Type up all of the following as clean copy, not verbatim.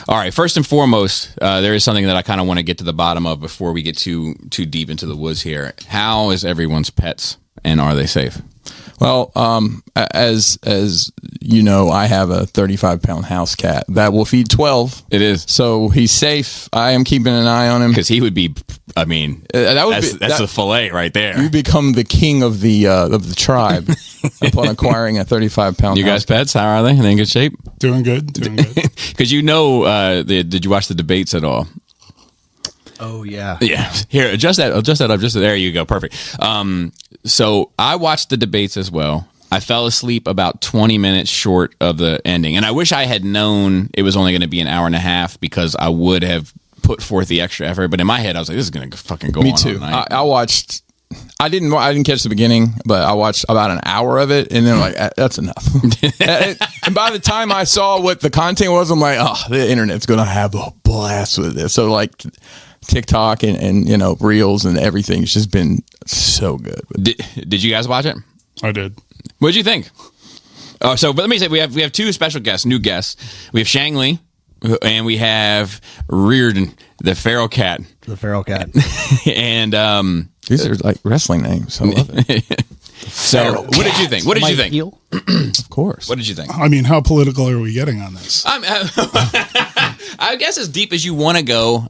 All right. First and foremost, there is something that I kind of want to get to the bottom of before we get too deep into the woods here. How is everyone's pets, and are they safe? Well, as you know, I have a 35-pound house cat that will feed 12. It is. So he's safe. I am keeping an eye on him. Because he would be, I mean, that's the fillet right there. You become the king of the tribe upon acquiring a 35-pound. You guys' pets, how are they? Are they in good shape? Doing good. Because did you watch the debates at all? Oh yeah. Yeah. Here, adjust that up. There you go. Perfect. So I watched the debates as well. I fell asleep about 20 minutes short of the ending. And I wish I had known it was only going to be an hour and a half, because I would have put forth the extra effort. But in my head, I was like, this is going to fucking go on. Me too. All night. I watched. I didn't catch the beginning, but I watched about an hour of it, and then like that's enough. And by the time I saw what the content was, I'm like, oh, the internet's going to have a blast with this. So like TikTok and Reels and everything's just been so good. Did you guys watch it? I did. What did you think? Oh, so but let me say we have two special guests, new guests. We have Shang Li, and we have Reardon, the feral cat. The feral cat. And these are like wrestling names. I love it. So, what did you think? Of course. What did you think? I mean, how political are we getting on this? I guess as deep as you want to go.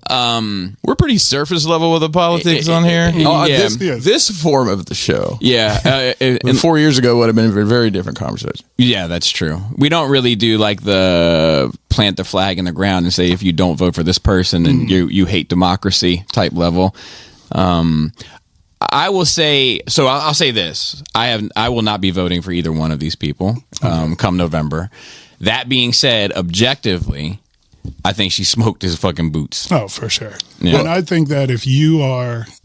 We're pretty surface level with the politics on here. Yeah. This form of the show. Yeah. And 4 years ago would have been a very different conversation. Yeah, that's true. We don't really do like the plant the flag in the ground and say if you don't vote for this person then you hate democracy type level. I will say, so I'll say this. I will not be voting for either one of these people come November. That being said, objectively, I think she smoked his fucking boots. Oh, for sure. Yeah. And I think that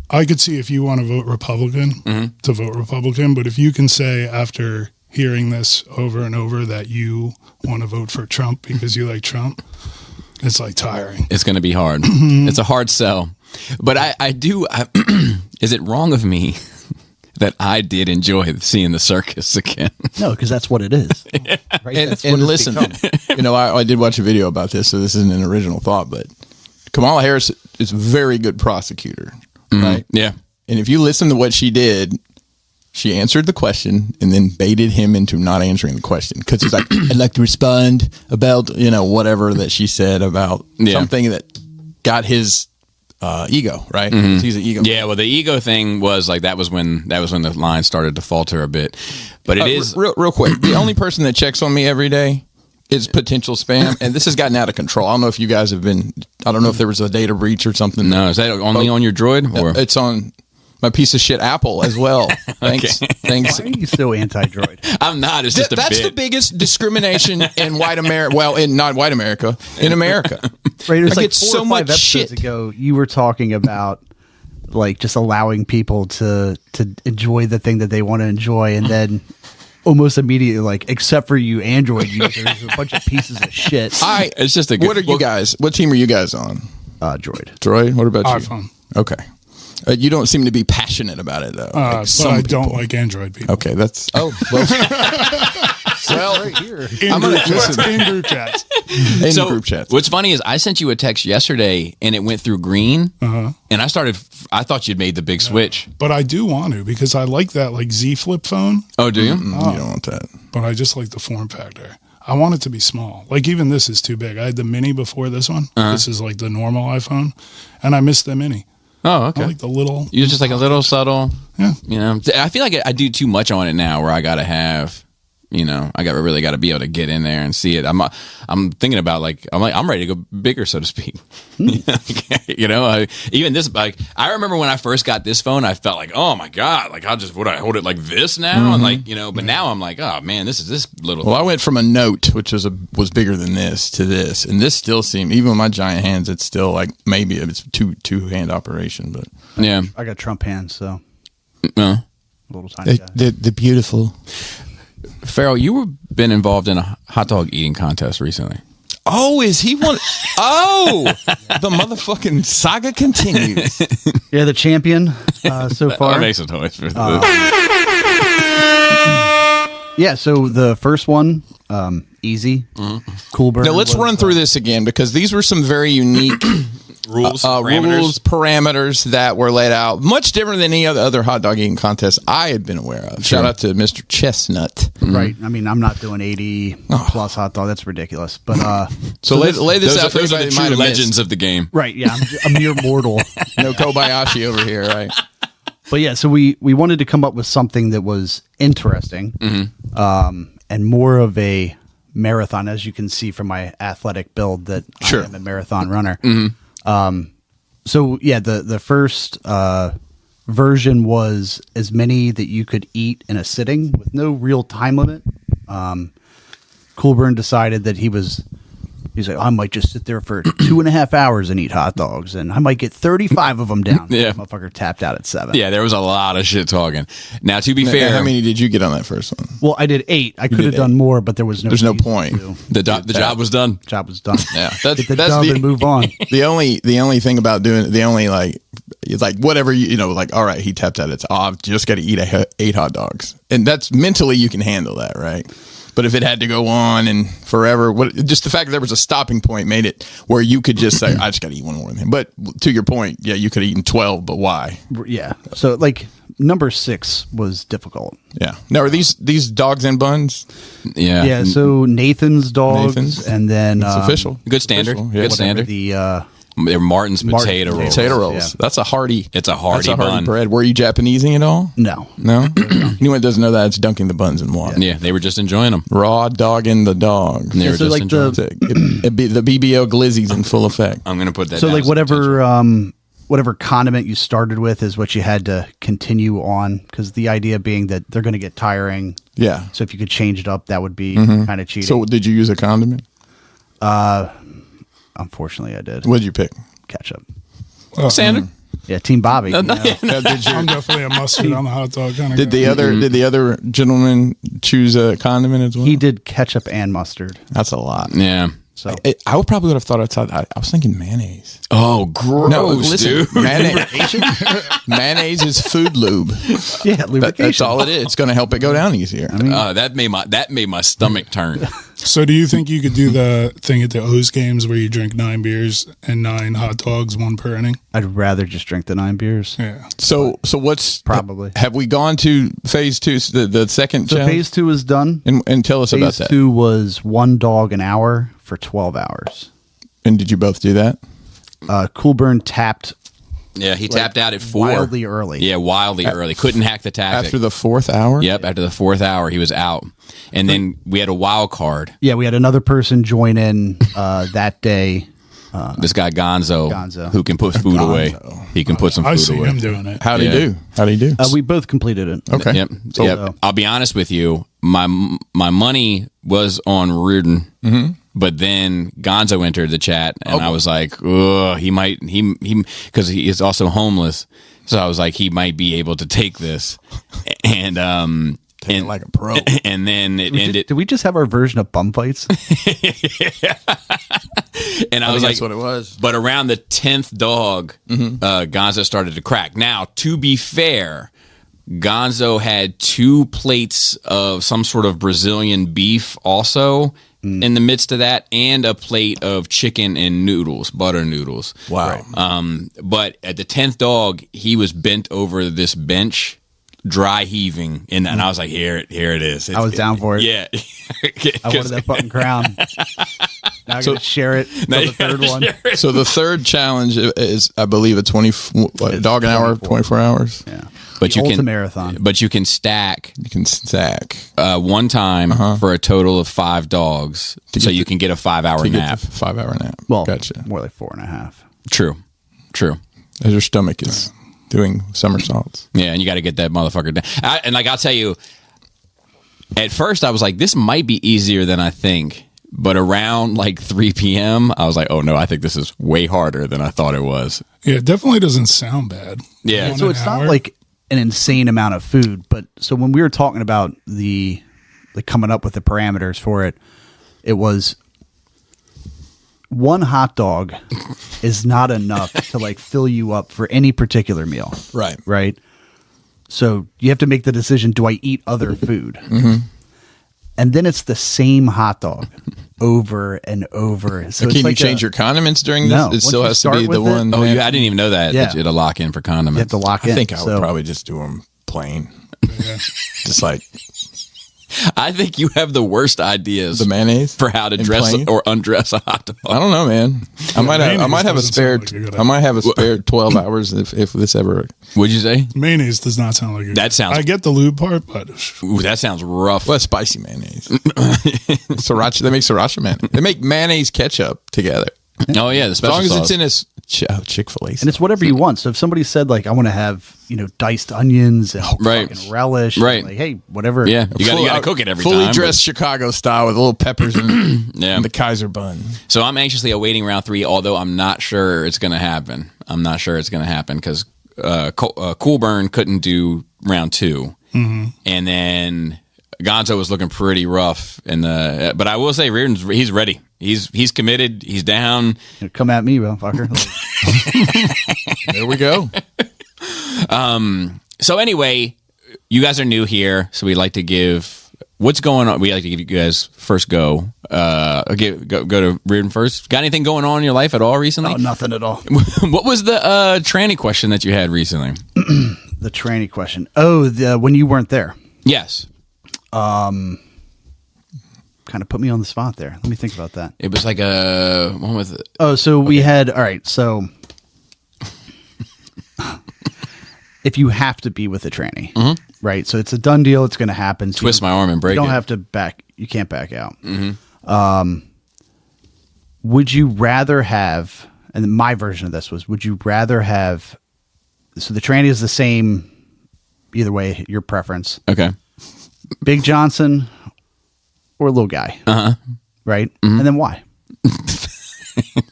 I could see if you want to vote Republican, to vote Republican. But if you can say after hearing this over and over that you want to vote for Trump because you like Trump, it's like tiring. It's going to be hard. It's a hard sell. But I do. Is it wrong of me that I did enjoy seeing the circus again? No, because that's what it is. Right? And listen, I did watch a video about this, so this isn't an original thought, but Kamala Harris is a very good prosecutor, right? Yeah. And if you listen to what she did, she answered the question and then baited him into not answering the question because he's like, I'd like to respond about, whatever that she said about something that got his ego, right? He's an ego. Yeah, well, the ego thing was like that was when the line started to falter a bit. But it is real quick. The only person that checks on me every day is potential spam, and this has gotten out of control. I don't know if you guys have been. I don't know if there was a data breach or something. No, is that only on your Droid? Or? It's on my piece of shit Apple as well. Thanks. Why are you so anti-droid? I'm not. It's just that's the biggest discrimination in white America. Well, in not white America, in America. Right, it was I like get 4 so or 5 much episodes shit. ago. You were talking about like just allowing people to enjoy the thing that they want to enjoy, and then almost immediately, like, except for you Android users, there's a bunch of pieces of shit. It's just a good. What are you guys? What team are you guys on? Droid. Droid. What about you? iPhone. Okay. You don't seem to be passionate about it though. But I don't like Android people. Okay, that's well. Well, right here. In group chats. In group chats. What's funny is I sent you a text yesterday and it went through green, and I thought you'd made the big switch. But I do want to because I like that like Z Flip phone. Oh, do you? You don't want that. But I just like the form factor. I want it to be small. Like even this is too big. I had the mini before this one. This is like the normal iPhone, and I missed the mini. Oh, okay. I like the little. You're just like a little subtle. Yeah. I feel like I do too much on it now where I got to have, I really got to be able to get in there and see it. I'm thinking about I'm ready to go bigger, so to speak. Even this, like, I remember when I first got this phone, I felt like, oh my God, like would I hold it like this now? And like, but now I'm like, oh man, this is this little. Well, I went from a Note, which was bigger than this, to this, and this still seemed, even with my giant hands, it's still like maybe it's two hand operation, but yeah, I got Trump hands, so little tiny guy. they're beautiful. Farrell, you been involved in a hot dog eating contest recently. Oh, is he one? Oh, the motherfucking saga continues. Yeah, the champion so far. That makes a noise for Yeah, so the first one, easy. Cool Burn. Now let's was, run through this again because these were some very unique Rules, parameters that were laid out, much different than any other hot dog eating contest I had been aware of. Shout out to Mr. Chestnut. Right. I mean, I'm not doing 80 plus hot dog. That's ridiculous. But So lay this out for those are everybody the that might true have legends missed. of the game. right, yeah, I'm a mere mortal. No Kobayashi over here, right? But yeah, so we wanted to come up with something that was interesting, and more of a marathon, as you can see from my athletic build that Sure. I am a marathon runner. So yeah, the first version was as many that you could eat in a sitting with no real time limit. Coolburn decided that he's like, I might just sit there for 2.5 hours and eat hot dogs, and I might get 35 of them down. Yeah. Motherfucker tapped out at 7. Yeah, there was a lot of shit talking. Now, to be Now, fair, how many did you get on that first one? Well, I did 8. I could have did done 8. more, but there's no no reason point. to. the job was done. Job was done. Yeah, Get the dub and move on. The only thing about doing the only like it's like whatever you know like all right he tapped out it's I've just got to eat 8 hot dogs and that's mentally you can handle that right. But if it had to go on and forever, just the fact that there was a stopping point made it where you could just say, I just got to eat one more than him. But to your point, yeah, you could have eaten 12, but why? Yeah. So like number 6 was difficult. Yeah. Now, are these dogs and buns? Yeah. Yeah. So Nathan's dogs, Nathan's? and then It's official. Good standard. Official, yeah. Good standard. The They're Martin's Martin's potato rolls. Potato rolls. Yeah. That's a hearty. It's a hearty bun. bread. Were you Japanesing at all? no. No? Anyone that doesn't know that, it's dunking the buns in water. Yeah, they were just enjoying them. Raw dogging the dog. They were so just like enjoying the- The BBO glizzy's in full effect. I'm going to put that So down like as whatever condiment you started with is what you had to continue on, because the idea being that they're going to get tiring. Yeah. So if you could change it up, that would be kind of cheating. So did you use a condiment? Unfortunately, I did. What did you pick? Ketchup. standard. Yeah, Team Bobby. you know. Yeah, did you? I'm definitely a mustard on the hot dog kind of Did guy. the other gentleman choose a condiment as well? He did ketchup and mustard. That's a lot. Yeah. So I would probably would have thought outside. I was thinking mayonnaise. Oh, gross, dude. Mayonnaise is food lube. yeah, lubrication. That's all it is. It's going to help it go down easier. That made my stomach turn. So do you think you could do the thing at the O's games where you drink 9 beers and 9 hot dogs, 1 per inning? I'd rather just drink the 9 beers. Yeah. So what's Probably. have we gone to phase 2? The second So challenge? phase 2 is done. and tell us about Phase that. 2 was 1 dog an hour for 12 hours. And did you both do that? Coolburn tapped Yeah, he tapped out at 4. wildly early. Yeah, wildly early. Couldn't hack the tactic. After the 4th hour? Yep, after the 4th hour, he was out. And then we had a wild card. Yeah, we had another person join in that day. This guy Gonzo, Gonzo. who can put food away. He can put some I food see away. him doing it. How'd he Yeah. do? How'd he do? We both completed it. Okay. Yep. So- Yep. I'll be honest with you. My money was on Reardon, but then Gonzo entered the chat, and I was like, "Ugh, he might because he is also homeless." So I was like, he might be able to take this, and Take it like a pro. and then it ended, Did we just have our version of bum fights? and I was like, that's what it was. But around the 10th dog, Gonzo started to crack. Now, to be fair, Gonzo had 2 plates of some sort of Brazilian beef also in the midst of that, and a plate of chicken and noodles, butter noodles. Wow. But at the 10th dog, he was bent over this bench, dry heaving, and I was like, here it is. I was down for it. Yeah. I wanted that fucking crown. Now I'm going to share it for the third one. So the third challenge is, I believe, a dog an hour, 24 hours. Yeah. But you can ultimarathon. But you can stack You can stack one time for a total of 5 dogs, so you can get a 5-hour to get nap. the 5-hour nap. Well, Gotcha. more like 4.5. True. As your stomach is doing somersaults. Yeah, and you got to get that motherfucker down. And I'll tell you, at first I was like, this might be easier than I think. But around like 3 p.m., I was like, oh no, I think this is way harder than I thought it was. Yeah, it definitely doesn't sound bad. Yeah. One So an it's hour. not like an insane amount of food, but so when we were talking about the coming up with the parameters for it, it was 1 hot dog is not enough to like fill you up for any particular meal. Right. Right. So you have to make the decision: do I eat other food? and then it's the same hot dog over and over. So Can it's you like change your condiments during this? No. It Once still you has to start be the with it- one. Oh, yeah, I didn't even know that. Yeah. That you had to lock in for You have condiments. to lock in. I think I would So- probably just do them plain. Just like I think you have the worst ideas the mayonnaise for how to and dress plain. or undress a hot dog. I don't know, man. I might have a doesn't spare. sound like a good I might have a spare 12 hours if this ever. What'd you say? Mayonnaise does not sound like a That sounds- I get the lube part, but Ooh, that sounds rough. Well, spicy mayonnaise. Sriracha. They make sriracha mayonnaise. They make mayonnaise ketchup together. Oh yeah, the As special long as sauce. it's in a Chick-fil-A. and it's whatever you want. So if somebody said like, I want to have, diced onions and Right. fucking relish, Right. like, hey, whatever. Yeah, you got to cook it every fully time. dressed Chicago style with little peppers and, Yeah. and the Kaiser bun. So I'm anxiously awaiting round 3, although I'm not sure it's going to happen. I'm not sure it's going to happen because Coolburn couldn't do round 2, and then Gonzo was looking pretty rough. But I will say, Reardon's he's ready. He's committed. He's down. Come at me, motherfucker. There we go. So anyway, you guys are new here, so we like to give what's going on. We like to give you guys first go. Go to Reardon first. Got anything going on in your life at all recently? Oh, nothing at all. What was the tranny question that you had recently? The tranny question. Oh, when you weren't there. Yes, Kind of put me on the spot there. Let me think about that. it was like a one with. Oh, so we had, all right, so if you have to be with a tranny, right? So it's a done deal. It's going to happen. So Twist my arm and break You don't it. have to you can't back out. Would you rather have, and my version of this was, would you rather have, so the tranny is the same, either way, your preference, Okay. Big Johnson or little guy, right? And then why,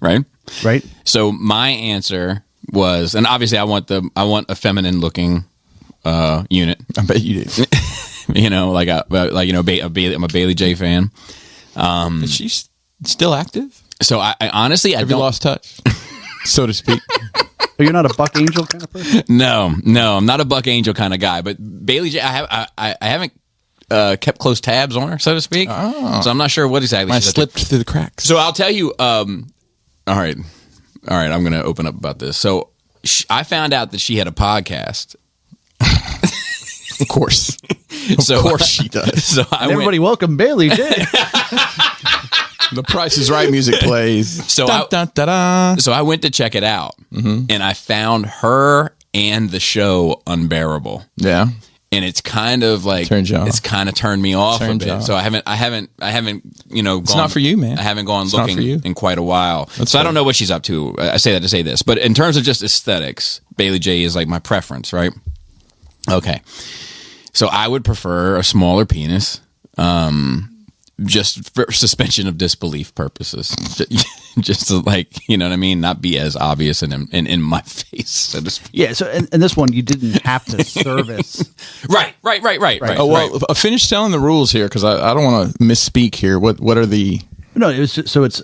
Right. right? So my answer was, and obviously I want a feminine looking unit. I bet you did. Like I'm a Bailey J fan. Is she still active? So I honestly I Have you don't. lost touch, so to speak? Oh, you're not a Buck Angel kind of person? No, I'm not a Buck Angel kind of guy. But Bailey J, I haven't kept close tabs on her, so to speak. Oh. So I'm not sure what exactly I she's up to. slipped through the cracks. So I'll tell you. All right. I'm going to open up about this. So I found out that she had a podcast. Of course, So, of course she does. So I Everybody, went, welcome Bailey J. The Price is Right music plays. So Dun, dun, dun, dun. So I went to check it out, and I found her and the show unbearable. Yeah, And it's kind of like Turned you off. it's kind of turned me off Turned a you bit. off. So I haven't It's not for you, man. I haven't gone It's not looking for you. in quite a while. So I don't know what she's up to. I say that to say this, but in terms of just aesthetics, Bailey J is like my preference, right? Okay, so I would prefer a smaller penis. Just for suspension of disbelief purposes, just to like, you know what I mean, not be as obvious and in my face, so to speak. Yeah, so and this one you didn't have to service. Right. Oh well, finish telling the rules here because I don't want to misspeak here. What are the? No, it was just, so it's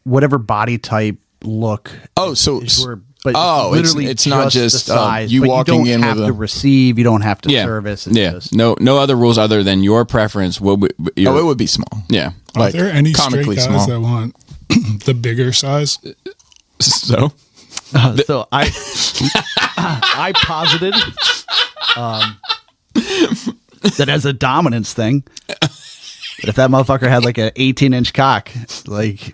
whatever body type look. Oh, so is your- but it's not just the size, you but walking you in don't have with to a. receive. You don't have to Yeah. service. It's Yeah. just, No other rules other than your preference. Oh, it would be small. Yeah. are there any straight comically guys small. that want the bigger size? So so I I posited that as a dominance thing. But if that motherfucker had like an 18-inch cock, like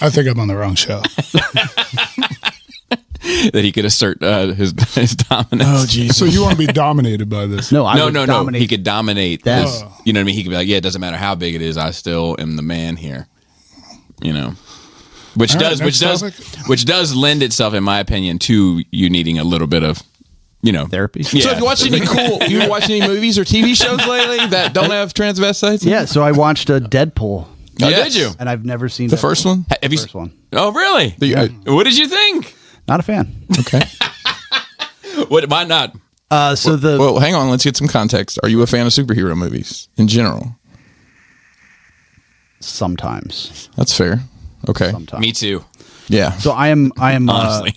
I think I'm on the wrong show. that he could assert his dominance. Oh, geez. So you want to be dominated by this? no, I would No. dominate. He could dominate That. this. You know what I mean? He could be like, yeah, it doesn't matter how big it is. I still am the man here. You know, which All right, next does topic. lend itself, in my opinion, to you needing a little bit of, therapy. Yeah. So have you watched any you watched any movies or TV shows lately that don't have transvestites? Yeah, so I watched a Deadpool, Oh, Yes. did you? and I've never seen The Deadpool. first one. Have you? First one. Oh, really? What did you think? Not a fan. Okay. What? Why not? So the Well, hang on. Let's get some context. Are you a fan of superhero movies in general? sometimes, That's fair. Okay. sometimes. Me too. Yeah. So I am Honestly.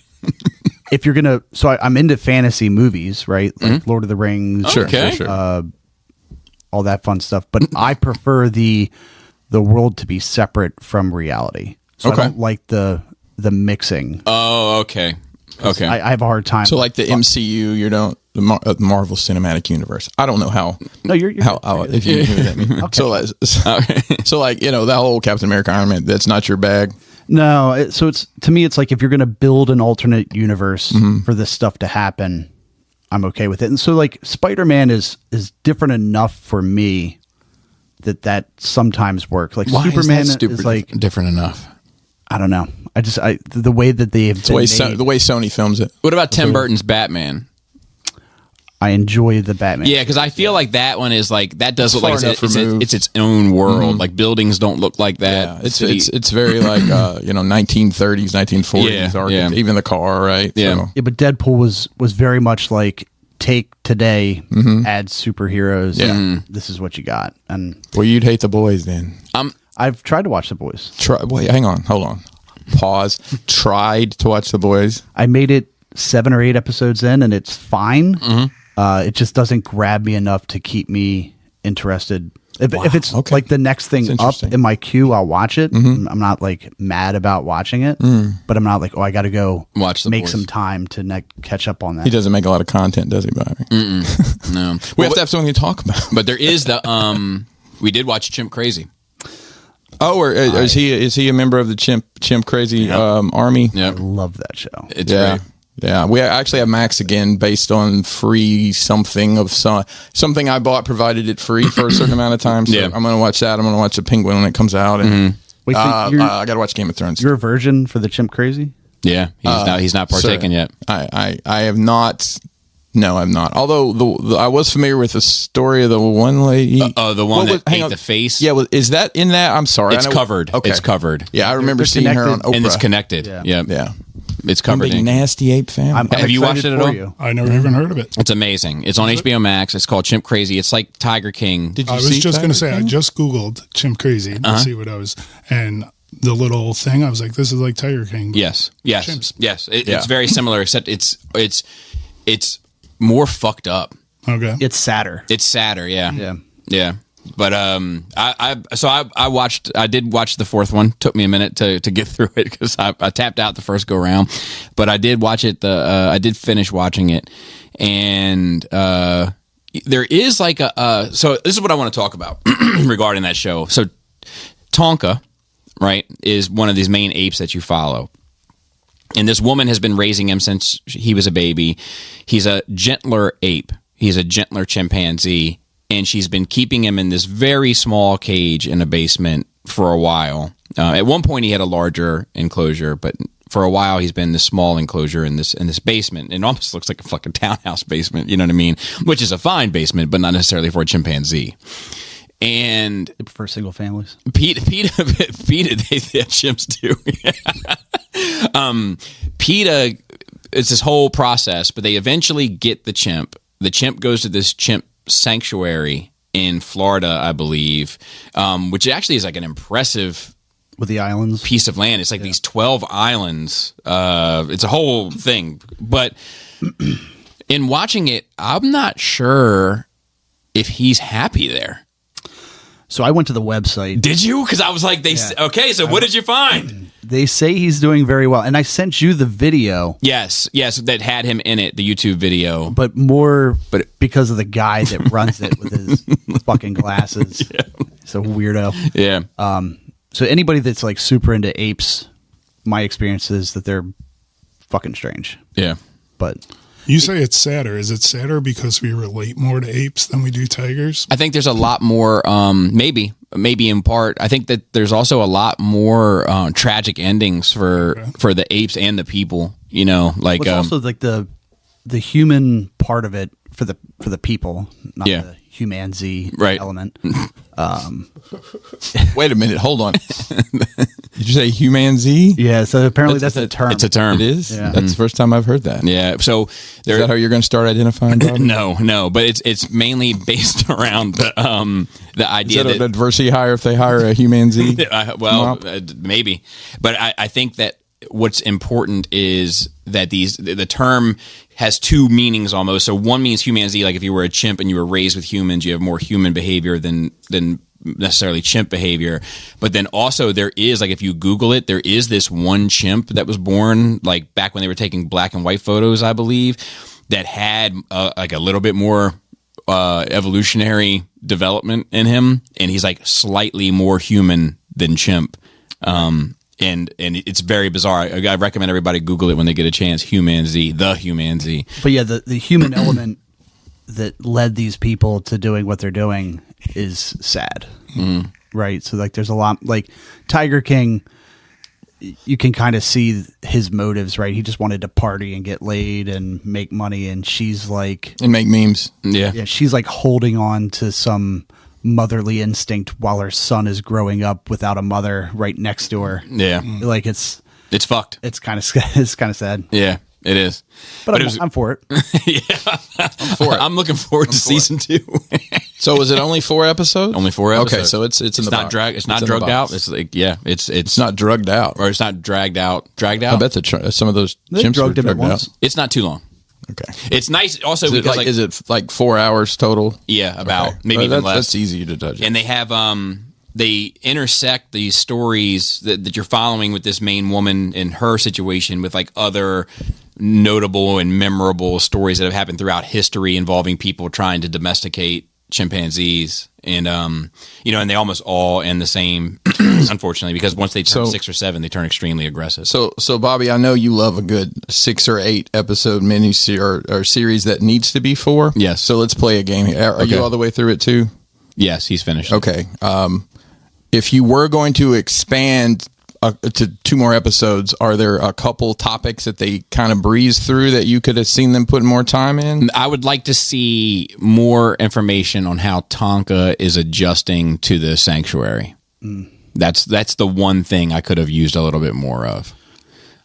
if you're gonna, so I'm into fantasy movies, right? Like Lord of the Rings. Sure, Sure. Okay. Sure. all that fun stuff. But I prefer the world to be separate from reality. So Okay. I don't like the mixing. Oh, okay. Okay. I have a hard time. So like the MCU, you don't the Marvel Cinematic Universe. I don't know how. No, you're how if you knew what that means. So like that whole Captain America Iron Man. That's not your bag. No, so it's to me, it's like if you're going to build an alternate universe for this stuff to happen, I'm okay with it. And so like Spider-Man is different enough for me that sometimes works. Like Superman is like different enough. I don't know. The way that they have The way Sony films it. What about Tim Burton's Batman? I enjoy the Batman. Yeah, because I feel like that one is like that does look far like enough it's removed. its own world. Like buildings don't look like that. Yeah, it's very like 1930s, 1940s. Yeah. Even the car, right? Yeah. So, Yeah, but Deadpool was very much like take today, add superheroes. Yeah. And this is what you got. And well, you'd hate The Boys then. I've tried to watch The Boys. Wait, hang on, hold on, pause. Tried to watch The Boys. I made it 7 or 8 episodes in, and it's fine. It just doesn't grab me enough to keep me interested. If it's okay. like the next thing That's up interesting. in my queue, I'll watch it. I'm not like mad about watching it, but I'm not like, I got to go Watch The make Boys. some time to catch up on that. He doesn't make a lot of content, does he, Bobby? No, We have to have something to talk about. but there is the we did watch Chimp Crazy. Oh, or is he a member of the Chimp Crazy army? Yeah, I love that show. it's Yeah. great. Yeah, we actually have Max again based on free something I bought provided it free for a certain amount of time. So Yeah. I'm going to watch that. I'm going to watch The Penguin when it comes out. And Wait, so I got to watch Game of Thrones. You're a virgin for the Chimp Crazy? Yeah, he's not partaken yet. I have not. No, I'm not. Although I was familiar with the story of the one lady. The one that hang ate on. the face. Yeah, well, is that in that? I'm sorry. It's I know- covered. Okay. It's covered. Yeah, I remember They're seeing her on connected. Oprah. And it's connected. Yeah. Yeah. It's I'm a covered. big in. nasty ape fan. I'm Have you watched excited it at for all? you. I never even heard of it. It's amazing. It's on HBO Max. It's called Chimp Crazy. It's like Tiger King. Did you I was see just going to Tiger say, I King? just Googled Chimp Crazy to see what I was, and the little thing, I was like, this is like Tiger King. Yes. Chimps. Yes. Yeah. It's very similar, except it's more fucked up. Okay. It's sadder. It's sadder. Yeah. Yeah. Yeah. But I did watch the fourth one. Took me a minute to get through it because I tapped out the first go round, but I did watch it. I did finish watching it, and there is like so this is what I want to talk about regarding that show. So Tonka, right, is one of these main apes that you follow. And this woman has been raising him since he was a baby. He's a gentler ape. He's a gentler chimpanzee. And she's been keeping him in this very small cage in a basement for a while. At one point, he had a larger enclosure, but for a while, he's been in this small enclosure in this basement. It almost looks like a fucking townhouse basement, you know what I mean? Which is a fine basement, but not necessarily for a chimpanzee. And They prefer single families. PETA, they chimps do. PETA, it's this whole process, but they eventually get the chimp. The chimp goes to this chimp sanctuary in Florida, I believe, which actually is like an impressive With the islands. piece of land. It's like these 12 islands. It's a whole thing. But in watching it, I'm not sure if he's happy there. So I went to the website. Did you? Because I was like, okay, so what did you find? They say he's doing very well. And I sent you the video, Yes, that had him in it, the YouTube video. but more because of the guy that runs it with his fucking glasses. Yeah. He's a weirdo. Yeah. So anybody that's like super into apes, my experience is that they're fucking strange. Yeah. But You say it's sadder. Is it sadder because we relate more to apes than we do tigers? I think there's a lot more, maybe in part, I think that there's also a lot more tragic endings for the apes and the people, you know, like, it's also like the human part of it for the people, not Yeah. the human-z Right. element. Wait a minute. Hold on. Did you say human Z? Yeah, so apparently that's a term. it's a term. It is? Yeah. That's the first time I've heard that. Yeah. So Is there, that how you're going to start identifying Bob? no, but it's mainly based around the Is idea that that a diversity hire if they hire a human Z? maybe, but I think that what's important is that the term has two meanings almost. So one means humanity, like if you were a chimp and you were raised with humans, you have more human behavior than necessarily chimp behavior. But then also there is, like, if you Google it, there is this one chimp that was born like back when they were taking black and white photos, I believe, that had like a little bit more evolutionary development in him, and he's like slightly more human than chimp. And it's very bizarre. I recommend everybody Google it when they get a chance. Humanity, the Humanity. But yeah, the human element that led these people to doing what they're doing is sad, right? So like, there's a lot, like Tiger King. You can kind of see his motives, right? He just wanted to party and get laid and make money, and she's like, and make memes. yeah, she's like holding on to some motherly instinct while her son is growing up without a mother right next to her. Yeah, like it's fucked. It's kind of sad. Yeah, it is. But it I'm for it. I'm for it. I'm looking forward to season 2. So was it only 4 episodes? Only 4 episodes. Okay, so it's in the not box. drag. It's not drugged out. It's like, yeah, it's not drugged out, or it's not dragged out. Dragged I out. bet some of those They chimps drugged were him at drugged once. out. It's not too long. Okay. It's nice also Is it because like, is it like 4 hours total? yeah, about Okay. maybe even less. That's easy to judge. And they have they intersect these stories that you're following with this main woman and her situation with like other notable and memorable stories that have happened throughout history involving people trying to domesticate chimpanzees. And and they almost all end the same, unfortunately, because once they turn 6 or 7, they turn extremely aggressive. So Bobby, I know you love a good 6 or 8 episode mini or series that needs to be 4. Yes. So let's play a game here. Are you all the way through it too? Yes, he's finished. Okay. If you were going to expand to 2 more episodes, are there a couple topics that they kind of breeze through that you could have seen them put more time in? I would like to see more information on how Tonka is adjusting to the sanctuary. That's the one thing I could have used a little bit more of.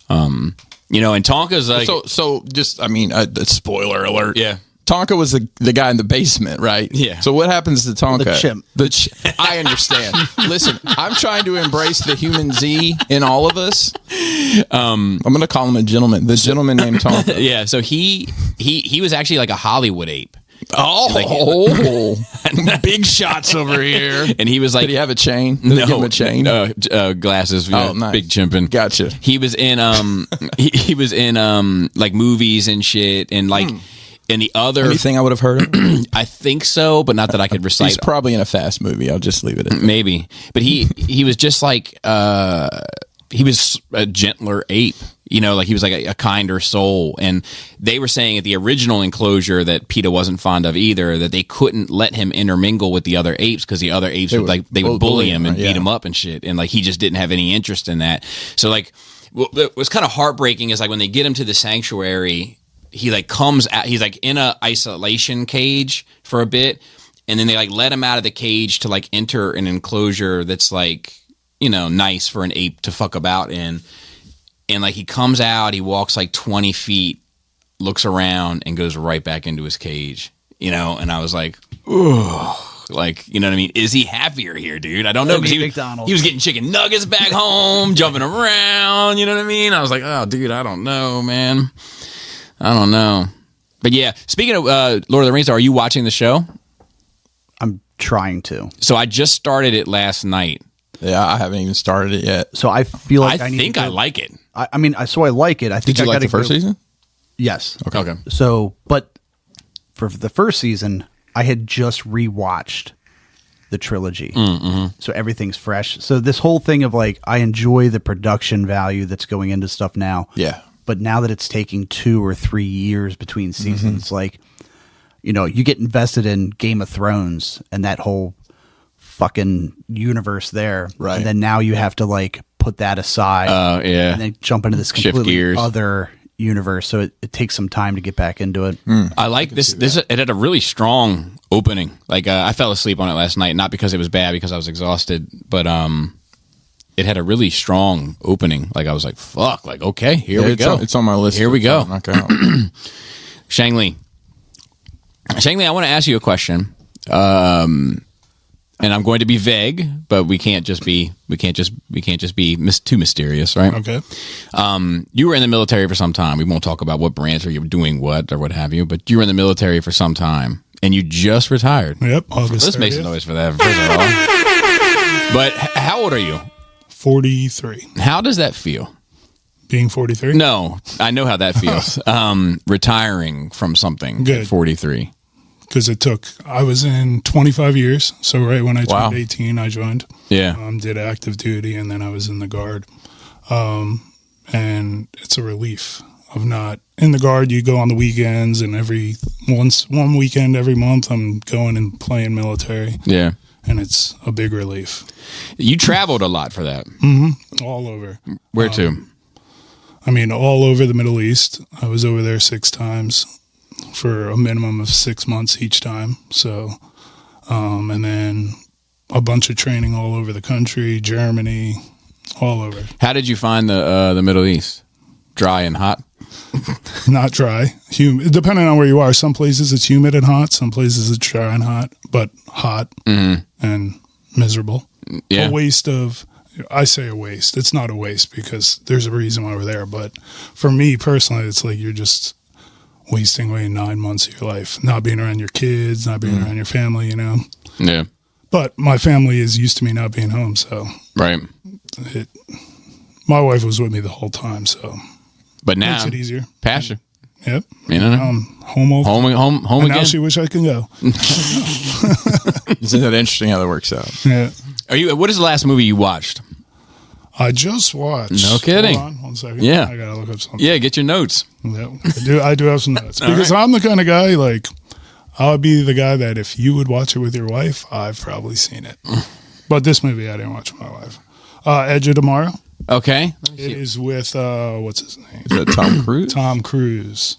And Tonka's like So just, I mean, spoiler alert. yeah. Tonka was the guy in the basement, right? Yeah. So what happens to Tonka? The chimp. I understand. Listen, I'm trying to embrace the human Z in all of us. I'm going to call him a gentleman. The gentleman named Tonka. Yeah, so he was actually like a Hollywood ape. Oh, big shots over here. And he was like, Did he have a chain? Did they give him a chain? Glasses. Oh, nice. Big chimping. Gotcha. He was in he was in like movies and shit, and like and the other Anything I would have heard of? I think so, but not that I could recite. He's probably in a fast movie. I'll just leave it at that. Maybe, but he was just like he was a gentler ape, like he was like a kinder soul. And they were saying at the original enclosure that PETA wasn't fond of either, that they couldn't let him intermingle with the other apes because the other apes would bully him and beat him up and shit, and like he just didn't have any interest in that. So like what was kind of heartbreaking is like when they get him to the sanctuary, he like comes out, he's like in a isolation cage for a bit, and then they like let him out of the cage to like enter an enclosure that's like, nice for an ape to fuck about in. And like he comes out, he walks like 20 feet, looks around, and goes right back into his cage, and I was like, ooh. Like, you know what I mean? Is he happier here, dude? I don't know. Because he was getting chicken nuggets back home, jumping around, you know what I mean? I was like, oh, dude, I don't know, man. I don't know. But yeah, speaking of Lord of the Rings, are you watching the show? I'm trying to. So I just started it last night. Yeah, I haven't even started it yet. So I feel like I think I like it. I mean, so I like it. I think Did you I like the gotta first season? Yes. Okay. So, but for the first season, I had just rewatched the trilogy. So everything's fresh. So this whole thing of like, I enjoy the production value that's going into stuff now. Yeah. But now that it's taking 2 or 3 years between seasons, like, you get invested in Game of Thrones and that whole fucking universe there. Right. And then now you have to like put that aside. Yeah. And then jump into this Shift completely gears. other universe. So it takes some time to get back into it. I like this. It had a really strong opening. Like I fell asleep on it last night, not because it was bad, because I was exhausted, but it had a really strong opening. Like I was like, fuck, like, okay, here we go. It's on my list. Here we go. Knock out. Shang Li, I want to ask you a question. and I'm going to be vague, but we can't just be too mysterious, right? Okay. You were in the military for some time. We won't talk about what branch or you were doing what or what have you, but you were in the military for some time, and you just retired. Yep. August. Let's make some 30th. noise for that, first of all. But how old are you? 43. How does that feel? Being 43. No, I know how that feels. Retiring from something Good. at 43. Because I was in 25 years. So right when I Wow. turned 18, I joined. Yeah. Did active duty, and then I was in the Guard. And it's a relief of not in the Guard. You go on the weekends, and one weekend every month, I'm going and playing military, Yeah. and it's a big relief. You traveled a lot for that. All over. Where to? I mean, all over the Middle East. I was over there 6 times for a minimum of 6 months each time. So, and then a bunch of training all over the country, Germany, all over. How did you find the Middle East? Dry and hot? Not dry, humid. Depending on where you are, some places it's humid and hot, some places it's dry and hot, but hot and miserable. Yeah. A waste of. I say a waste. It's not a waste because there's a reason why we're there. But for me personally, it's like you're just wasting away 9 months of your life, not being around your kids, not being around your family, you know. Yeah. But my family is used to me not being home, so Right. my wife was with me the whole time, so But now, makes it easier. passion. Yep. You know? Home all home and now again? she wish I could go. Isn't that interesting how that works out? Yeah. What is the last movie you watched? I just watched. No kidding. Hold on 1 second. Yeah. I gotta look up something. Yeah, get your notes. Yeah, I do have some notes because I'm the kind of guy like I would be the guy that if you would watch it with your wife, I've probably seen it. But this movie I didn't watch with my wife. Edge of Tomorrow. Okay. It is with what's his name? Is that Tom Cruise? Tom Cruise.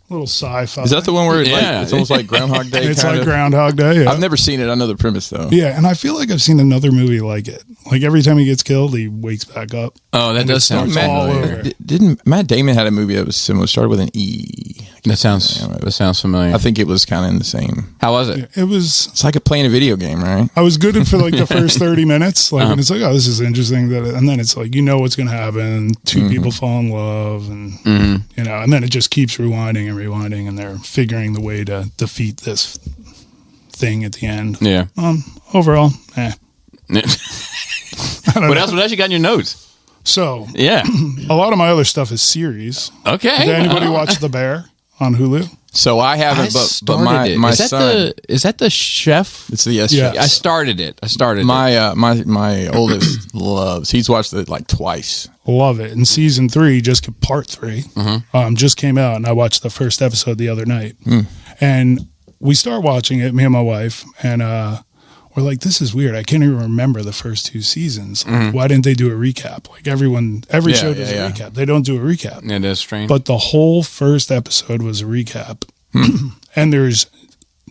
Little sci-fi. Is that the one where Yeah. it's almost like Groundhog Day? It's kind like of? Groundhog Day. Yeah. I've never seen it. I know the premise though. Yeah, and I feel like I've seen another movie like it. Like every time he gets killed, he wakes back up. Oh, that does sound starts all familiar. over. Didn't Matt Damon had a movie that was similar? Started with an E. That sounds familiar. I think it was kind of in the same. How was it? It was. It's like playing a video game, right? I was good for like the first 30 minutes. Like, and it's like, oh, this is interesting. And then it's like, you know what's going to happen. Two people fall in love, and you know, and then it just keeps rewinding and rewinding, and they're figuring the way to defeat this thing at the end. Yeah. Overall, What else you got in your notes? So Yeah. a lot of my other stuff is series. Okay. Did anybody watch The Bear on Hulu? So I haven't, but my is that son. is that the chef? It's the yes. Yeah. Chef. I started it. My oldest loves. He's watched it like twice. Love it. And season 3, just part 3, just came out, and I watched the first episode the other night. And we start watching it, me and my wife, and we're like, this is weird. I can't even remember the first 2 seasons. Why didn't they do a recap? Like every show does a recap. They don't do a recap. It is strange. But the whole first episode was a recap. And there's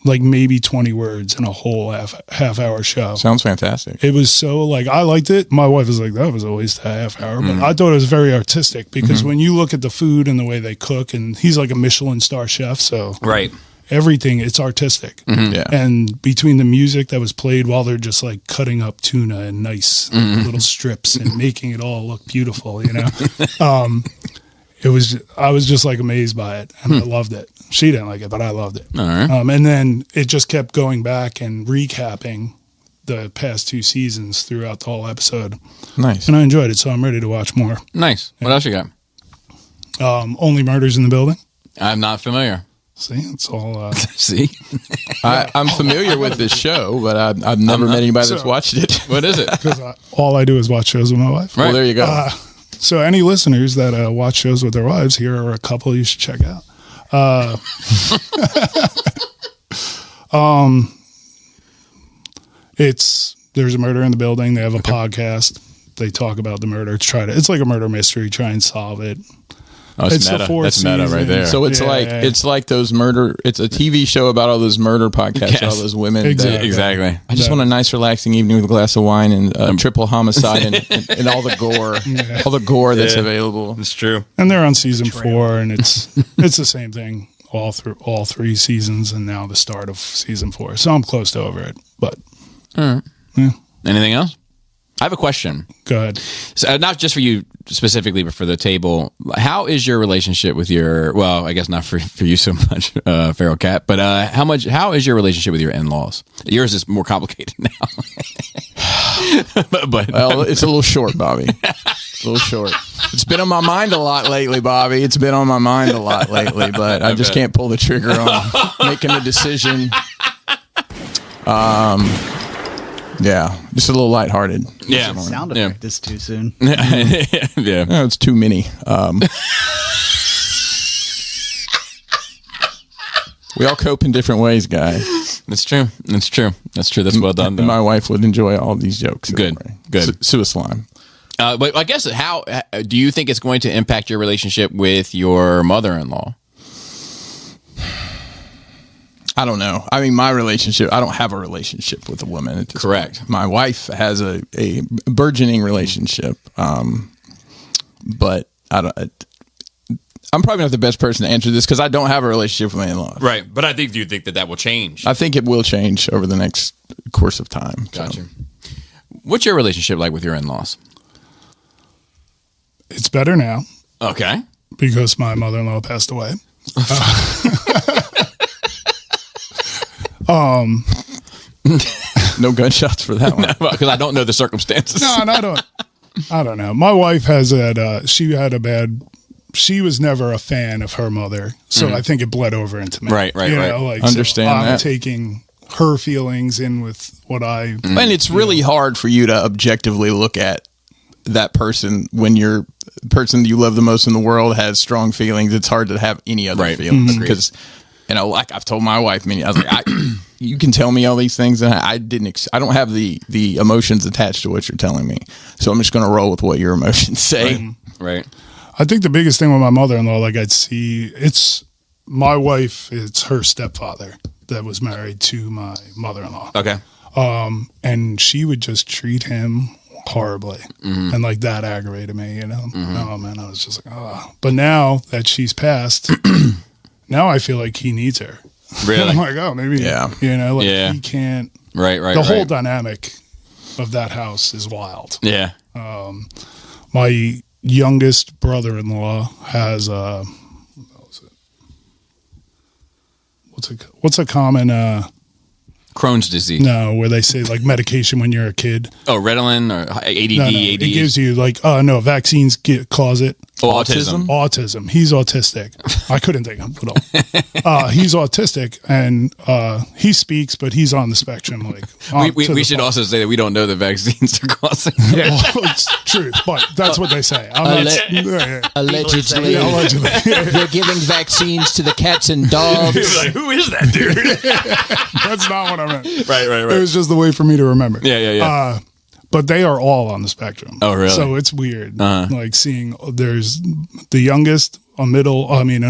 like maybe 20 words in a whole half hour show. Sounds fantastic. It was so like, I liked it. My wife was like, that was a waste of a half hour. But I thought it was very artistic because when you look at the food and the way they cook, and he's like a Michelin star chef. So right. everything, it's artistic. Yeah. And between the music that was played while they're just like cutting up tuna in nice little strips and making it all look beautiful, you know, I was just like amazed by it, and I loved it. She didn't like it, but I loved it. All right. And then it just kept going back and recapping the past 2 seasons throughout the whole episode, Nice. and I enjoyed it. So I'm ready to watch more. Nice. What else you got? Only Murders in the Building. I'm not familiar. See, it's all. See? I'm familiar with this show, but I've never met anybody that's So- watched it. What is it? Because all I do is watch shows with my wife. Right. Well, there you go. So any listeners that watch shows with their wives, here are a couple you should check out. There's a murder in the building. They have a podcast. They talk about the murder. It's like a murder mystery. Try and solve it. Oh, it's It's the meta. fourth That's meta right season. there. So it's Yeah. like those murder. It's a TV show about all those murder podcasts, Yes. all those women. Exactly. That, Exactly. I just want a nice, relaxing evening with a glass of wine and triple homicide and all the gore, all the gore that's available. It's true. And they're on season 4, and it's the same thing all through all 3 seasons, and now the start of season 4. So I'm close to over it. But Anything else? I have a question. Go ahead. So, not just for you specifically, but for the table. How is your relationship with your? Well, I guess not for you so much, Feral Cat. But how is your relationship with your in-laws? Yours is more complicated now. but Well, it's a little short, Bobby. It's a little short. It's been on my mind a lot lately, Bobby. It's been on my mind a lot lately, but I just can't pull the trigger on making a decision. Yeah, just a little lighthearted. yeah, Sound effect is too soon. yeah. No, it's too many. We all cope in different ways, guys. That's true. That's true. That's true. That's well done. And my wife would enjoy all these jokes. Good. Good. Sue slime. But I guess how do you think it's going to impact your relationship with your mother-in-law? I don't know. I mean, my relationship, I don't have a relationship with a woman. At this Correct. point. My wife has a burgeoning relationship. But I'm probably not the best person to answer this because I don't have a relationship with my in-laws. Right. But I think, do you think that will change? I think it will change over the next course of time. Gotcha. What's your relationship like with your in-laws? It's better now Okay. because my mother-in-law passed away. No gunshots for that one. Because I don't know the circumstances. No, and I don't know. My wife has she was never a fan of her mother. So I think it bled over into me. Right. Like, Understand so I'm that. taking her feelings in with what I. And it's really hard for you to objectively look at that person when your person you love the most in the world has strong feelings. It's hard to have any other Right. feelings because, like I've told my wife many, I was like, you can tell me all these things, and I don't have the emotions attached to what you're telling me. So I'm just going to roll with what your emotions say. Right. I think the biggest thing with my mother-in-law, like I'd see, it's my wife. It's her stepfather that was married to my mother-in-law. Okay. And she would just treat him horribly, and like that aggravated me. Oh man, I was just like, oh. But now that she's passed, now I feel like he needs her. Really? I'm like, oh, maybe. Yeah. He can't. Right. The whole dynamic of that house is wild. Yeah. My youngest brother-in-law has what's a common Crohn's disease. no, where they say like medication when you're a kid. Oh, Ritalin or ADD, No, AD. it gives you like vaccines cause it. autism. Autism. He's autistic. I couldn't think of it all. He's autistic and he speaks, but he's on the spectrum. Like We should also say that we don't know the vaccines are causing. Well, it's truth, but that's what they say. I'm not, Allegedly, yeah, allegedly. they're giving vaccines to the cats and dogs. Who is that dude? That's not what I meant. Right. It was just the way for me to remember. Yeah. But they are all on the spectrum. Oh, really? So it's weird. Like seeing there's the youngest, an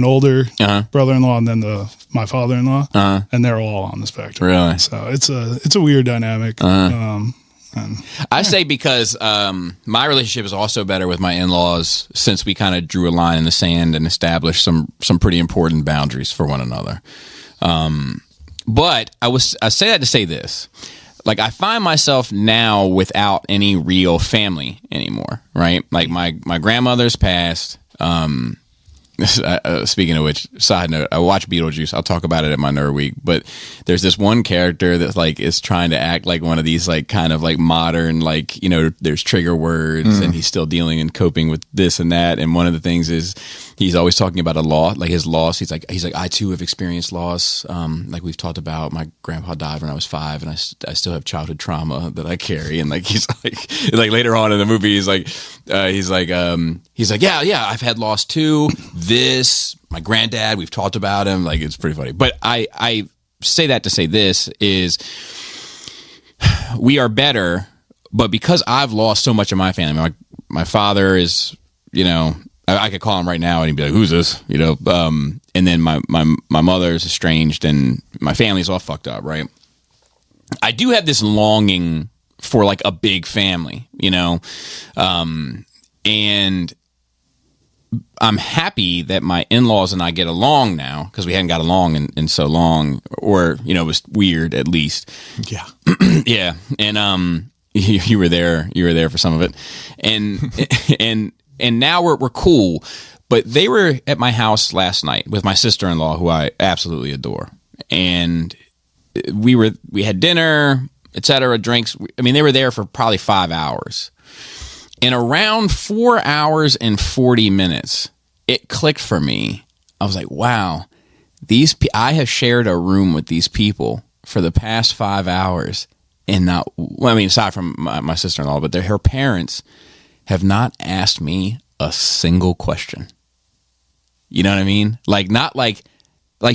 older brother-in-law, and then my father-in-law, and they're all on the spectrum. Really? So it's a weird dynamic. I say because my relationship is also better with my in-laws since we kind of drew a line in the sand and established some pretty important boundaries for one another. But I say that to say this. Like I find myself now without any real family anymore, right? Like my grandmother's passed. Speaking of which, side note, I watch Beetlejuice. I'll talk about it at my Nerd Week. But there's this one character that like is trying to act like one of these like kind of like modern, like, there's trigger words and he's still dealing and coping with this and that. And one of the things is he's always talking about a loss, like his loss. He's like, I too have experienced loss. Like we've talked about, my grandpa died when I was 5 and I still have childhood trauma that I carry. And like, he's like later on in the movie, he's like, yeah, I've had loss too. This, my granddad, we've talked about him. Like, it's pretty funny. But I say that to say this is we are better, but because I've lost so much of my family, my father is, I could call him right now and he'd be like, who's this? And then my mother is estranged and my family's all fucked up, right? I do have this longing for like a big family, and I'm happy that my in-laws and I get along now because we hadn't got along in so long, or it was weird at least. Yeah. Yeah, and you were there for some of it, and now we're cool. But they were at my house last night with my sister-in-law, who I absolutely adore, and we had dinner, etc., drinks. I mean, they were there for probably 5 hours. And around 4 hours and 40 minutes, it clicked for me. I was like, wow, I have shared a room with these people for the past 5 hours. And aside from my sister-in-law, but her parents have not asked me a single question. You know what I mean? Not like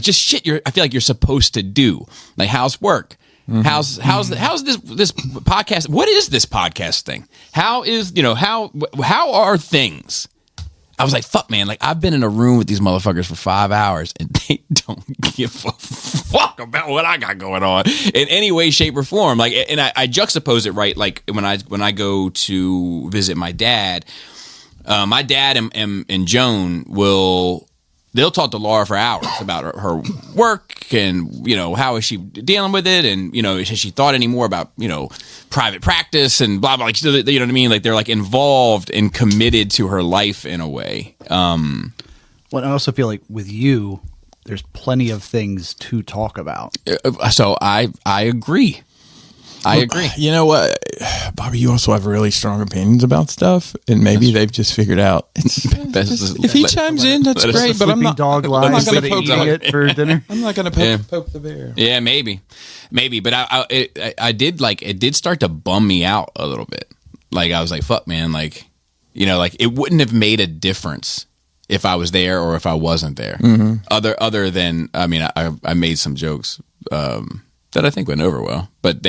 just shit I feel like you're supposed to do. Like, how's work? Mm-hmm. How's this podcast? What is this podcast thing? How are things? I was like, fuck, man. Like, I've been in a room with these motherfuckers for 5 hours, and they don't give a fuck about what I got going on in any way, shape, or form. Like, and I juxtapose it, right? Like, when I go to visit my dad, my dad and Joan they'll talk to Laura for hours about her work and, how is she dealing with it? And, has she thought any more about, private practice and blah, blah, like, you know what I mean? Like, they're like involved and committed to her life in a way. Well, I also feel like with you, there's plenty of things to talk about. So I agree. I agree. You know what, Bobby, you also have really strong opinions about stuff, and maybe they've just figured out. If he chimes in, that's great, but I'm not going to poke it for dinner. I'm not going to poke the bear. Yeah, maybe, but I did it did start to bum me out a little bit. Like, I was like, fuck, man, like, like, it wouldn't have made a difference if I was there or if I wasn't there. Mm-hmm. Other than, I made some jokes that I think went over well, but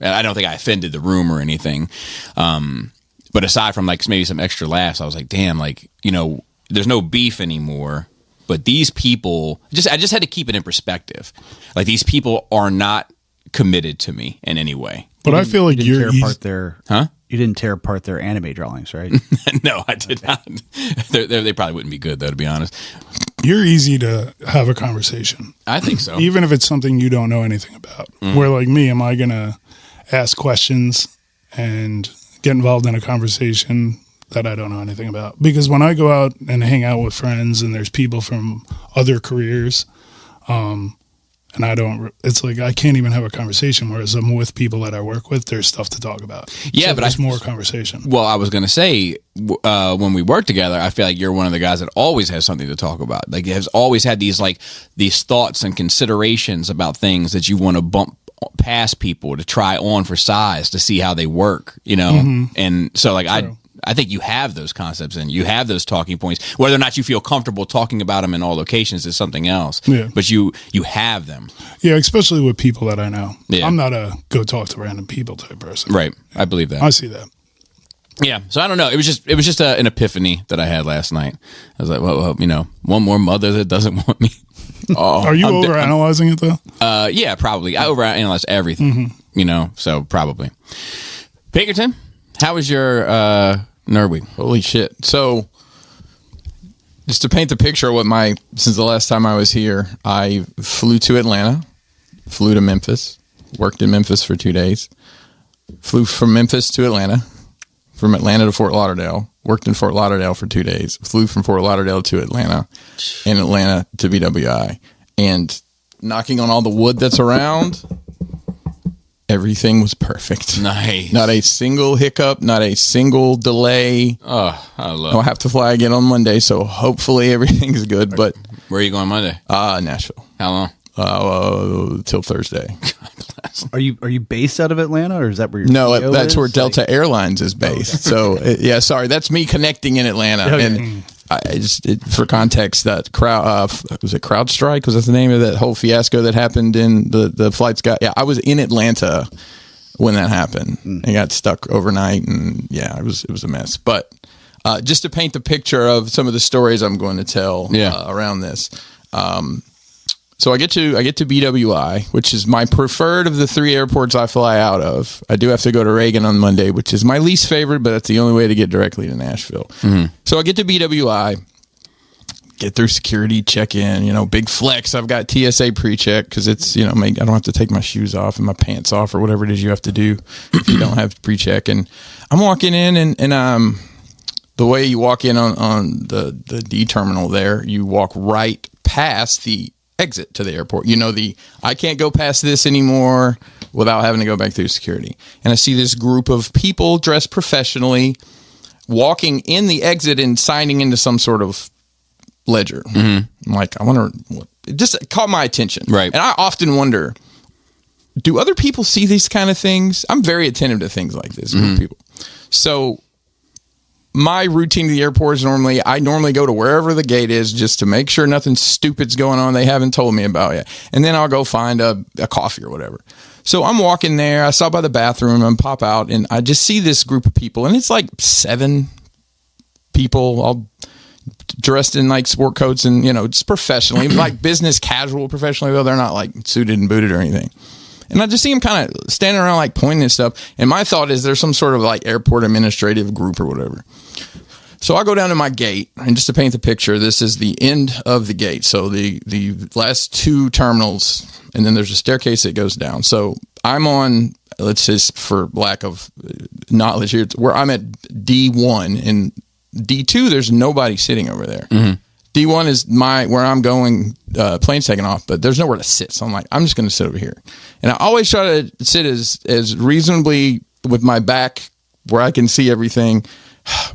I don't think I offended the room or anything. But aside from like maybe some extra laughs, I was like, damn, like, there's no beef anymore. But these people, I just had to keep it in perspective. Like, these people are not committed to me in any way. But I feel like you didn't tear apart their anime drawings, right? No, I did not. They probably wouldn't be good, though, to be honest. You're easy to have a conversation. I think so. Even if it's something you don't know anything about. Mm-hmm. Where, like me, am I going to ask questions and get involved in a conversation that I don't know anything about? Because when I go out and hang out with friends and there's people from other careers, and it's like I can't even have a conversation, whereas I'm with people that I work with, there's stuff to talk about. Yeah, so but there's more conversation. Well, I was going to say, when we work together, I feel like you're one of the guys that always has something to talk about. Like, has always had these thoughts and considerations about things that you want to bump past people to try on for size to see how they work, Mm-hmm. And so, like, true. I think you have those concepts and you have those talking points. Whether or not you feel comfortable talking about them in all locations is something else. Yeah. But you have them. Yeah, especially with people that I know. Yeah. I'm not a go talk to random people type person. Right. I believe that. I see that. Yeah. So I don't know. It was just an epiphany that I had last night. I was like, well, one more mother that doesn't want me. Oh, are you overanalyzing it though? Yeah, probably. I overanalyze everything. Mm-hmm. So probably. Pinkerton, how was your Nerd Week? Holy shit! So, just to paint the picture of since the last time I was here, I flew to Atlanta, flew to Memphis, worked in Memphis for 2 days, flew from Memphis to Atlanta, from Atlanta to Fort Lauderdale, worked in Fort Lauderdale for 2 days, flew from Fort Lauderdale to Atlanta, and Atlanta to BWI, and knocking on all the wood that's around, everything was perfect. Nice. Not a single hiccup, not a single delay. Oh, I love it. I'll have to fly again on Monday, so hopefully everything's good. But where are you going Monday? Nashville. How long? Till Thursday. Are you based out of Atlanta, or is that where your No, CEO that's is? where Delta Airlines is based. Oh, okay. So yeah, sorry, that's me connecting in Atlanta. Okay. And for context, that was it CrowdStrike? Was that the name of that whole fiasco that happened in the flights? I was in Atlanta when that happened. I got stuck overnight, and yeah, it was a mess. But just to paint the picture of some of the stories I'm going to tell around this. So I get to BWI, which is my preferred of the 3 airports I fly out of. I do have to go to Reagan on Monday, which is my least favorite, but that's the only way to get directly to Nashville. Mm-hmm. So I get to BWI, get through security, check in, big flex. I've got TSA pre-check because it's, I don't have to take my shoes off and my pants off or whatever it is you have to do if you don't have pre-check. And I'm walking in and the way you walk in on the D terminal there, you walk right past the exit to the airport. I can't go past this anymore without having to go back through security. And I see this group of people dressed professionally walking in the exit and signing into some sort of ledger. I'm like, I wonder what it just caught my attention. Right. And I often wonder, do other people see these kind of things? I'm very attentive to things like this with people. So my routine to the airport is I normally go to wherever the gate is just to make sure nothing stupid's going on they haven't told me about yet. And then I'll go find a coffee or whatever. So I'm walking there. I stop by the bathroom and pop out, and I just see this group of people, and it's like 7 people all dressed in like sport coats and, just professionally, like business casual professionally, though they're not like suited and booted or anything. And I just see them kind of standing around like pointing and stuff. And my thought is there's some sort of like airport administrative group or whatever. So I go down to my gate, and just to paint the picture, this is the end of the gate. So the last 2 terminals, and then there's a staircase that goes down. So I'm on, let's just for lack of knowledge here, where I'm at D1, and D2, there's nobody sitting over there. D1 is where I'm going, plane's taking off, but there's nowhere to sit. So I'm like, I'm just going to sit over here. And I always try to sit as reasonably with my back where I can see everything.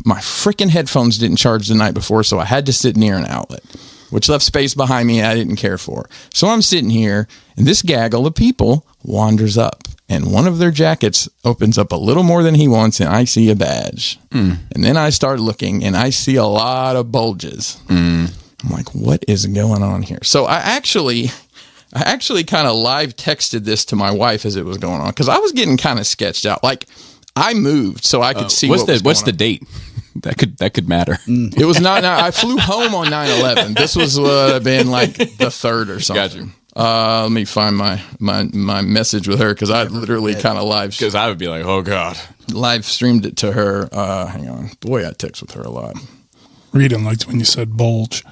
My freaking headphones didn't charge the night before, so I had to sit near an outlet, which left space behind me I didn't care for. So I'm sitting here, and this gaggle of people wanders up, and one of their jackets opens up a little more than he wants, and I see a badge. And then I start looking, and I see a lot of bulges. I'm like, what is going on here? So I actually kind of live texted this to my wife as it was going on, because I was getting kind of sketched out. Like, I moved so I could see what's the date. That could matter. It was not. I flew home on 9/11. This was what have been like the 3rd or something. Gotcha. Let me find my message with her, because I literally kind of Because I would be like, oh God. live streamed it to her. Hang on, boy, I text with her a lot. Reading liked when you said bulge.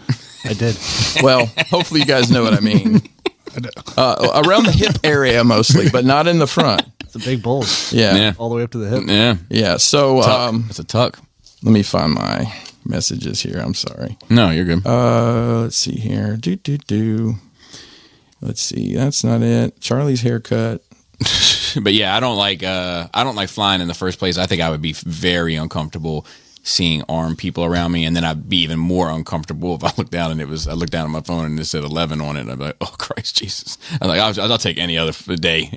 I did. Well, hopefully you guys know what I mean. Around the hip area mostly, but not in the front. It's a big bulge. Yeah. All the way up to the hip. Yeah. Yeah. So It's a tuck. let me find my messages here. I'm sorry. No, you're good. Let's see here. Let's see. That's not it. Charlie's haircut. But yeah, I don't like flying in the first place. I think I would be very uncomfortable seeing armed people around me, and then I'd be even more uncomfortable if I looked down and I looked down at my phone and it said 11 on it, and I'd be like, oh Christ Jesus. I'm like, I'll take any other day,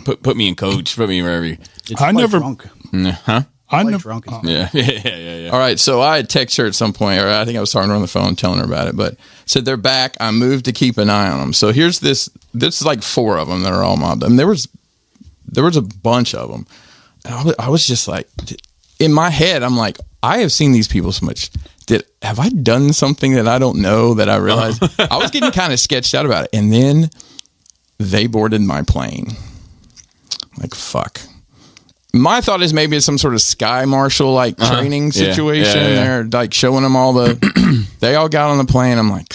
put me in coach, put me wherever. It's I quite never- drunk. Huh? I Quite never. drunk. Yeah. All right, so I had texted her at some point, or I think I was talking to her on the phone telling her about it, but said they're back. I moved to keep an eye on them. So here's this is like 4 of them that are all mobbed. I mean, there was a bunch of them. And I was just like, in my head, I'm like, I have seen these people so much. Have I done something that I don't know that I realized? I was getting kind of sketched out about it. And then they boarded my plane. Like, fuck. My thought is maybe it's some sort of Sky Marshal like training situation. Yeah. They're like showing them all they all got on the plane. I'm like,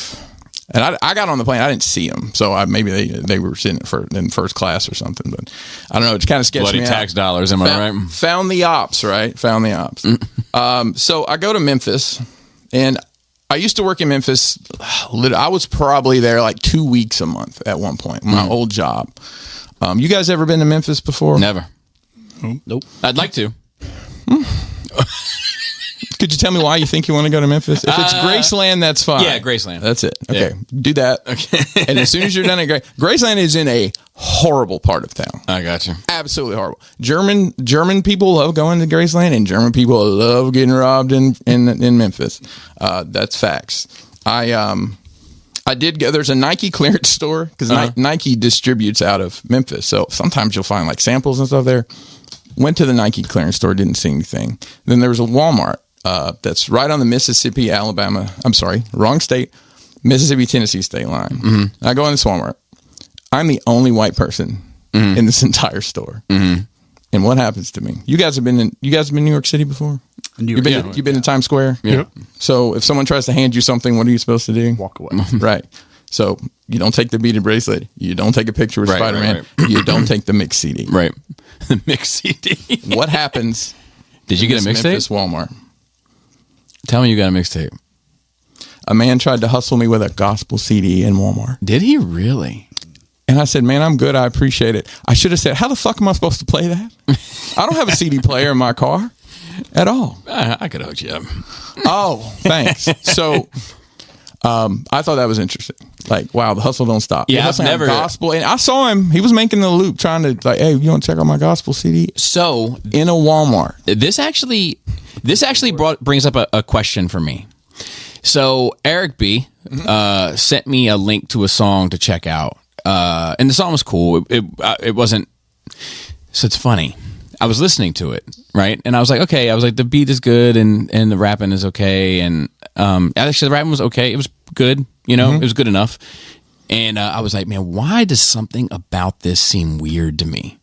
and I got on the plane. I didn't see them, so maybe they were sitting in first class or something. But I don't know. It kind of sketched Bloody me tax out. dollars, am I right? Found the ops, right? Found the ops. So I go to Memphis, and I used to work in Memphis. I was probably there like 2 weeks a month at one point. My old job. You guys ever been to Memphis before? Never. Nope. I'd like to. Could you tell me why you think you want to go to Memphis? If it's Graceland, that's fine. Yeah, Graceland. That's it. Okay, do that. Okay. And as soon as you're done at Graceland is in a horrible part of town. I got you. Absolutely horrible. German people love going to Graceland, and German people love getting robbed in Memphis. That's facts. I did go. There's a Nike clearance store because Nike distributes out of Memphis, so sometimes you'll find like samples and stuff there. Went to the Nike clearance store, didn't see anything. Then there was a Walmart that's right on the Mississippi, Alabama. I'm sorry, wrong state. Mississippi, Tennessee state line. Mm-hmm. I go in this Walmart. I'm the only white person in this entire store. Mm-hmm. and what happens to me? You guys have been in New York City before? You've been in Times Square? Yep. So if someone tries to hand you something, what are you supposed to do? Walk away. Right. So you don't take the beaded bracelet. You don't take a picture with Right, Spider-Man. right. You don't take the mix CD. Right. The mix CD. What happens? Did you get a in this Memphis mixtape? Walmart. Tell me you got a mixtape. A man tried to hustle me with a gospel CD in Walmart. Did he really? And I said, man, I'm good. I appreciate it. I should have said, how the fuck am I supposed to play that? I don't have a CD player in my car at all. I could hook you up. Oh, thanks. So I thought that was interesting. Like, wow, the hustle don't stop. Yeah, The I've hustle had never- gospel. And I saw him. He was making the loop trying to like, hey, you want to check out my gospel CD? So In a Walmart. this actually brings up a question for me. So Eric B sent me a link to a song to check out, and the song was cool. It wasn't. So it's funny. I was listening to it, right, and I was like, okay. I was like, the beat is good, and the rapping is okay, and actually the rapping was okay. It was good, you know, it was good enough. And I was like, man, why does something about this seem weird to me?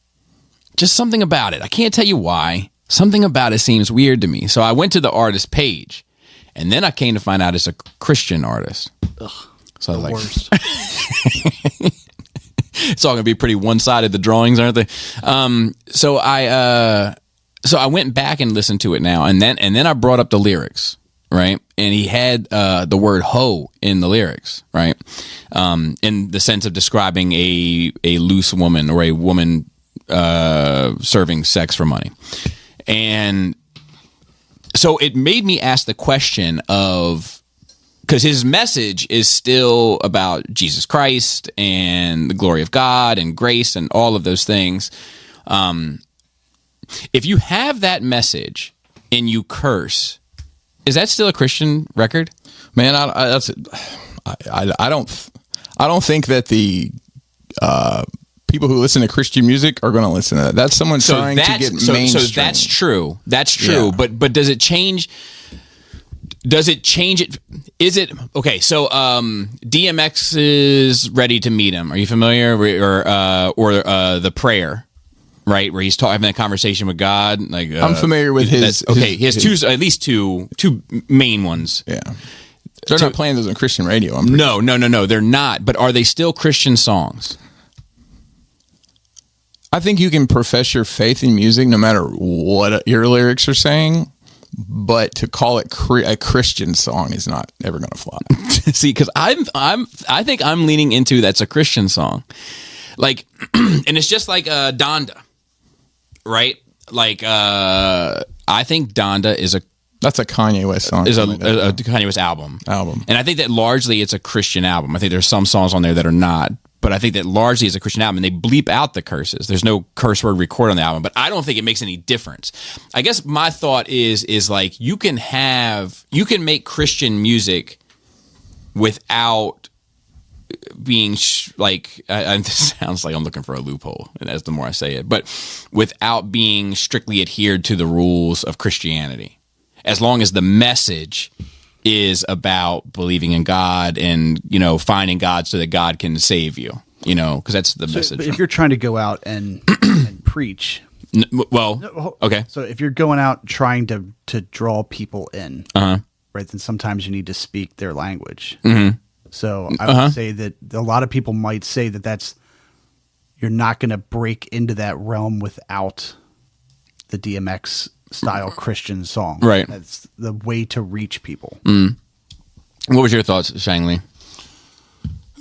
Just something about it. I can't tell you why. Something about it seems weird to me. So I went to the artist page, and then I came to find out it's a Christian artist. So I was like, Worst. it's all gonna be pretty one-sided, the drawings, aren't they? So I went back and listened to it now, and then I brought up the lyrics, right? And he had the word hoe in the lyrics, right? In the sense of describing a loose woman or a woman serving sex for money. And so it made me ask the question of, because his message is still about Jesus Christ and the glory of God and grace and all of those things. If you have that message and you curse, is that still a Christian record? Man, I don't think that the people who listen to Christian music are going to listen to that. That's someone trying to get mainstream. So that's true. That's true. Yeah. But does it change? Does it change it? Is it okay? So DMX is Ready to Meet Him. Are you familiar? Or the prayer, right? Where he's having a conversation with God. Like I'm familiar with his. Okay, he has at least two main ones. Yeah, they're not playing those on Christian radio. I'm pretty No, they're not. But are they still Christian songs? I think you can profess your faith in music no matter what your lyrics are saying, but to call it a Christian song is not ever going to fly. See, because I think I'm leaning into that's a Christian song, like, and it's just like Donda, right? Like, I think Donda is That's a Kanye West song. a Kanye West album, and I think that largely it's a Christian album. I think there's some songs on there that are not. But I think that largely it's a Christian album, and they bleep out the curses. There's no curse word recorded on the album, but I don't think it makes any difference. I guess my thought is like you can make Christian music without being this sounds like I'm looking for a loophole, and that's the more I say it, but without being strictly adhered to the rules of Christianity, as long as the message is about believing in God and, you know, finding God so that God can save you, you know, because that's the message. But if you're trying to go out and preach, Okay. so if you're going out trying to draw people in, Uh-huh. right, then sometimes you need to speak their language. Mm-hmm. So I would say that a lot of people might say that you're not going to break into that realm without the DMX style Christian song. Right. That's the way to reach people. What was your thoughts, Shangli?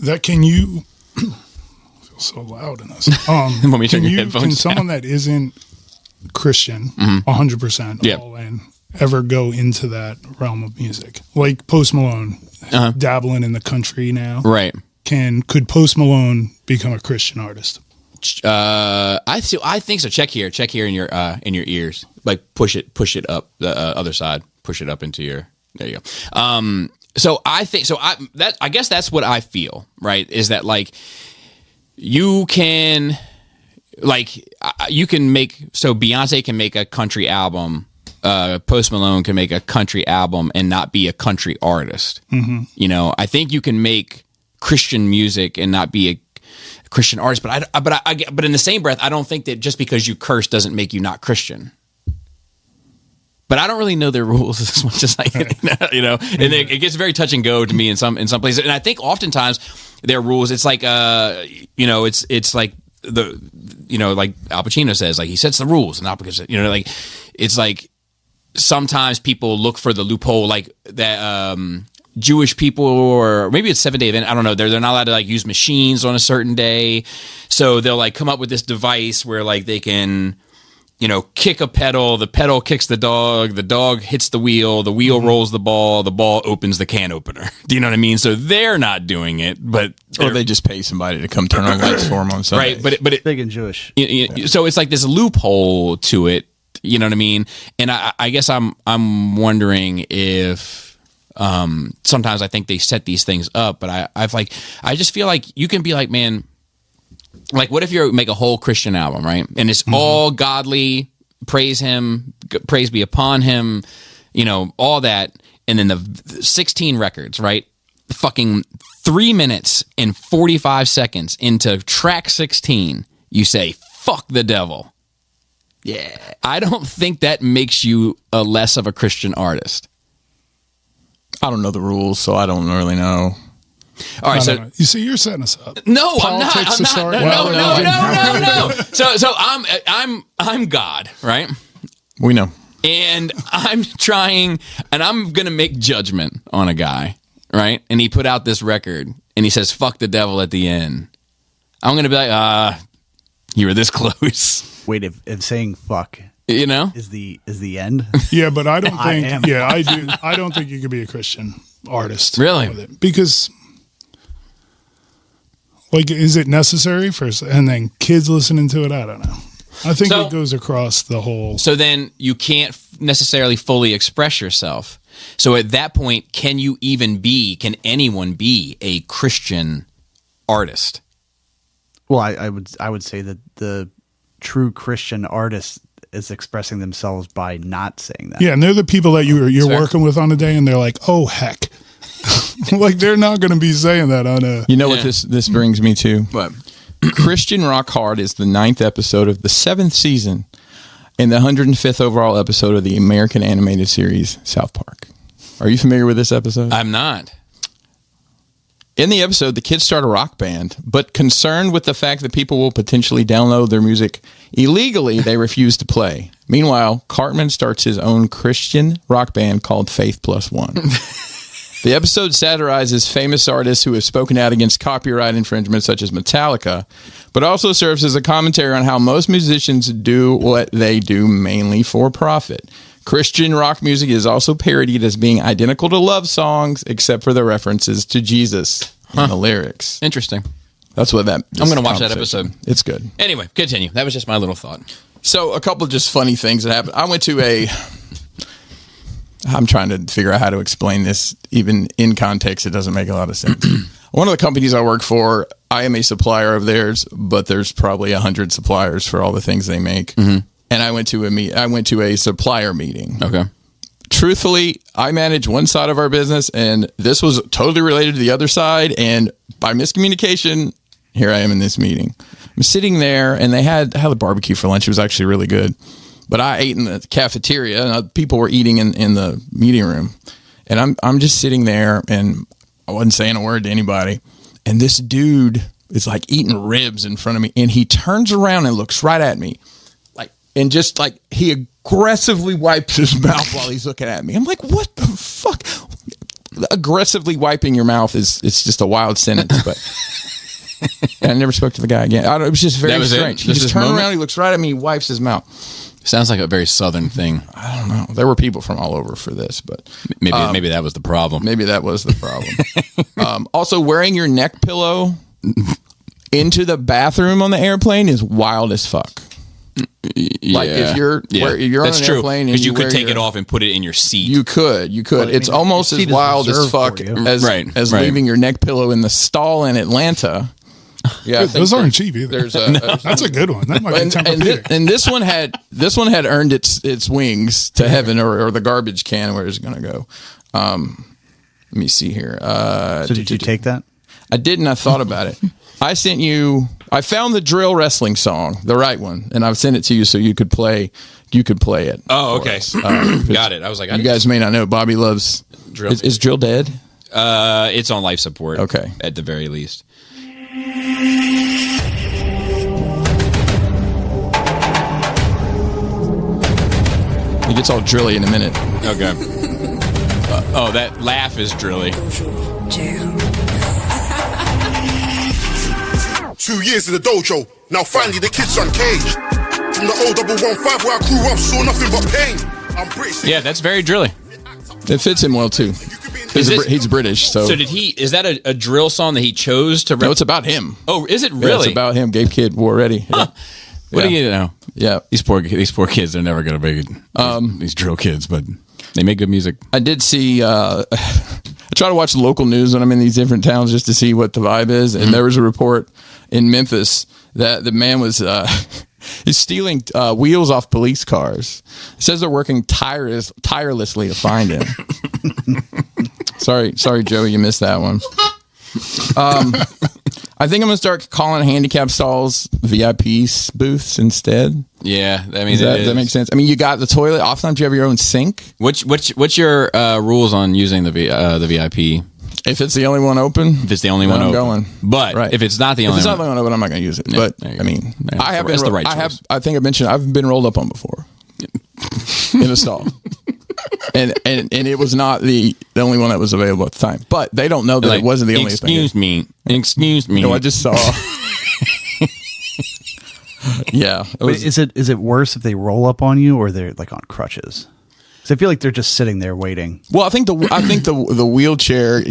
That can you I feel so loud in this. Want me to turn your headphones Can down? someone that isn't Christian, 100% Yep. all in, ever go into that realm of music? Like Post Malone, dabbling in the country now. Right. Could Post Malone become a Christian artist? I think so. Check here in your ears. Like push it up the other side. Push it up into your. There you go. So I think so. I guess that's what I feel. Right? Is that like you can make, so Beyonce can make a country album. Post Malone can make a country album and not be a country artist. Mm-hmm. You know, I think you can make Christian music and not be Christian artist. But in the same breath, I don't think that just because you curse doesn't make you not Christian. But I don't really know their rules as much as I can, and it gets very touch and go to me in some places. And I think oftentimes their rules, it's like, it's like like Al Pacino says, like he sets the rules, and Al Pacino, like it's like sometimes people look for the loophole, like that. Jewish people, or maybe it's 7-day event, I don't know, they're not allowed to like use machines on a certain day, so they'll like come up with this device where like they can kick a pedal, the pedal kicks the dog hits the wheel rolls the ball opens the can opener. Do you know what I mean? So they're not doing it, but Or they just pay somebody to come turn on lights for them on Sunday. right, but Big and Jewish. so it's like this loophole to it, you know what I mean? And I guess I'm wondering if sometimes I think they set these things up, but I just feel like you can be like, man, like what if you make a whole Christian album, right? And it's all godly, praise him, praise be upon him, all that. And then the 16 records, right? Fucking 3 minutes and 45 seconds into track 16, you say, fuck the devil. Yeah. I don't think that makes you a less of a Christian artist. I don't know the rules, so I don't really know. All right, so No. You see, you're setting us up. no, Politics I'm to not. start. No. So I'm God, right? We know. And I'm trying, and I'm gonna make judgment on a guy, right? And he put out this record, and he says "fuck the devil" at the end. I'm gonna be like, you were this close, Wait, if saying fuck you know? is the end? Yeah, but I don't I think. am. Yeah, I do. I don't think you could be a Christian artist. Really? with it. Because, like, is it necessary for? And then kids listening to it. I don't know. I think So- it goes across the whole. So then you can't necessarily fully express yourself. So at that point, can anyone be a Christian artist? Well, I would say that the true Christian artist is expressing themselves by not saying that. Yeah, and they're the people that you're Fair. working with on a day, and they're like, "Oh heck," like they're not going to be saying that on a. You know what this brings me to? What? Christian Rock Hard is the 9th episode of the 7th season and the 105th overall episode of the American animated series South Park. Are you familiar with this episode? I'm not. In the episode, the kids start a rock band, but concerned with the fact that people will potentially download their music illegally, they refuse to play. Meanwhile, Cartman starts his own Christian rock band called Faith Plus One. The episode satirizes famous artists who have spoken out against copyright infringement, such as Metallica, but also serves as a commentary on how most musicians do what they do mainly for profit. Christian rock music is also parodied as being identical to love songs, except for the references to Jesus in the lyrics. Interesting. That's what that. I'm going to watch that conversation. episode. It's good. Anyway, continue. That was just my little thought. So a couple of just funny things that happened. I went to I'm trying to figure out how to explain this. Even in context, it doesn't make a lot of sense. One of the companies I work for, I am a supplier of theirs, but there's probably 100 suppliers for all the things they make. Mm-hmm. And I went to a supplier meeting. Okay. Truthfully, I manage one side of our business, and this was totally related to the other side. And by miscommunication, here I am in this meeting. I'm sitting there, and they had a barbecue for lunch. It was actually really good. But I ate in the cafeteria, and people were eating in the meeting room. And I'm just sitting there, and I wasn't saying a word to anybody. And this dude is like eating ribs in front of me, and he turns around and looks right at me. And just like he aggressively wipes his mouth while he's looking at me. I'm like, what the fuck? Aggressively wiping your mouth it's just a wild sentence, but I never spoke to the guy again. It was just very strange. He just turns around, he looks right at me, he wipes his mouth. Sounds like a very southern thing. I don't know. There were people from all over for this, but Maybe that was the problem. maybe that was the problem. Also, wearing your neck pillow into the bathroom on the airplane is wild as fuck. Yeah. Like if you're on That's an true, airplane and because you wear could take your- it off and put it in your seat. You could. It's almost your as seat is wild as reserved fuck for you. as Right. leaving your neck pillow in the stall in Atlanta. Yeah, I think Those aren't cheap either. There's That's a good one. That might be and Tempur-Pedic. this one had earned its wings to heaven or the garbage can where it's going to go. Let me see here. So did you take that? I didn't. I thought about it. I sent you. I found the drill wrestling song, the right one, and I've sent it to you so you could play. You could play it. Oh, for okay. us. Got it. I was like, You guys may not know. Bobby loves Drill. Is drill dead? It's on life support. Okay. At the very least. It gets all drilly in a minute. Okay. Oh, that laugh is drilly. 2 years in the dojo, now finally the kid's uncaged. From the old 115 where I grew up, saw nothing but pain. I'm British. Yeah, that's very drilly. It fits him well too. Is this- He's British, so. So did he? Is that a drill song that he chose to? No, it's about him. Oh, is it Yeah, really? it's about him. Gabe Kidd, War Ready. Yeah. What do Yeah. you know? Yeah. These poor kids, they're never gonna make it. These drill kids, but they make good music. I did see. I try to watch the local news when I'm in these different towns just to see what the vibe is. And there was a report in Memphis that the man was he's stealing wheels off police cars. It says they're working tirelessly to find him. sorry, Joey, you missed that one. I think I'm gonna start calling handicap stalls VIP booths instead. Yeah, I mean, Does that make sense? I mean, you got the toilet. Oftentimes, you have your own sink. What's your rules on using the VIP? If it's the only one open, If it's the only then one I'm open, going. but Right. if it's not the If only it's not one, the only one open, I'm not going to use it. Yeah, But there you I go. mean, Yeah, I have that's been. the right I have. choice. I think I mentioned I've been rolled up on before in a stall, and it was not the only one that was available at the time. But they don't know that like, it wasn't the only excuse thing. Excuse me. No, I just saw. Yeah, it But was, is it worse if they roll up on you or they're like on crutches? Because I feel like they're just sitting there waiting. well, I think the wheelchair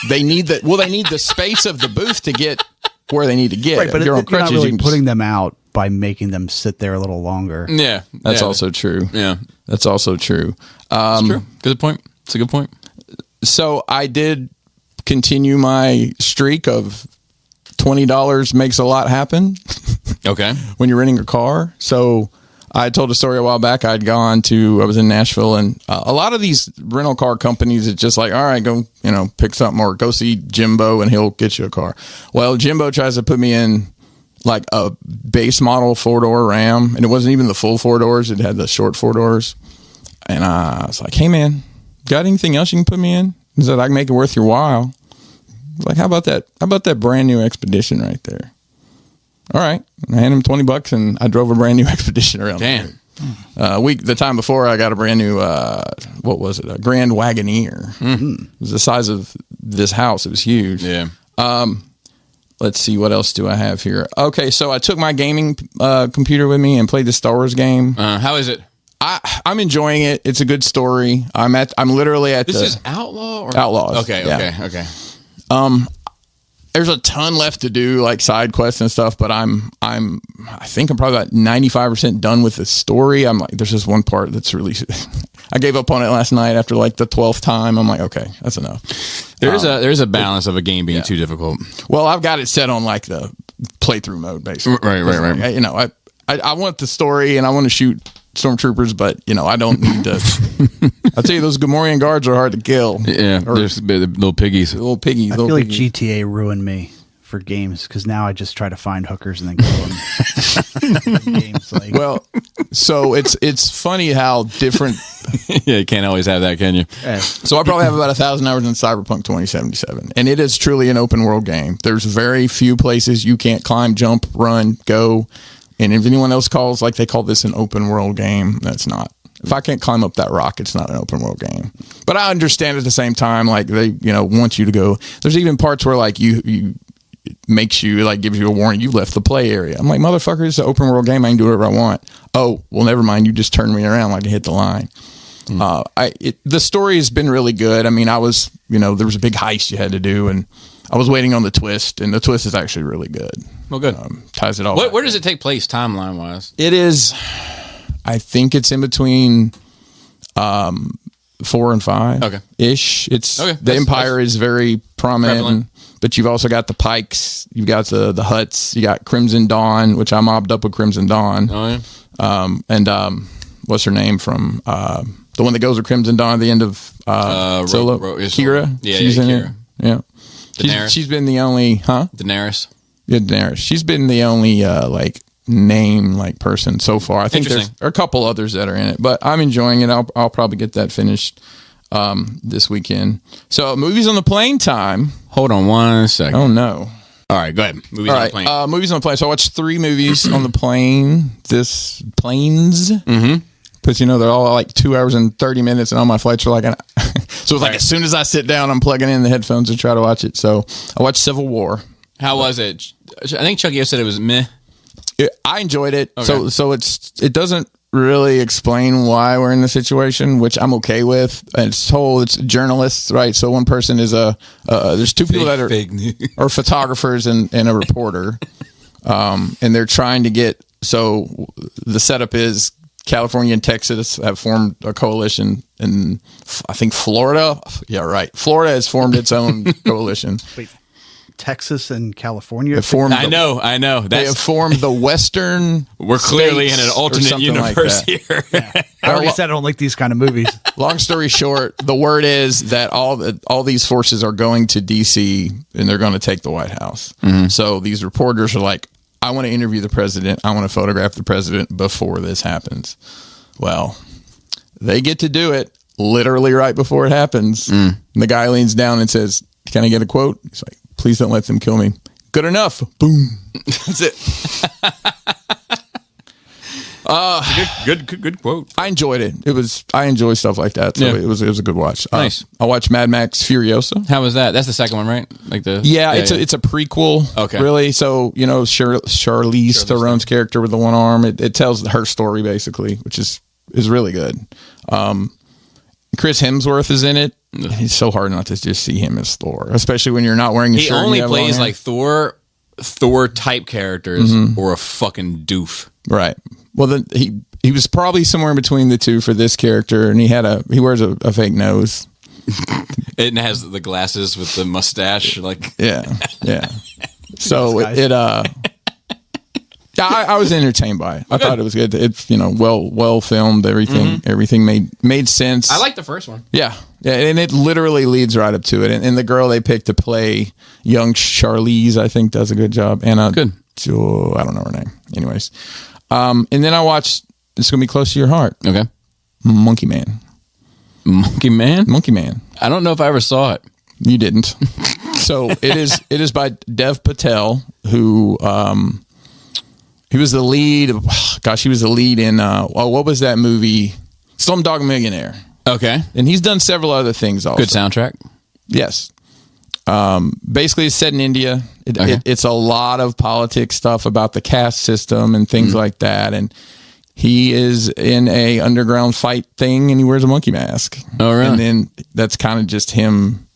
they need the space of the booth to get where they need to get. Right, but If you're on not crutches, you really can putting them out by making them sit there a little longer. Yeah, That's yeah. also true. Yeah, That's also true. it's true. Good point. It's a good point. So I did continue my streak of $20 makes a lot happen Okay. when you're renting a car. So I told a story a while back. I was in Nashville, and a lot of these rental car companies, it's just like, all right, go, pick something or go see Jimbo and he'll get you a car. Well, Jimbo tries to put me in like a base model 4-door Ram, and it wasn't even the full 4 doors. It had the short 4 doors. And I was like, hey man, got anything else you can put me in? He said, I can make it worth your while. Like, how about that brand new Expedition right there? All right. I handed him $20 and I drove a brand new Expedition around. Damn. The time before I got a brand new, what was it? A Grand Wagoneer. It was the size of this house. It was huge. Yeah. Let's see. What else do I have here? Okay. So I took my gaming computer with me and played the Star Wars game. How is it? I'm enjoying it. It's a good story. I'm literally at This the is Outlaw or Outlaws. Okay. Yeah. Okay. There's a ton left to do, like side quests and stuff, but I think I'm probably about 95% done with the story. I'm like, there's just one part that's really, I gave up on it last night after like the 12th time. I'm like, okay, that's enough. There's a balance of a game being too difficult. Well, I've got it set on like the playthrough mode, basically. Right. Like, I want the story and I want to shoot stormtroopers, but I don't need to. I'll tell you, those Gamorrean guards are hard to kill. Yeah, Or there's the little piggies. little piggies. I feel like GTA ruined me for games because now I just try to find hookers and then kill them. Games like Well, so it's funny how different. Yeah, you can't always have that, can you? So I probably have about 1,000 hours in Cyberpunk 2077, and it is truly an open world game. There's very few places you can't climb, jump, run, go. And if anyone else calls, like they call this an open world game, that's not. If I can't climb up that rock, it's not an open world game. But I understand at the same time, like they, want you to go. There's even parts where like you it makes you like gives you a warning. You left the play area. I'm like, motherfucker, it's an open world game. I can do whatever I want. Oh, well, never mind. You just turned me around like I hit the line. The story has been really good. I mean, there was a big heist you had to do, and I was waiting on the twist, and the twist is actually really good. Well, good. Ties it all. Where does it take place timeline wise? It is, I think it's in between 4 and 5. Okay. Ish. It's Okay. the That's Empire is very prominent, prevalent. but you've also got the Pikes, you've got the Hutts, you got Crimson Dawn, which I mobbed up with Crimson Dawn. Oh yeah. And what's her name from the one that goes with Crimson Dawn at the end of Solo? Kira. Kira. Yeah, She's yeah, in Kira. it. Yeah. Daenerys. She's been the only, Daenerys. Yeah, Daenerys. She's been the only like name like person so far. I think there's a couple others that are in it, but I'm enjoying it. I'll probably get that finished this weekend. So movies on the plane time. Hold on 1 second. Oh no. All right, go ahead. Movies All on right, the plane. movies on the plane. So I watched 3 movies on the plane. Planes. Mm-hmm. Because they're all like 2 hours and 30 minutes, and all my flights are like so it's like as soon as I sit down, I'm plugging in the headphones to try to watch it. So I watched Civil War. How was it? I think Chucky said it was meh. I enjoyed it. Okay. So it doesn't really explain why we're in the situation, which I'm okay with. And it's journalists, right? So one person is there's 2 people that are photographers and a reporter, and they're trying to get. So the setup is California and Texas have formed a coalition, and I think Florida. Yeah, right. Florida has formed its own coalition. Wait, Texas and California. They formed I know. They have formed the Western. We're clearly in States an or alternate something like universe that. here. I already said I don't like these kind of movies. Long story short, the word is that all these forces are going to DC and they're going to take the White House. Mm-hmm. So these reporters are like, I want to interview the president. I want to photograph the president before this happens. Well, they get to do it literally right before it happens. And the guy leans down and says, "Can I get a quote?" He's like, "Please don't let them kill me." Good enough. Boom. That's it. Good quote. I enjoyed it. I enjoy stuff like that. So Yeah. it was a good watch. Nice. I watched Mad Max Furiosa. How was that? That's the second one, right? Like the It's a prequel. Okay. Really. So, Charlize Theron's character with the one arm, it tells her story basically, which is really good. Chris Hemsworth is in it. It's so hard not to just see him as Thor, especially when you're not wearing a He shirt. and only you have long plays hair. like Thor type characters or a fucking doof. Right. Well, then he was probably somewhere in between the two for this character, and he wears a fake nose. It has the glasses with the mustache, like Yeah. So I was entertained by it. I thought it was good. It's well filmed. Everything made sense. I like the first one. Yeah, and it literally leads right up to it. And the girl they picked to play young Charlize, I think, does a good job. Anna, Good. I don't know her name. Anyways, and then I watched. It's gonna be close to your heart. Okay. Monkey Man. Monkey Man. Monkey Man. I don't know if I ever saw it. You didn't. So it is by Dev Patel, who he was the lead. Gosh, he was the lead in what was that movie? Slumdog Millionaire. Okay. And he's done several other things also. Good soundtrack. Yes. Basically, it's set in India. Okay. It's a lot of politics stuff about the caste system and things like that. And he is in a underground fight thing, and he wears a monkey mask. Oh, really? And then that's kind of just him.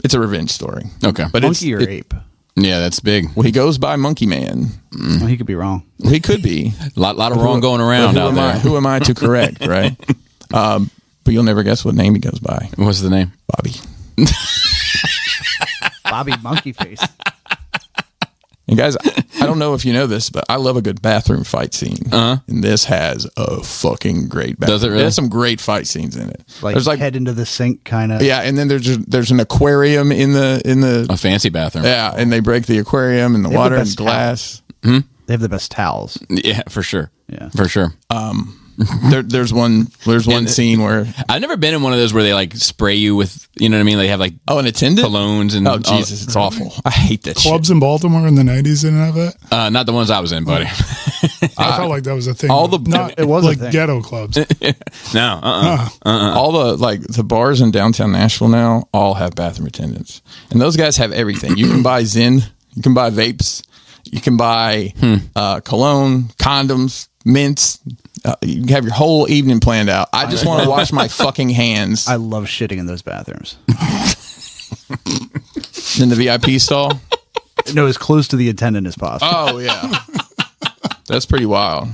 It's a revenge story. Okay. But Monkey or ape? Yeah, that's big. Well, he goes by Monkey Man. Well, he could be wrong. Well, he could be. A lot of wrong going around But out there. who am I to correct, right? But you'll never guess what name he goes by. What's the name? Bobby. Bobby Monkey Face. And guys, I don't know if you know this, but I love a good bathroom fight scene. And this has a fucking great bathroom. Does it really? There's some great fight scenes in it. There's head into the sink kind of. Yeah, and then there's an aquarium in the A fancy bathroom. yeah, and they break the aquarium and the have the water and best glass. They have the best towels. Yeah, for sure. Yeah. For sure. There's one scene where I've never been in one of those where they like spray you with, you know what I mean? They have like an attendant. colognes and Oh Jesus, it's awful. I hate that shit. Clubs in Baltimore in the 90s didn't have that. not the ones I was in, buddy. I felt like that was a thing. all the- not it was a like thing. ghetto clubs. No. All the bars in downtown Nashville now all have bathroom attendants, and those guys have everything. You can buy Zen, you can buy vapes, you can buy cologne, condoms, mints. You can have your whole evening planned out. I just want to wash my fucking hands I love shitting in those bathrooms. in the VIP stall. No, as close to the attendant as possible. Oh yeah, that's pretty wild.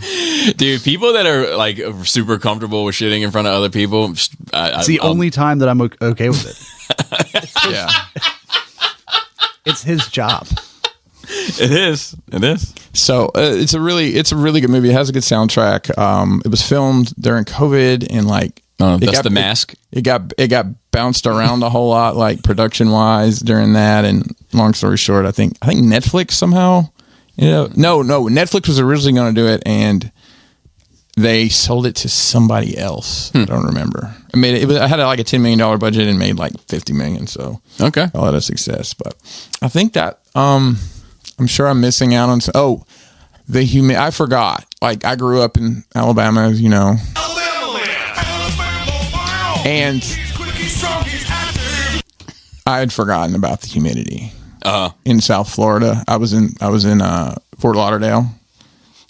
Dude, people that are like super comfortable with shitting in front of other people. It's the only time that I'm okay with it. Yeah. It's his job. It is. So it's a really good movie. It has a good soundtrack. It was filmed during COVID, and like Oh, It that's got- the mask. It got bounced around a whole lot, like production wise during that. And long story short, I think Netflix somehow, no, Netflix was originally going to do it, and they sold it to somebody else. I don't remember. I had like a $10 million budget and made like $50 million. So Okay. call it a success. But I think that I'm sure I'm missing out on. I forgot. Like I grew up in Alabama, you know. And I had forgotten about the humidity in South Florida. I was in Fort Lauderdale.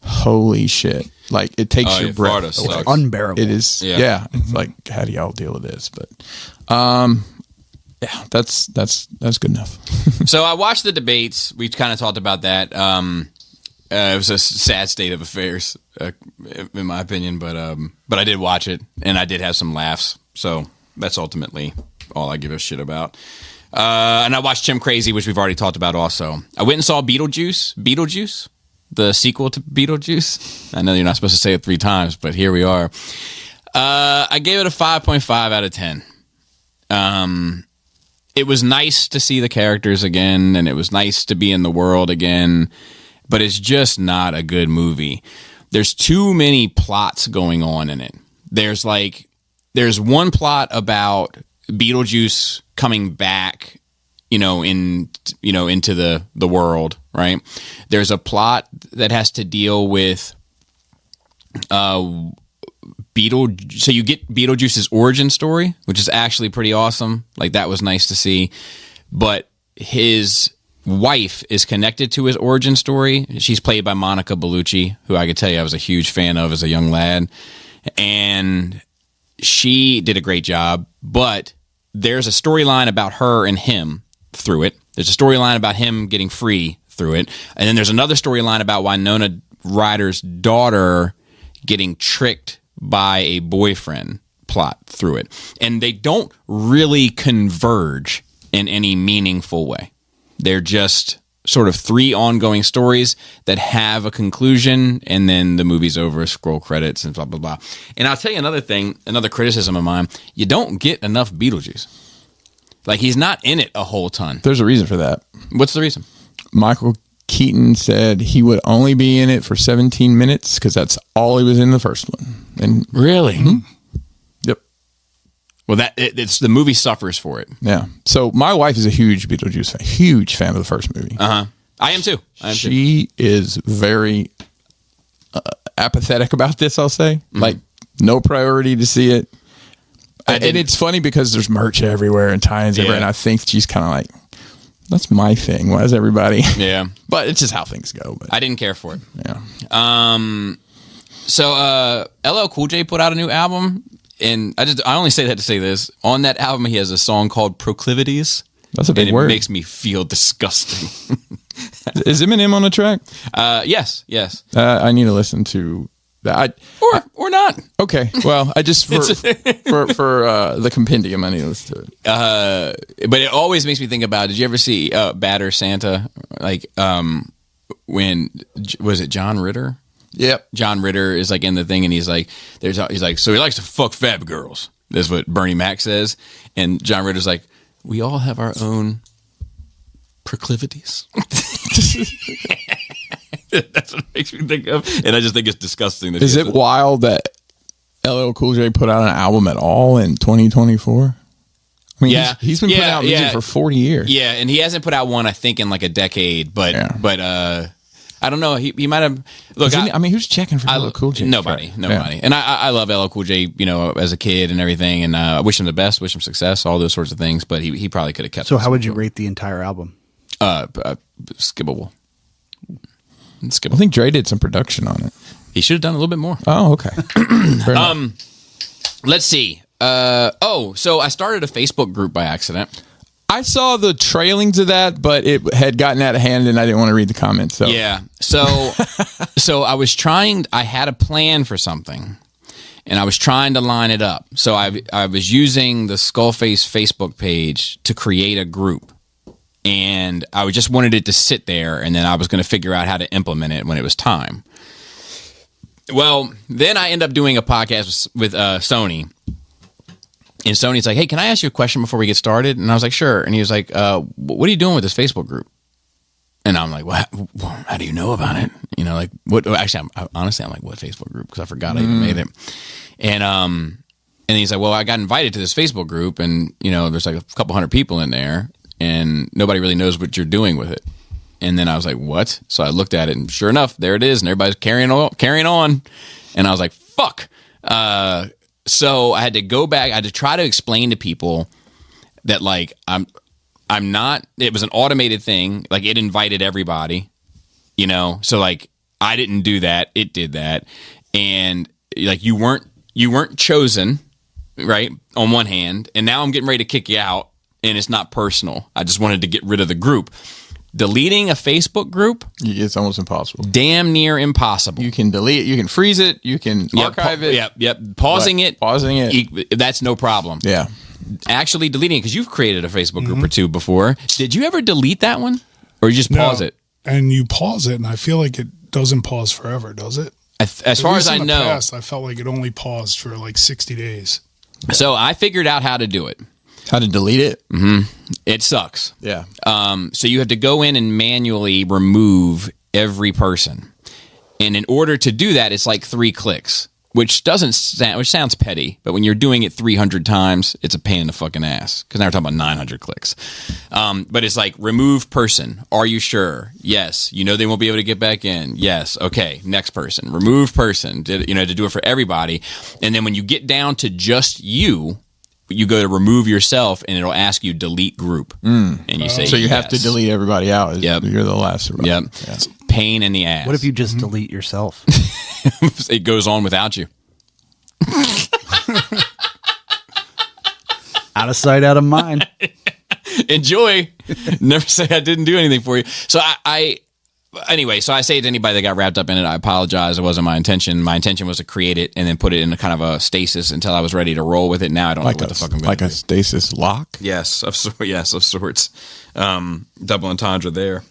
Holy shit! Like it takes your breath Florida away. sucks. Unbearable. It is. Yeah. Yeah. It's like, how do y'all deal with this? But yeah, that's good enough. So I watched the debates. We kind of talked about that. It was a sad state of affairs, in my opinion. But I did watch it, and I did have some laughs. So that's ultimately all I give a shit about. And I watched Tim Crazy, which we've already talked about. Also, I went and saw Beetlejuice, the sequel to Beetlejuice. I know you're not supposed to say it 3 times, but here we are. I gave it a 5.5 out of 10. It was nice to see the characters again, and it was nice to be in the world again, but it's just not a good movie. There's too many plots going on in it. There's one plot about Beetlejuice coming back, into the world, right? There's a plot that has to deal with so you get Beetlejuice's origin story, which is actually pretty awesome. Like that was nice to see. But his wife is connected to his origin story. She's played by Monica Bellucci, who I could tell you I was a huge fan of as a young lad. And she did a great job, but there's a storyline about her and him through it. There's a storyline about him getting free through it. And then there's another storyline about Winona Ryder's daughter getting tricked by a boyfriend plot through it. And they don't really converge in any meaningful way. They're just sort of 3 ongoing stories that have a conclusion, and then the movie's over, scroll credits, and blah, blah, blah. And I'll tell you another thing, another criticism of mine, you don't get enough Beetlejuice. Like, he's not in it a whole ton. There's a reason for that. What's the reason? Michael Keaton said he would only be in it for 17 minutes because that's all he was in the first one. And Really? yep. Well, it's the movie suffers for it. Yeah. So my wife is a huge Beetlejuice fan, huge fan of the first movie. I am too. She is very apathetic about this, I'll say. Like, no priority to see it. And it's funny because there's merch everywhere and tie-ins everywhere, and I think she's kind of like, that's my thing. Why is everybody? Yeah. But it's just how things go. But I didn't care for it. yeah. So LL Cool J put out a new album, and I only say that to say this. On that album, he has a song called Proclivities. That's a big and word. It makes me feel disgusting. Is Eminem on the track? Yes. I need to listen to that. Or not. Okay. Well, I just for the compendium, I need to listen to it. But it always makes me think about, did you ever see Badder Santa? Like, when, was it John Ritter? Yep. John Ritter is like in the thing, and he's like, so he likes to fuck fab girls. That's what Bernie Mac says. And John Ritter's like, we all have our own proclivities. That's what it makes me think of. And I just think it's disgusting. That Is it wild that LL Cool J put out an album at all in 2024? I mean, Yeah. he's been putting out music for 40 years. Yeah, and he hasn't put out one, I think, in like a decade. But I don't know. He might have. Look, who's checking for LL Cool J? Nobody. Yeah. And I love LL Cool J, as a kid and everything. And I wish him the best, wish him success, all those sorts of things. But he probably could have kept. So how would you rate the entire album? Skippable. I think Dre did some production on it. He should have done a little bit more. Oh, okay. Fair enough. Let's see. So I started a Facebook group by accident. I saw the trailings of that, but it had gotten out of hand, and I didn't want to read the comments. So Yeah. So I had a plan for something, and I was trying to line it up. So I was using the Skullface Facebook page to create a group, and I just wanted it to sit there, and then I was going to figure out how to implement it when it was time. Well, then I end up doing a podcast with Sony, And Sony's like, hey, can I ask you a question before we get started? And I was like, sure. And he was like, what are you doing with this Facebook group? And I'm like, well, how do you know about it? You know, like what? Actually, honestly, I'm like, what Facebook group? Because I forgot I even made it. And he's like, well, I got invited to this Facebook group, and you know, there's like a couple hundred people in there, and nobody really knows what you're doing with it. And then I was like, what? So I looked at it, and sure enough, there it is, and everybody's carrying on. And I was like, fuck. So I had to go back. I had to try to explain to people that like I'm not, it was an automated thing. Like it invited everybody, you know? So like I didn't do that. It did that. And like you weren't chosen, right? On one hand. And now I'm getting ready to kick you out, and it's not personal. I just wanted to get rid of the group. Deleting a Facebook group, it's almost impossible. Damn near impossible. You can delete it. You can freeze it. You can archive it. Yep. Pausing it. That's no problem. Yeah. Actually deleting it, because you've created a Facebook group or two before. Did you ever delete that one, or you just pause it? And you pause it, and I feel like it doesn't pause forever, does it? As far as I know, past, I felt like it only paused for like 60 days. So I figured out how to do it. How to delete it? It sucks. Yeah. So you have to go in and manually remove every person, and in order to do that, it's like 3 clicks. Which sounds petty, but when you're doing it 300 times, it's a pain in the fucking ass. Because now we're talking about 900 clicks. But it's like, remove person. Are you sure? Yes. You know they won't be able to get back in. Yes. Okay. Next person. Remove person. To do it for everybody. And then when you get down to just you go to remove yourself, and it'll ask you delete group. And you say so you have to yes. delete everybody out. Yep. You're the last. Yep. Yeah. Pain in the ass. What if you just delete yourself? It goes on without you. Out of sight, out of mind. Enjoy. Never say I didn't do anything for you. So anyway, so I say to anybody that got wrapped up in it, I apologize. It wasn't my intention. My intention was to create it and then put it in a kind of a stasis until I was ready to roll with it. Now I don't know what the fuck I'm going to do. Like a stasis lock? Yes, of sorts. Double entendre there.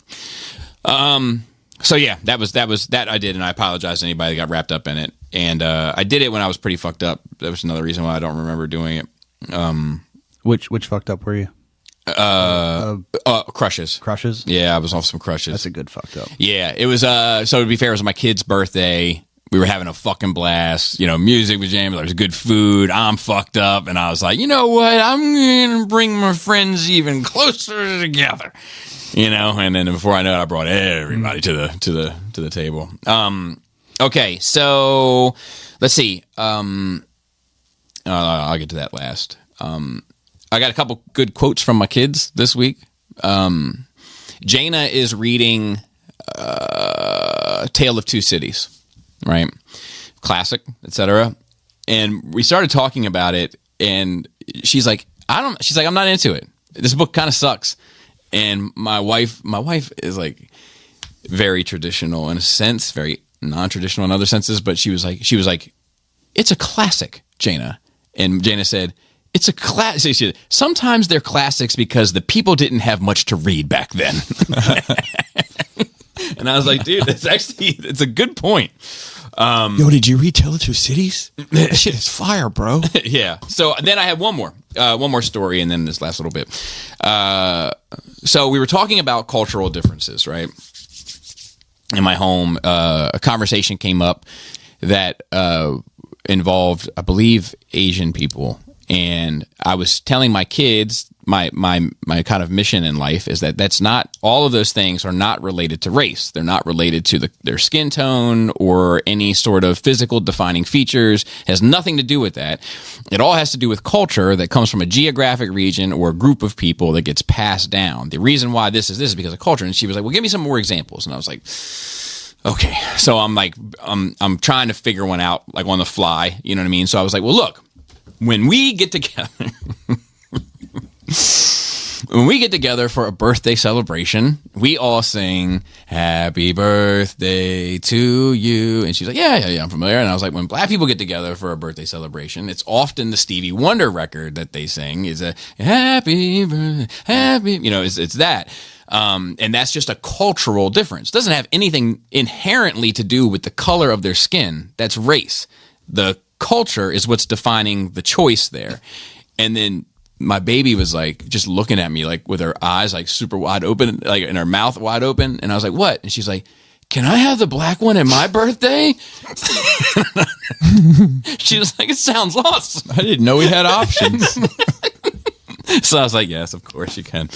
So yeah, that was that I did, and I apologize to anybody that got wrapped up in it. And I did it when I was pretty fucked up. That was another reason why I don't remember doing it. Which fucked up were you? Crushes. Crushes? Yeah, I was off some crushes. That's a good fucked up. Yeah, it was. So to be fair, it was my kid's birthday. We were having a fucking blast. You know, music was jamming. There was good food. I'm fucked up, and I was like, you know what? I'm gonna bring my friends even closer together. You know, and then before I know it, I brought everybody to the table. Okay, so let's see. I'll get to that last. I got a couple good quotes from my kids this week. Jaina is reading Tale of Two Cities, right? Classic, etc. And we started talking about it, and she's like, I'm not into it. This book kind of sucks. And my wife is like very traditional in a sense, very non-traditional in other senses, but she was like, it's a classic, Jaina. And Jaina said, it's a classic. Sometimes they're classics because the people didn't have much to read back then. And I was like, dude, it's a good point. Yo, did you read Tale of Two Cities? That shit is fire, bro. Yeah. So then I had one more story, and then this last little bit. So we were talking about cultural differences, right? In my home, a conversation came up that involved, I believe, Asian people. And I was telling my kids my kind of mission in life is that's not, all of those things are not related to race. They're not related to their skin tone or any sort of physical defining features. It has nothing to do with that. It all has to do with culture that comes from a geographic region or a group of people that gets passed down. The reason why this is because of culture. And she was like, well, give me some more examples. And I was like, okay. So I'm like, I'm trying to figure one out like on the fly. You know what I mean? So I was like, well, look, when we get together for a birthday celebration, we all sing happy birthday to you. And she's like, yeah, I'm familiar. And I was like, when black people get together for a birthday celebration, it's often the Stevie Wonder record that they sing is a happy birthday, happy, it's that. And that's just a cultural difference. It doesn't have anything inherently to do with the color of their skin. That's race. The culture is what's defining the choice there. And then my baby was like just looking at me like with her eyes like super wide open, like and her mouth wide open. And I was like, what? And she's like, can I have the black one at my birthday? She was like, it sounds awesome. I didn't know we had options. So I was like, yes, of course you can.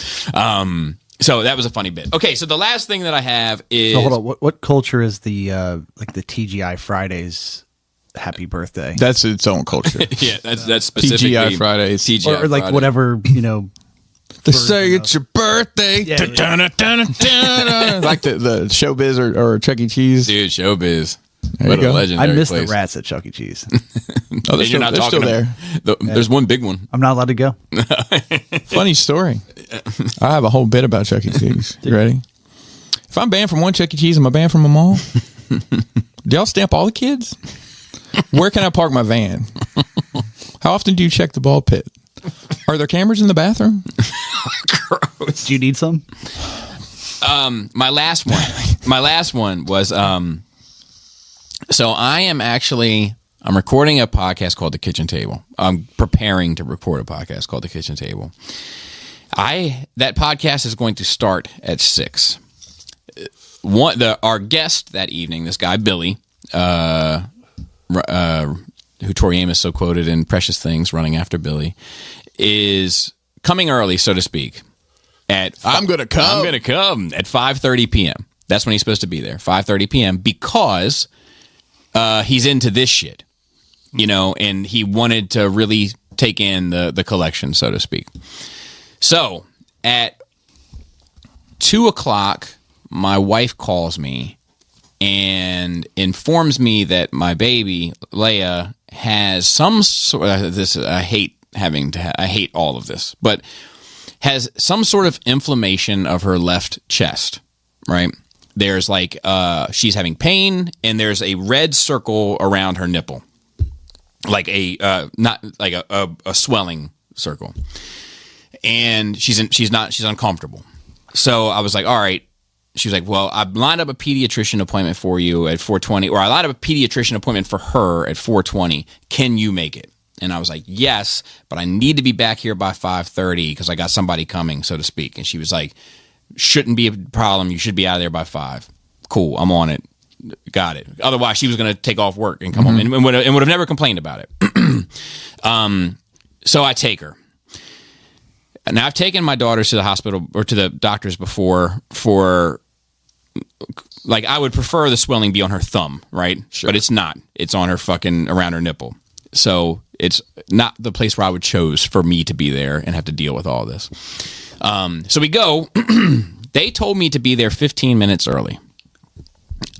So that was a funny bit. Okay, so the last thing that I have is So hold on, what culture is the like the TGI Fridays happy birthday? That's its own culture. yeah, that's specifically TGI Fridays. TGI or like Friday. whatever, They say it's your birthday. Yeah, Da-da-da-da-da-da. Like the Showbiz or Chuck E. Cheese. Dude, Showbiz. There What you a go. I legendary miss place. the rats at Chuck E. Cheese. Oh, they're And you're not they're talking still there. There's one big one. I'm not allowed to go. Funny story. I have a whole bit about Chuck E. Cheese. You ready? If I'm banned from one Chuck E. Cheese, am I banned from them all? Do y'all stamp all the kids? Where can I park my van? How often do you check the ball pit? Are there cameras in the bathroom? Do you need some? My last one was so I'm recording a podcast called The Kitchen Table. I'm preparing to record a podcast called The Kitchen Table. That podcast is going to start at 6. Our guest that evening, this guy Billy, who Tori Amos so quoted in Precious Things, Running After Billy, is coming early, so to speak. I'm gonna come at 5:30 p.m. That's when he's supposed to be there, 5:30 p.m. because he's into this shit, and he wanted to really take in the collection, so to speak. So at 2:00, my wife calls me and informs me that my baby Leia has some sort of this. I hate all of this, but has some sort of inflammation of her left chest. Right? There's like she's having pain, and there's a red circle around her nipple, like not like a swelling circle, and she's uncomfortable. So I was like, all right. She was like, well, I lined up a pediatrician appointment for you at 4:20, or I lined up a pediatrician appointment for her at 4:20. Can you make it? And I was like, yes, but I need to be back here by 5:30 because I got somebody coming, so to speak. And she was like, shouldn't be a problem. You should be out of there by 5. Cool, I'm on it. Got it. Otherwise, she was going to take off work and come home and would have never complained about it. So I take her. Now, I've taken my daughters to the hospital or to the doctors before for, like, I would prefer the swelling be on her thumb, right? Sure. But it's not. It's on her fucking, around her nipple. So it's not the place where I would choose for me to be there and have to deal with all this. So we go. They told me to be there 15 minutes early.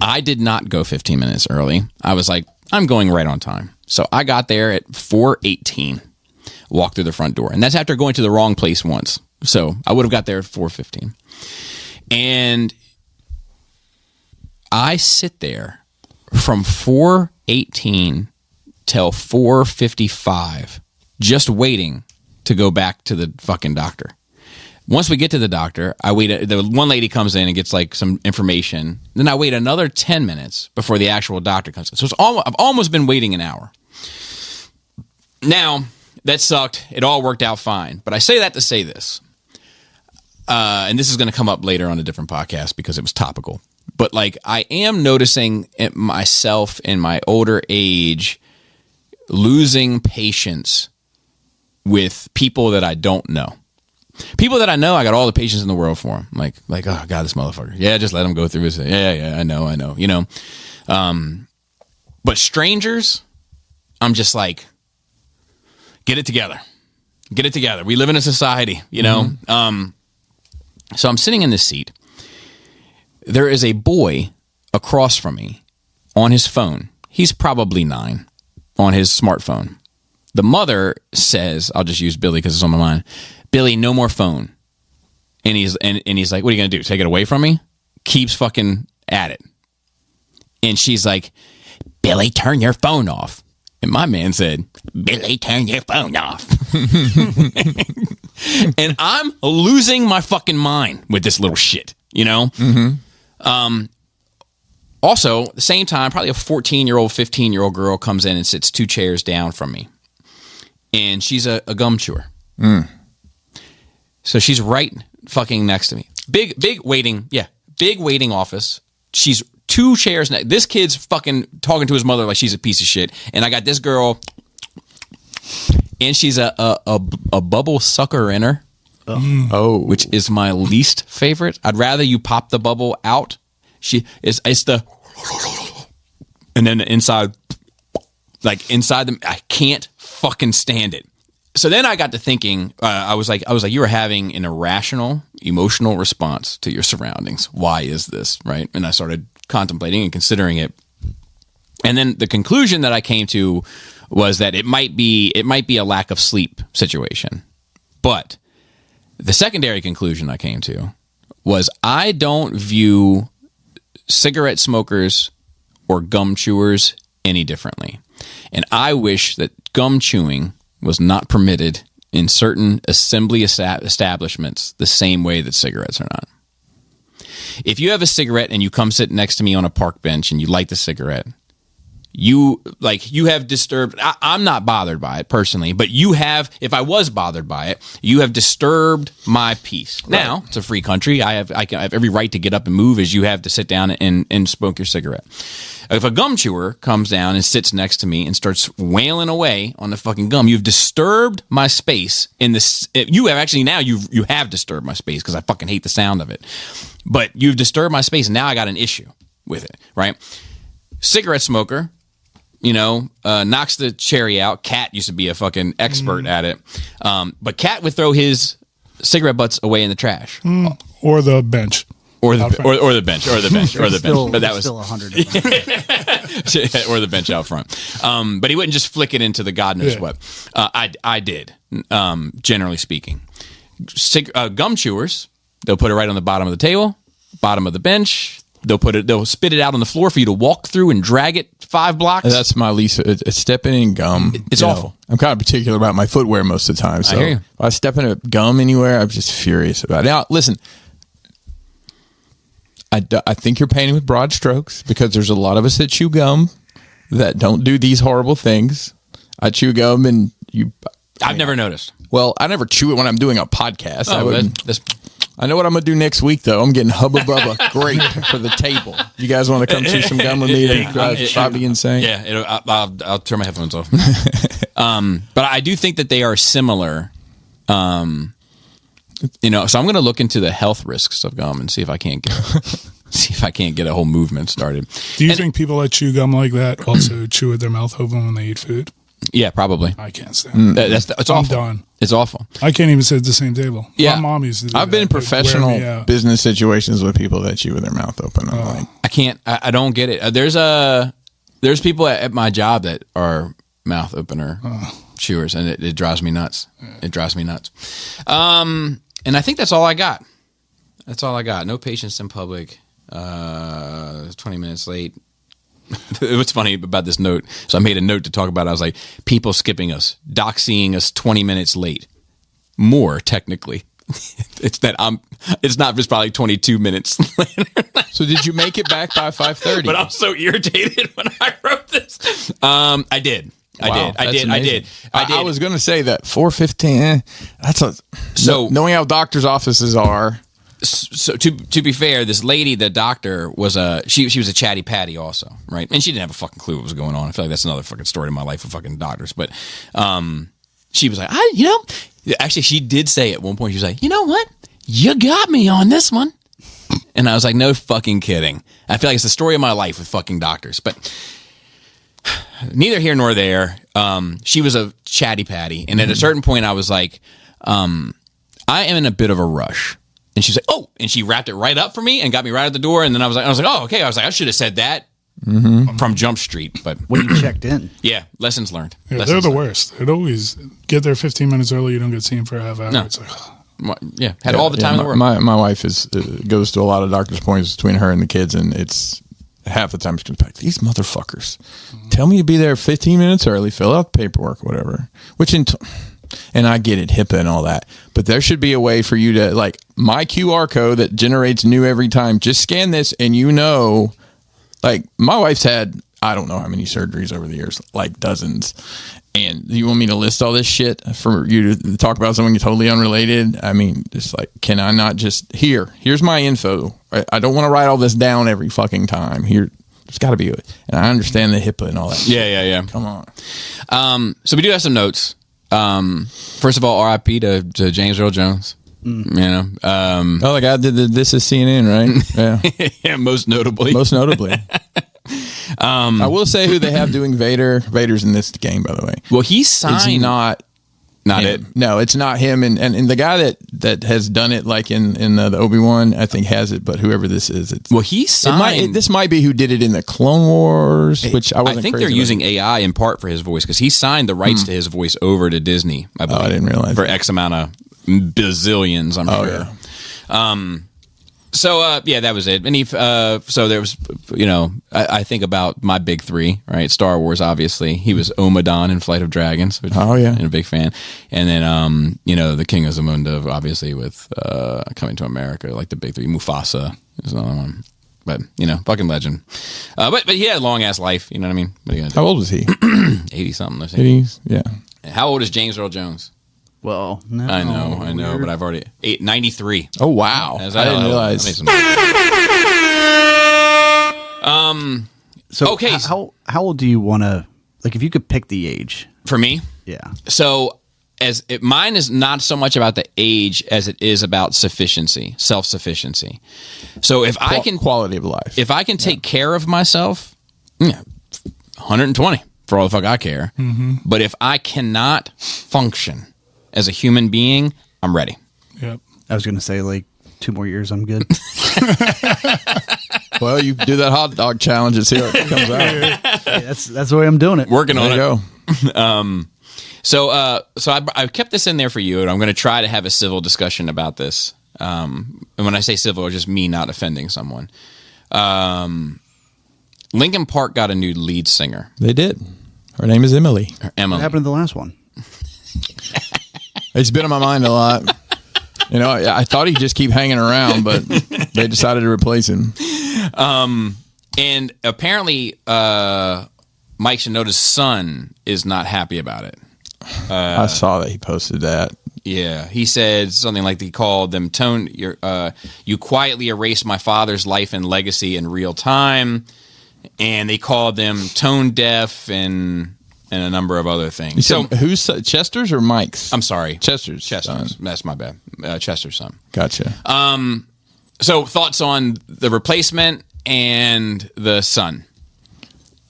I did not go 15 minutes early. I was like, I'm going right on time. So I got there at 4:18. Walk through the front door. And that's after going to the wrong place once. So I would have got there at 4:15. And I sit there from 4:18 till 4:55 just waiting to go back to the fucking doctor. Once we get to the doctor, I wait. The one lady comes in and gets like some information. Then I wait another 10 minutes before the actual doctor comes in. So I've almost been waiting an hour. Now, that sucked. It all worked out fine. But I say that to say this. And this is going to come up later on a different podcast because it was topical. But like, I am noticing it myself in my older age losing patience with people that I don't know. People that I know, I got all the patience in the world for them. Like, oh God, this motherfucker. Yeah, just let him go through his. Yeah, I know. But strangers, I'm just like, get it together. We live in a society, Mm-hmm. So I'm sitting in this seat. There is a boy across from me on his phone. He's probably 9 on his smartphone. The mother says, I'll just use Billy because it's on my mind. Billy, no more phone. And he's like, what are you going to do? Take it away from me? Keeps fucking at it. And she's like, Billy, turn your phone off. And my man said, Billy, turn your phone off. And I'm losing my fucking mind with this little shit, Mm-hmm. Also, at the same time, probably a 14-year-old, 15-year-old girl comes in and sits 2 chairs down from me. and she's a gum chewer. So she's right fucking next to me. Big waiting office. She's 2 chairs next. This kid's fucking talking to his mother like she's a piece of shit, and I got this girl, and she's a bubble sucker in her. Which is my least favorite. I'd rather you pop the bubble out. It's the, and then the inside, like inside them. I can't fucking stand it. So then I got to thinking. I was like, you were having an irrational, emotional response to your surroundings. Why is this, right? And I started contemplating and considering it. And then the conclusion that I came to was that it might be a lack of sleep situation, but the secondary conclusion I came to was I don't view cigarette smokers or gum chewers any differently. And I wish that gum chewing was not permitted in certain assembly establishments the same way that cigarettes are not. If you have a cigarette and you come sit next to me on a park bench and you light the cigarette, you have disturbed. I'm not bothered by it personally, but you have. If I was bothered by it, you have disturbed my peace. Right. Now it's a free country. I have every right to get up and move as you have to sit down and smoke your cigarette. If a gum chewer comes down and sits next to me and starts wailing away on the fucking gum, you've disturbed my space. You have disturbed my space because I fucking hate the sound of it. But you've disturbed my space, and now I got an issue with it. Right? Cigarette smoker. Knocks the cherry out. Cat used to be a fucking expert at it. But Cat would throw his cigarette butts away in the trash. Or the bench. Or the bench. But that was still 100. or the bench out front. But he wouldn't just flick it into the God knows what. I did, generally speaking. Gum chewers, they'll put it right on the bottom of the table, bottom of the bench. They'll spit it out on the floor for you to walk through and drag it 5 blocks. That's my least. Stepping in gum. It's awful. I'm kind of particular about my footwear most of the time. So I hear you. if I step in gum anywhere, I'm just furious about it. Now, listen, I think you're painting with broad strokes because there's a lot of us that chew gum that don't do these horrible things. I chew gum and I've never noticed. Well, I never chew it when I'm doing a podcast. That's I know what I'm going to do next week, though. I'm getting Hubba Bubba grape for the table. You guys want to come chew some gum with me? That'd probably be insane. Yeah, I'll turn my headphones off. But I do think that they are similar. So I'm going to look into the health risks of gum and see if I can't get a whole movement started. Do you think people that chew gum like that also chew with their mouth open when they eat food? Yeah, probably. I can't stand it. It's I'm awful. done. It's awful. I can't even sit at the same table. Yeah. My mom used to do I've been in that. It'd wear me professional out. business situations with people that chew with their mouth open. I'm like, I can't. I don't get it. There's people at my job that are mouth opener chewers, and it drives me nuts. It drives me nuts. And I think that's all I got. That's all I got. No patience in public. 20 minutes late. What's funny about this note? So I made a note to talk about it. I was like, people skipping us, doxying us 20 minutes late. More technically. It's probably 22 minutes later. so did you make it back by 5:30? But I'm so irritated when I wrote this. I did. Wow, I did. I was going to say that 4:15. Knowing how doctors' offices are. So to be fair, this lady, the doctor, was she was a chatty patty also, right? And she didn't have a fucking clue what was going on. I feel like that's another fucking story in my life with fucking doctors. But she was like, actually, she did say at one point, she was like, you know what? You got me on this one. And I was like, no fucking kidding. I feel like it's the story of my life with fucking doctors. But neither here nor there. She was a chatty patty. And at a certain point, I was like, I am in a bit of a rush. And she's like, oh, and she wrapped it right up for me and got me right at the door. And then I was like, oh, okay. I should have said that from Jump Street. But when you checked in. Yeah, lessons learned. Yeah, they're the worst. They'd always get there 15 minutes early. You don't get seen for a half hour. No. It's like, had all the time in the world. My wife goes to a lot of doctor's appointments between her and the kids, and it's half the time she comes back, these motherfuckers tell me to be there 15 minutes early, fill out the paperwork, whatever. And I get it, HIPAA and all that, but there should be a way for you to, like, my QR code that generates new every time, just scan this and like, my wife's had, I don't know how many surgeries over the years, like dozens. And you want me to list all this shit for you to talk about something totally unrelated? I mean, just like, can I not just here's my info. I don't want to write all this down every fucking time. There's got to be it. And I understand the HIPAA and all that. Yeah. Come on. So we do have some notes. First of all, RIP to James Earl Jones. You know, Oh, the guy did This Is CNN, right? Yeah. yeah, most notably. Most notably. I will say who they have doing Vader. Vader's in this game, by the way. Well, he signed. It's not it. No, it's not him. And the guy that has done it, like in the Obi-Wan, I think has it. But whoever this is, Well, he signed. this might be who did it in the Clone Wars, which I wasn't. think crazy they're about. using AI in part for his voice because he signed the rights to his voice over to Disney. I believe, I didn't realize for that. X amount of bazillions. I'm sure. Yeah. So yeah, that was it. And he, so there was, I think about my big three, right? Star Wars, obviously. He was Omadon in Flight of Dragons. Which I'm a big fan. And then, the King of Zamunda, obviously, with Coming to America, like the big three. Mufasa is another one. But fucking legend. But he had a long ass life. You know what I mean? What are you gonna do? How old was he? 80 something. 80s? Yeah. How old is James Earl Jones? Well, no. I know, but I've already 93. Oh wow! I didn't realize. So Okay. how old do you want to, like, if you could pick the age? For me, Yeah. so mine is not so much about the age as it is about sufficiency, self-sufficiency. So if I can Quality of life. if I can take care of myself, 120 for all the fuck I care. But if I cannot function as a human being, I'm ready. Yep. I was going to say, like, 2 more years, I'm good. Well, you do that hot dog challenge and see what comes out. Hey, that's the way I'm doing it. Working on There you it. go. So I kept this in there for you, and I'm going to try to have a civil discussion about this. And when I say civil, it's just me not offending someone. Linkin Park got a new lead singer, They did. Her name is Emily. Emily. What happened to the last one? It's been on my mind a lot. I thought he'd just keep hanging around, but they decided to replace him. And apparently, Mike Shinoda's son is not happy about it. I saw that he posted that. Yeah, he said something like he called them you quietly erased my father's life and legacy in real time, and they called them tone deaf and a number of other things. You said, who's Chester's or Mike's? I'm sorry, Chester's. Chester's. son. That's my bad. Chester's son. Gotcha. So thoughts on the replacement and the son?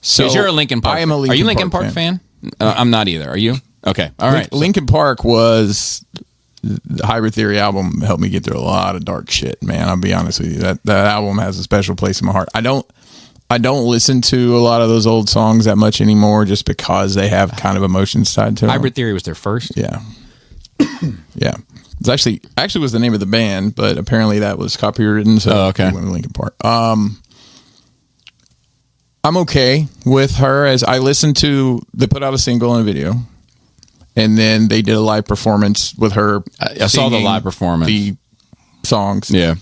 So Because you're a Linkin Park. I am a Linkin Are you a Linkin Park Park fan? I'm not either. Are you? Okay. All right. Linkin Park was the Hybrid Theory album helped me get through a lot of dark shit, man. I'll be honest with you. That album has a special place in my heart. I don't listen to a lot of those old songs that much anymore just because they have kind of emotions tied to them. Hybrid Theory was their first. Yeah. Yeah. It's actually was the name of the band, but apparently that was copywritten, so okay. we went with Linkin Park. I'm okay with her as I listened to, they put out a single and a video, and then they did a live performance with her. I saw the singing live performance. the songs. Yeah.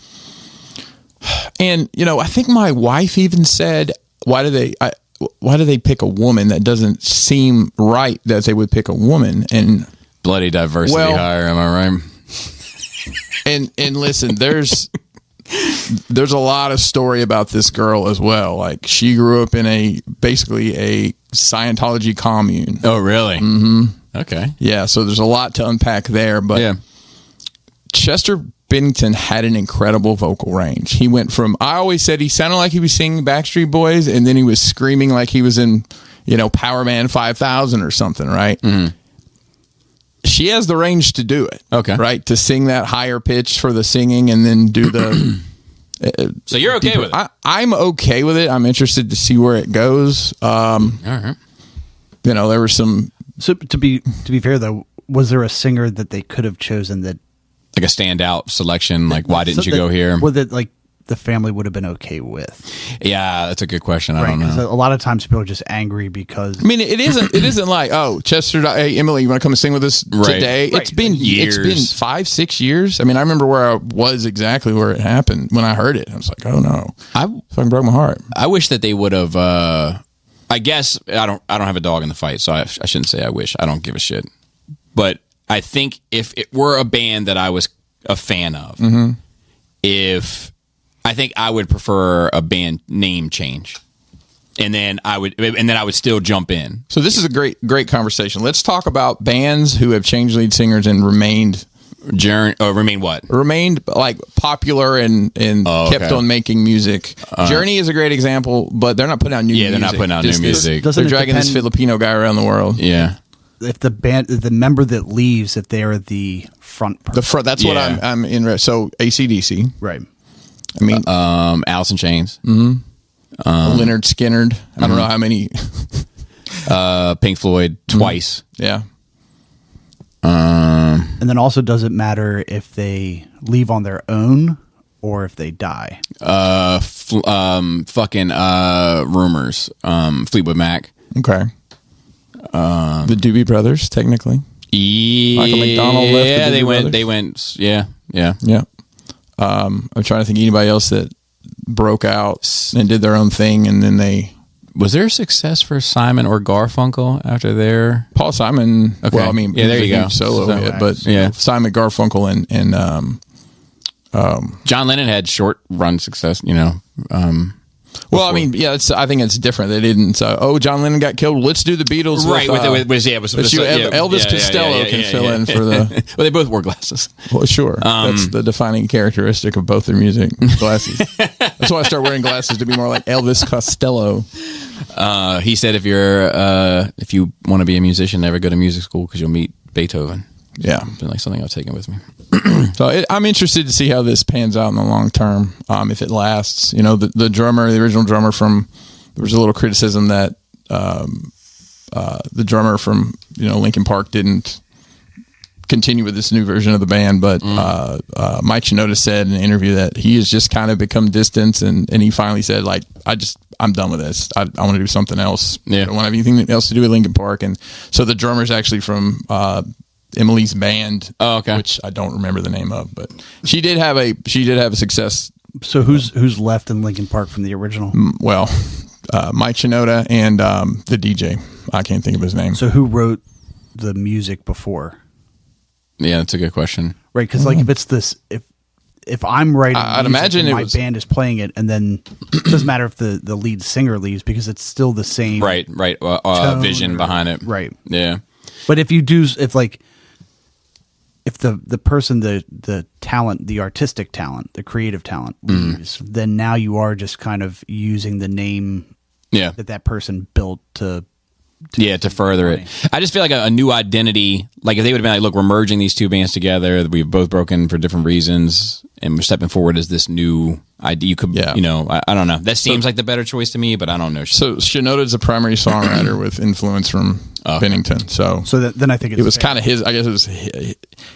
And, I think my wife even said, why do they pick a woman? That doesn't seem right that they would pick a woman. And Bloody diversity hire, am I right? And listen, there's a lot of story about this girl as well. Like, she grew up in basically a Scientology commune. Oh, really? Mm-hmm. Okay. Yeah, so there's a lot to unpack there. But Yeah. Chester Bennington had an incredible vocal range. He went from, I always said he sounded like he was singing Backstreet Boys, and then he was screaming like he was in, Power Man 5000 or something, right? Mm-hmm. She has the range to do it. Okay. Right? To sing that higher pitch for the singing and then do the... So you're okay with it? I'm okay with it. I'm interested to see where it goes. All right. There were some... So to be fair, though, was there a singer that they could have chosen that... Like a standout selection, like why didn't you go here? Well, that, like, the family would have been okay with. Yeah, that's a good question. I don't 'Cause know. a lot of times people are just angry because... I mean, it isn't like, oh, Chester, hey, Emily, you want to come and sing with us today? Right. It's been Years. 5-6 years. I mean, I remember where I was exactly where it happened when I heard it. I was like, oh no, I fucking broke my heart. wish that they would have I guess I don't have a dog in the fight, so I shouldn't say I wish. I don't give a shit. But I think if it were a band that I was a fan of, I think I would prefer a band name change. And then I would still jump in. So this is a great conversation. Let's talk about bands who have changed lead singers and remained remained like popular and kept on making music. Journey is a great example, but they're not putting out new music. They're not putting out new music. Doesn't They're it dragging this depend Filipino guy around the world. Yeah. if the member that leaves, if they're the front person? The front. That's what Yeah. I'm in. So AC/DC. Right. I mean, Alice in Chains, Leonard Skinnerd. I don't know how many. Pink Floyd twice. Yeah. And then also, does it matter if they leave on their own or if they die? Fucking Rumors. Fleetwood Mac. Okay. The Doobie Brothers, technically. Yeah, Michael McDonald left the Yeah, Doobie Brothers. they went. Yeah. Yeah. I'm trying to think of anybody else that broke out and did their own thing, and then they. Was there success for Simon or Garfunkel after their? Paul Simon. Okay. Well, I mean, Yeah, there he's you a go. huge solo So, hit, but yeah. Simon Garfunkel and John Lennon had short run success. well, I mean, yeah, I think it's different. They didn't. John Lennon got killed. Let's do the Beatles, Right. With, Elvis yeah, Costello can fill in for the. Well, they both wore glasses. Well, sure. That's the defining characteristic of both their music. Glasses. That's why I started wearing glasses, to be more like Elvis Costello. He said, if you want to be a musician, never go to music school because you'll meet Beethoven. Yeah. Been like something I've taken with me. So I'm interested to see how this pans out in the long term. If it lasts, the drummer, the original drummer there was a little criticism that the drummer from Linkin Park didn't continue with this new version of the band, but Mike Shinoda said in an interview that he has just kind of become distant, and he finally said, like, I'm done with this. I want to do something else. Yeah. I don't want to have anything else to do with Linkin Park. And so the drummer's actually from Emily's band, which I don't remember the name of, but she did have a success. So who's left in Linkin Park from the original? Well, Mike Shinoda and the DJ. I can't think of his name. So who wrote the music before? Yeah, that's a good question. Right, because like if it's this, if I'm writing, I'd music imagine and it my was- band is playing it, and then it doesn't matter if the lead singer leaves because it's still the same. Right. Tone Vision or- behind it. Right. Yeah. But if the person, the talent, the artistic talent, the creative talent leaves, then now you are just kind of using the name Yeah. that person built to further it. I just feel like a new identity, like if they would have been like, look, we're merging these two bands together, we've both broken for different reasons, and we're stepping forward as this new idea. You could, I don't know. That seems like the better choice to me, but I don't know. So Shinoda's a primary songwriter with influence from Bennington. So then I think it was kind of his. I guess it was,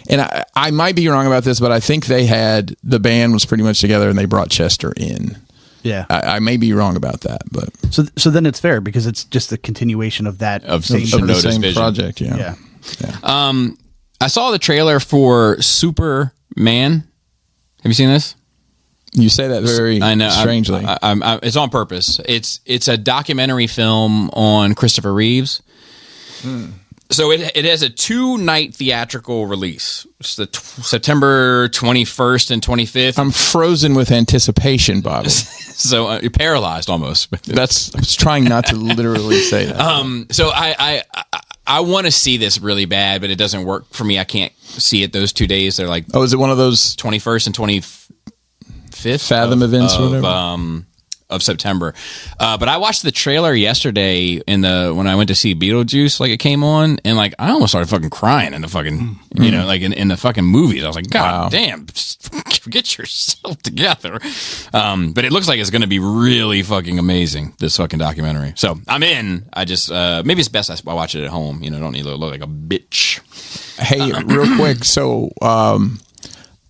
and I might be wrong about this, but I think the band was pretty much together, and they brought Chester in. Yeah, I may be wrong about that, but so then it's fair because it's just the continuation of that same of the Shinoda's same vision. project. Yeah. I saw the trailer for Superman. Have you seen this? You say that very I know. strangely. It's on purpose. It's a documentary film on Christopher Reeves. So it has a 2-night theatrical release. It's the September 21st and 25th. I'm frozen with anticipation, Bobby. So you're paralyzed almost. I was trying not to literally say that. So I want to see this really bad, but it doesn't work for me. I can't see it those 2 days. They're like Is it one of those 21st and 25th Fathom events or whatever? Of September. But I watched the trailer yesterday when I went to see Beetlejuice, like it came on, and like I almost started fucking crying in the fucking like in the fucking movies. I was like, God damn, get yourself together. But it looks like it's gonna be really fucking amazing, this fucking documentary. So I'm in. I just maybe it's best I watch it at home. Don't need to look like a bitch. Hey, real quick. So,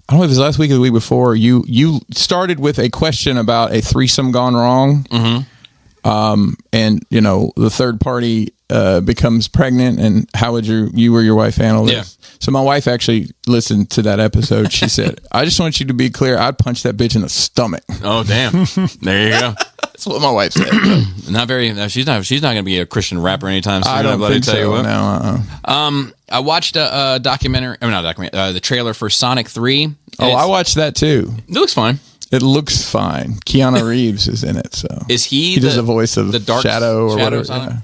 I don't know if it was last week or the week before. You started with a question about a threesome gone wrong. Mm-hmm. And the third party becomes pregnant, and how would you or your wife handle this? Yeah. So my wife actually listened to that episode. She said, "I just want you to be clear. I'd punch that bitch in the stomach." Oh damn! There you go. That's what my wife said. Not very. No, she's not going to be a Christian rapper anytime soon. I don't bloody think tell you so. what. No. I watched a documentary. I mean, not a documentary. The trailer for Sonic 3. and Oh, I it's- watched that too. It looks fine. It looks fine. Keanu Reeves is in it, so Is he does the- the voice of the dark Shadow or Shadow whatever? Sonic?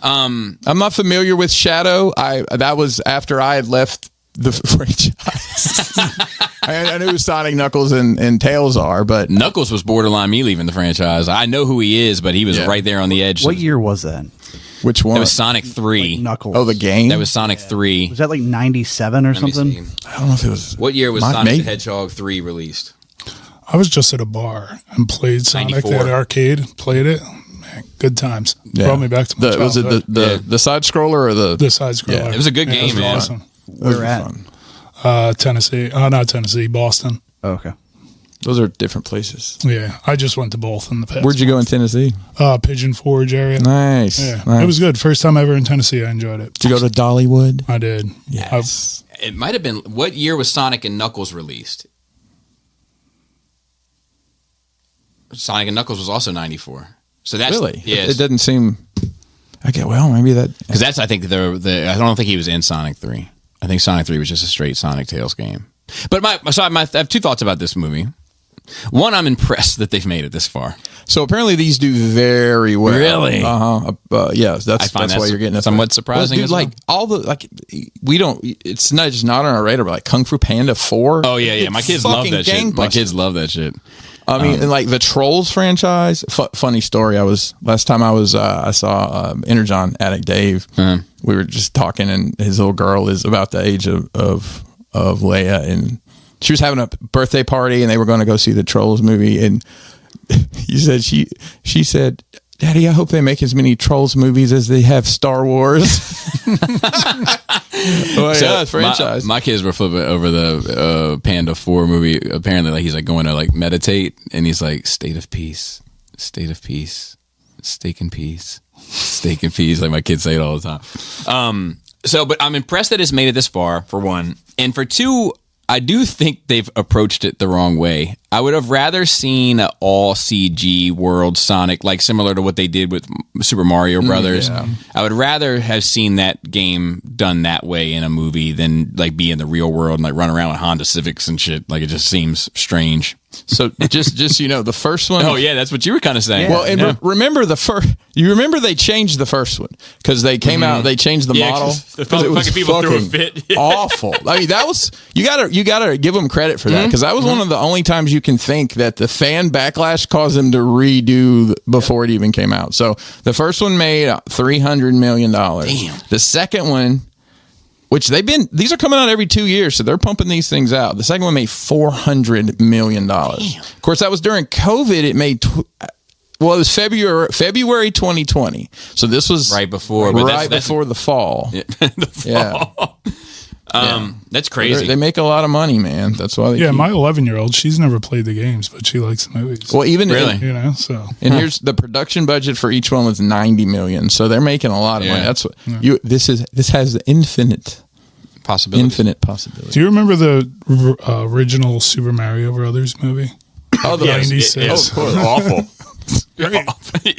Yeah. I'm not familiar with Shadow. That was after I had left the franchise. I knew who Sonic, Knuckles, and Tails are, but Knuckles was borderline me leaving the franchise. I know who he is, but he was Yeah. right there on the edge. What year was that? which one? It was Sonic 3. Knuckles. Oh, the game. That was Sonic 3. Was that like 97 or Let me something? see. I don't know if it was. What year was Mine- Sonic the maybe. Hedgehog 3 released? I was just at a bar and played Sonic 94. at arcade. Played it. Man, good times. Yeah. Brought me back to my Was it childhood. the side scroller or the side scroller? Yeah, it was a good Yeah, game, it was man. awesome. those Where were at? fun. Tennessee. Not Tennessee. Boston. Oh, okay. Those are different places. Yeah, I just went to both in the past. Where'd you go in Tennessee? Pigeon Forge area. Nice. Yeah, nice. it was good. First time ever in Tennessee. I enjoyed it. Did you go to Dollywood? I did. Yes. It might have been. What year was Sonic and Knuckles released? Sonic and Knuckles was also 94. So that's Really? Yeah, It doesn't seem. Okay, well, maybe that. because that's I think the I don't think he was in Sonic 3. I think Sonic 3 was just a straight Sonic Tails game. But I have two thoughts about this movie. One, I'm impressed that they've made it this far. So apparently these do very well. Really? Yeah, I that's find why you're getting it. somewhat surprising Well, dude, as well. like all the we don't. It's not just not on our radar. But like Kung Fu Panda 4. Oh yeah, my kids love fucking that shit. My gangbusters. kids love that shit. I mean, and like the Trolls franchise. Funny story. Last time I saw Energon Addict Dave. We were just talking, and his little girl is about the age of Leia, and she was having a birthday party, and they were going to go see the Trolls movie, and he said she said, "Daddy, I hope they make as many Trolls movies as they have Star Wars." Well, yeah, it's franchise. My kids were flipping over the Panda 4 movie. Apparently, like he's like going to like meditate, and he's like, "State of peace, state of peace, steak and peace, steak and peace." Like my kids say it all the time. But I'm impressed that it's made it this far. For one, and for two, I do think they've approached it the wrong way. I would have rather seen an all CG world Sonic, like similar to what they did with Super Mario Brothers. I would rather have seen that game done that way in a movie than like be in the real world and like run around with Honda Civics and shit. Like it just seems strange. So just so you know, the first one. Oh yeah, that's what you were kind of saying. Well, and remember the first. You remember they changed the first one because they came out. They changed the Yeah, model 'cause the it was fucking people threw a fucking fit. awful. I mean, that was you gotta give them credit for that because that was one of the only times you can think that the fan backlash caused them to redo before it even came out. So the first one made $300 million. Damn. The second one. Which these are coming out every 2 years, so they're pumping these things out. The second one made $400 million. Of course, that was during COVID. It made, it was February 2020. So this was Right before, but that's before the fall. the fall. That's crazy. They make a lot of money, man. That's why they Yeah, keep- my 11-year-old, she's never played the games, but she likes the movies. Well, even Really? You know, so and here's the production budget for each one was $90 million. So they're making a lot of money. Yeah. That's what this has infinite Possibility. possibility. do you remember the original Super Mario Brothers movie? Oh, the Yes, 96. it is awful.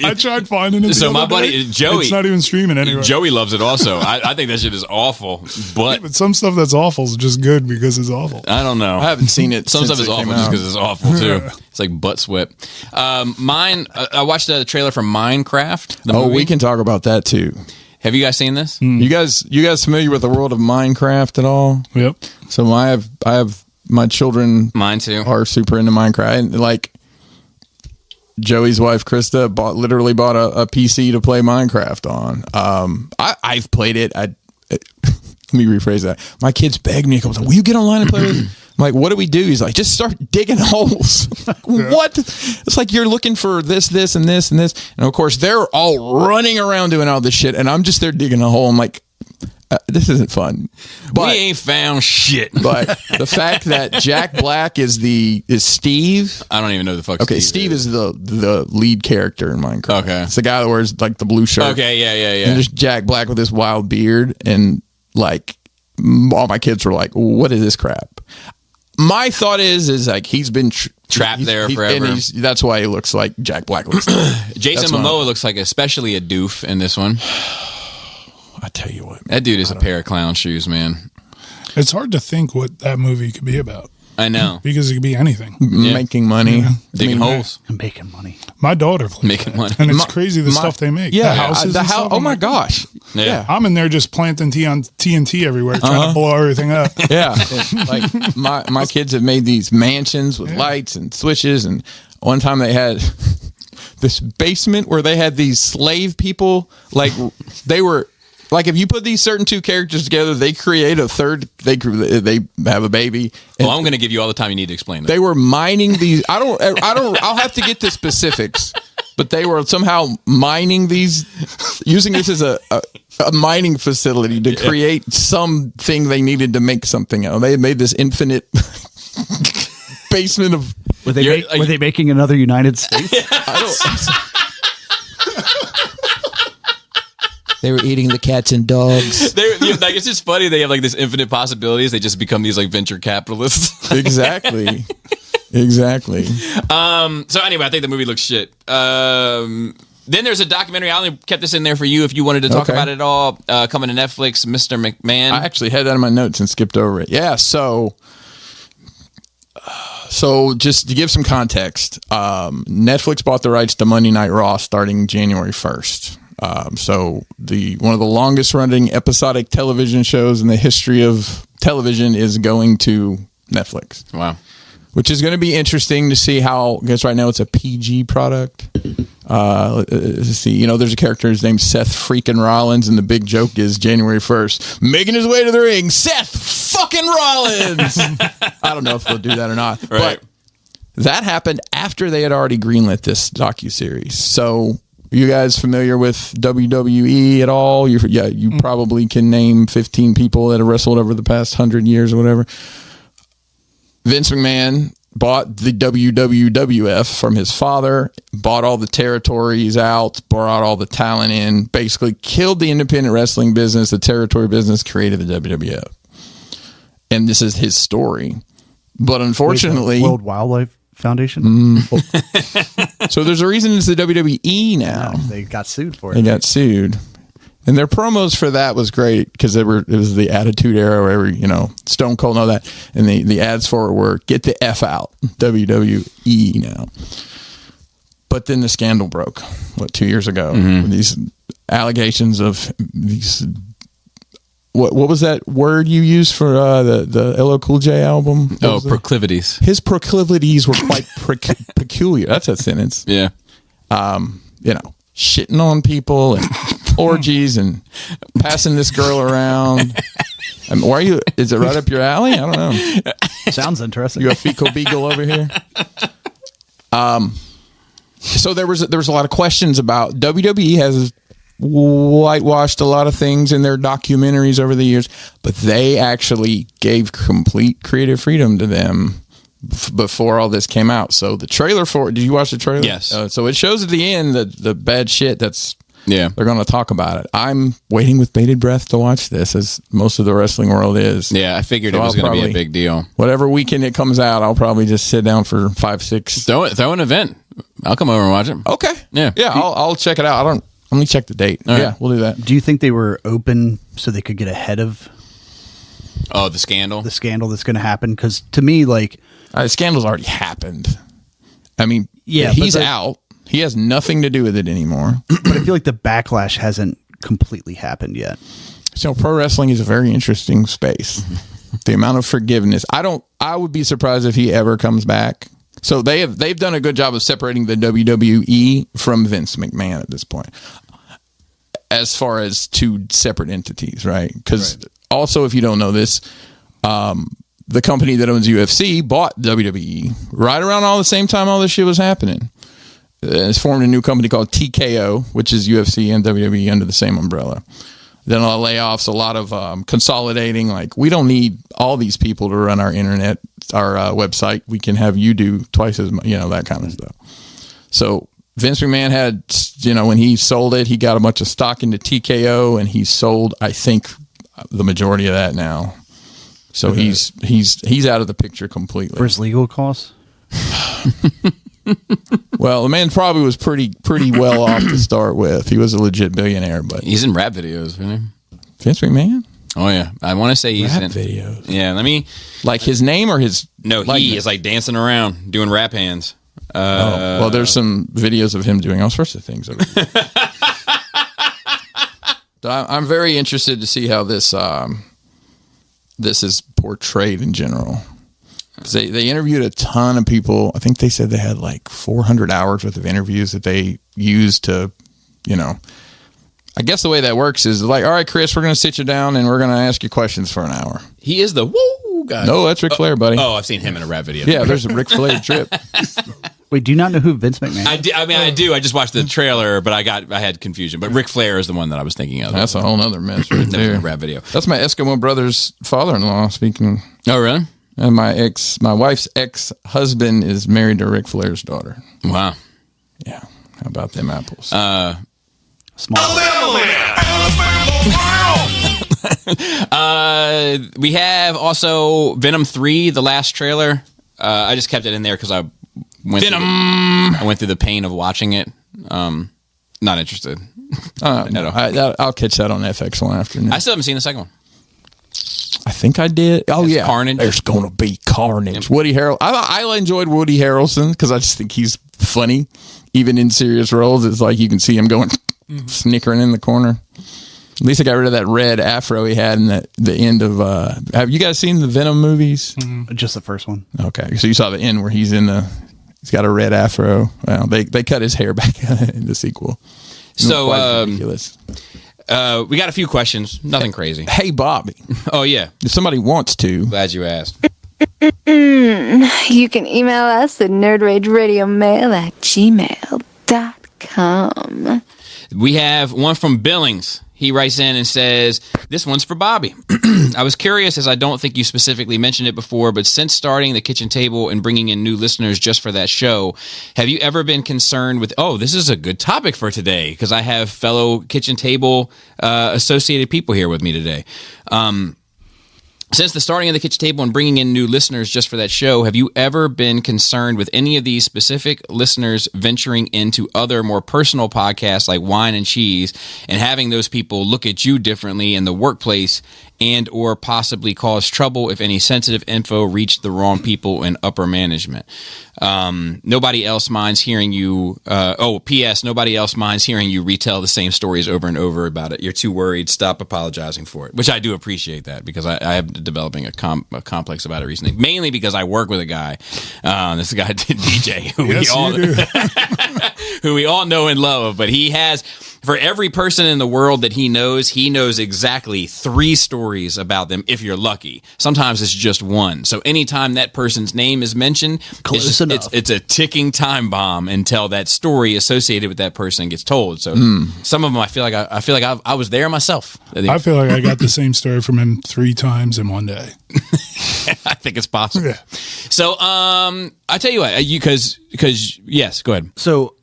I tried finding it. So the my other buddy, day. Joey- it's not even streaming anywhere. Joey loves it also. I think that shit is awful, but But some stuff that's awful is just good because it's awful. I don't know. I haven't seen it. Some since stuff is it awful came just out. because it's awful too. It's like butt sweat. I watched the trailer for Minecraft. The Oh, movie. we can talk about that too. Have you guys seen this? You guys familiar with the world of Minecraft at all? Yep. So I have my children Mine too. are super into Minecraft. And like Joey's wife Krista literally bought a PC to play Minecraft on. I've played it. Let me rephrase that. My kids begged me, "Will you get online and play with?" I'm like, "What do we do?" He's like, "Just start digging holes." Like, what? It's like you're looking for this, and this, and this, and of course they're all running around doing all this shit, and I'm just there digging a hole. I'm like, this isn't fun. But we ain't found shit. but the fact that Jack Black is Steve. I don't even know the fuck. Okay, Steve is the lead character in Minecraft. Okay. It's the guy that wears like the blue shirt. Okay, yeah. And just Jack Black with this wild beard, and like all my kids were like, "What is this crap?" my thought is like he's been Trapped there forever. and that's why he looks like Jack Black looks. Like. Jason That's what Momoa looks like especially a doof in this one. I tell you what, man, That dude is a pair of clown shoes, man. It's hard to think what that movie could be about I know. because it could be anything. making money, Digging holes. I'm making money. My daughter plays Making that, money. and it's crazy the stuff they make. Yeah, the houses. and stuff, Oh I'm my like, gosh, Yeah. I'm in there just planting TNT everywhere, trying to blow everything up. yeah. Like my kids have made these mansions with lights and switches, and one time they had this basement where they had these slave people. Like they were like, if you put these certain two characters together, they create a third. They have a baby. And Well, I'm going to give you all the time you need to explain that. they were mining these. I don't. I'll have to get the specifics. But they were somehow mining these, using this as a mining facility to create something they needed to make something out. They had made this infinite basement of. Were they making another United States? They were eating the cats and dogs. Like, it's just funny. They have like this infinite possibilities. They just become these like venture capitalists. Exactly. So anyway, I think the movie looks shit. Then there's a documentary. I only kept this in there for you if you wanted to talk Okay. about it all. Coming to Netflix, Mr. McMahon. I actually had that in my notes and skipped over it. Yeah, so just to give some context, Netflix bought the rights to Monday Night Raw starting January 1st. So one of the longest running episodic television shows in the history of television is going to Netflix. Wow. Which is going to be interesting to see how, I guess right now it's a PG product. Let's see, there's a character, his name's Seth freaking Rollins, and the big joke is January 1st, making his way to the ring, Seth fucking Rollins. I don't know if they'll do that or not. Right. But that happened after they had already greenlit this docuseries. So, you guys familiar with WWE at all? You probably can name 15 people that have wrestled over the past 100 years or whatever. Vince McMahon bought the WWF from his father, bought all the territories out, brought all the talent in, basically killed the independent wrestling business, the territory business, created the WWF. And this is his story. But unfortunately... World Wildlife Foundation? So there's a reason it's the WWE now. They got sued for it. They got sued. And their promos for that was great because it was the Attitude Era where Stone Cold and all that. And the ads for it were, get the F out, WWE now. But then the scandal broke, 2 years ago? With these allegations of these... What was that word you used for the LL Cool J album? Proclivities. His proclivities were quite peculiar. That's a sentence. Yeah. Shitting on people and orgies and passing this girl around. I mean, is it right up your alley? I don't know. Sounds interesting. You a fecal beagle over here? So there was a lot of questions about WWE has whitewashed a lot of things in their documentaries over the years, but they actually gave complete creative freedom to them before all this came out. So the trailer for it, did you watch the trailer? Yes. So it shows at the end the bad shit Yeah. they're going to talk about it. I'm waiting with bated breath to watch this, as most of the wrestling world is. Yeah, I figured So it was I'll going to be a probably- big deal. Whatever weekend it comes out, I'll probably just sit down for 5-6. Throw an event. I'll come over and watch it. Okay. Yeah. Yeah. I'll check it out. Let me check the date. All right. Yeah, we'll do that. Do you think they were open so they could get ahead of Oh, the scandal. the scandal that's going to happen? Because to me, The scandal's already happened. I mean, Yeah, he's but out. He has nothing to do with it anymore. but I feel like the backlash hasn't completely happened yet. So pro wrestling is a very interesting space. The amount of forgiveness. I would be surprised if he ever comes back. So they've done a good job of separating the WWE from Vince McMahon at this point, as far as two separate entities, right? Because also, if you don't know this, the company that owns UFC bought WWE right around all the same time all this shit was happening. It's formed a new company called TKO, which is UFC and WWE under the same umbrella. Then a lot of layoffs, a lot of consolidating. Like, we don't need all these people to run our internet, our website. We can have you do twice as much, that kind of stuff. So Vince McMahon had, when he sold it, he got a bunch of stock into TKO, and he sold, I think, the majority of that now. So he's out of the picture completely. For his legal costs? Well, the man probably was pretty well off to start with. He was a legit billionaire, but He's in rap videos, isn't he? Vince McMahon? Oh yeah, I want to say he's Rap in videos. Yeah, let me. Like his name or his No, likeness? he is like dancing around, doing rap hands. Well, there's some videos of him doing all sorts of things. But I'm very interested to see how this is portrayed in general. 'Cause they interviewed a ton of people. I think they said they had like 400 hours worth of interviews that they used to, I guess the way that works is like, all right, Chris, we're going to sit you down and we're going to ask you questions for an hour. He is the woo guy. No, that's Ric Flair, buddy. Oh, I've seen him in a rap video. Yeah, there's a Ric Flair trip. Wait, do you not know who Vince McMahon is? I do. I just watched the trailer, but I had confusion. But Ric Flair is the one that I was thinking of. That's a whole nother mess right That was in there. a rap video. That's my Eskimo brother's father-in-law speaking. Oh, really? And my wife's ex-husband is married to Ric Flair's daughter. Wow. Yeah. How about them apples? Small. We have also Venom 3, the last trailer. I just kept it in there because I went through the pain of watching it. Not interested. I'll catch that on FX1 afternoon. I still haven't seen the second one. I think I did. Oh, There's yeah. Carnage. There's going to be carnage. Woody Harrelson. I enjoyed Woody Harrelson because I just think he's funny. Even in serious roles, it's like you can see him going snickering in the corner. At least I got rid of that red afro he had in the end of... have you guys seen the Venom movies? Just the first one. Okay. So you saw the end where he's got a red afro. Well, they cut his hair back in the sequel. So, Quite ridiculous. we got a few questions. Nothing crazy. Hey, Bobby. Oh, yeah. If somebody wants to... Glad you asked. You can email us at nerdrageradiomail@gmail.com. We have one from Billings. He writes in and says, this one's for Bobby. I was curious, as I don't think you specifically mentioned it before, but since starting the kitchen table and bringing in new listeners just for that show, have you ever been concerned with, this is a good topic for today, because I have fellow kitchen table associated people here with me today. Since the starting of the kitchen table and bringing in new listeners just for that show, have you ever been concerned with any of these specific listeners venturing into other more personal podcasts like Wine and Cheese and having those people look at you differently in the workplace and or possibly cause trouble if any sensitive info reached the wrong people in upper management? Nobody else minds hearing you. P.S. Nobody else minds hearing you retell the same stories over and over about it. You're too worried. Stop apologizing for it, which I do appreciate that because I am developing a complex about it recently, mainly because I work with a guy. This guy DJ who we all know and love, but he has, for every person in the world that he knows exactly 3 stories about them if you're lucky. Sometimes it's just one. So anytime that person's name is mentioned, it's a ticking time bomb until that story associated with that person gets told. So some of them I feel like I was there myself. I feel like I got the same story from him 3 times in one day. I think it's possible. Yeah. So I tell you what, because yes, go ahead. So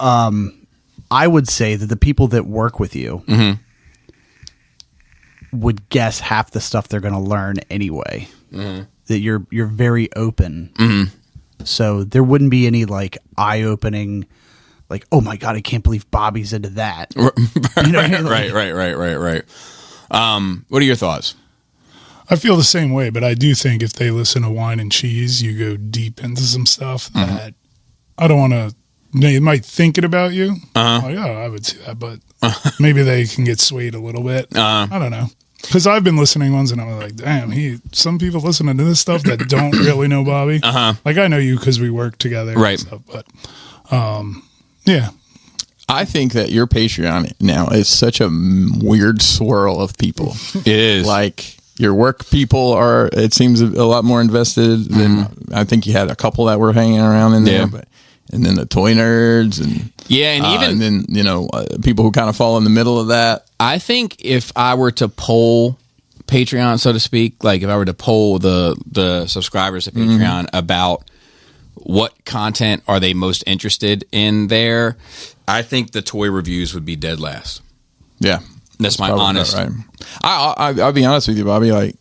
I would say that the people that work with you would guess half the stuff they're going to learn anyway. That you're very open. So there wouldn't be any like eye-opening, like, oh my God, I can't believe Bobby's into that. You know what I mean? Like, Right. What are your thoughts? I feel the same way, but I do think if they listen to Wine and Cheese, you go deep into some stuff that I don't want to. They might think it about you. Like, I would see that, but maybe they can get swayed a little bit. I don't know. Because I've been listening ones and I'm like, damn, some people listening to this stuff that don't really know Bobby. Like I know you because we work together. Right. And stuff, but yeah. I think that your Patreon now is such a weird swirl of people. It is. Like your work people are, it seems a lot more invested than I think you had a couple that were hanging around in there, and then the toy nerds and and then people who kind of fall in the middle of that. I think if I were to poll Patreon, so to speak, like if I were to poll the subscribers of Patreon about what content are they most interested in there, I think the toy reviews would be dead last. Yeah. That's my honest. Right. I'll be honest with you, Bobby. Like,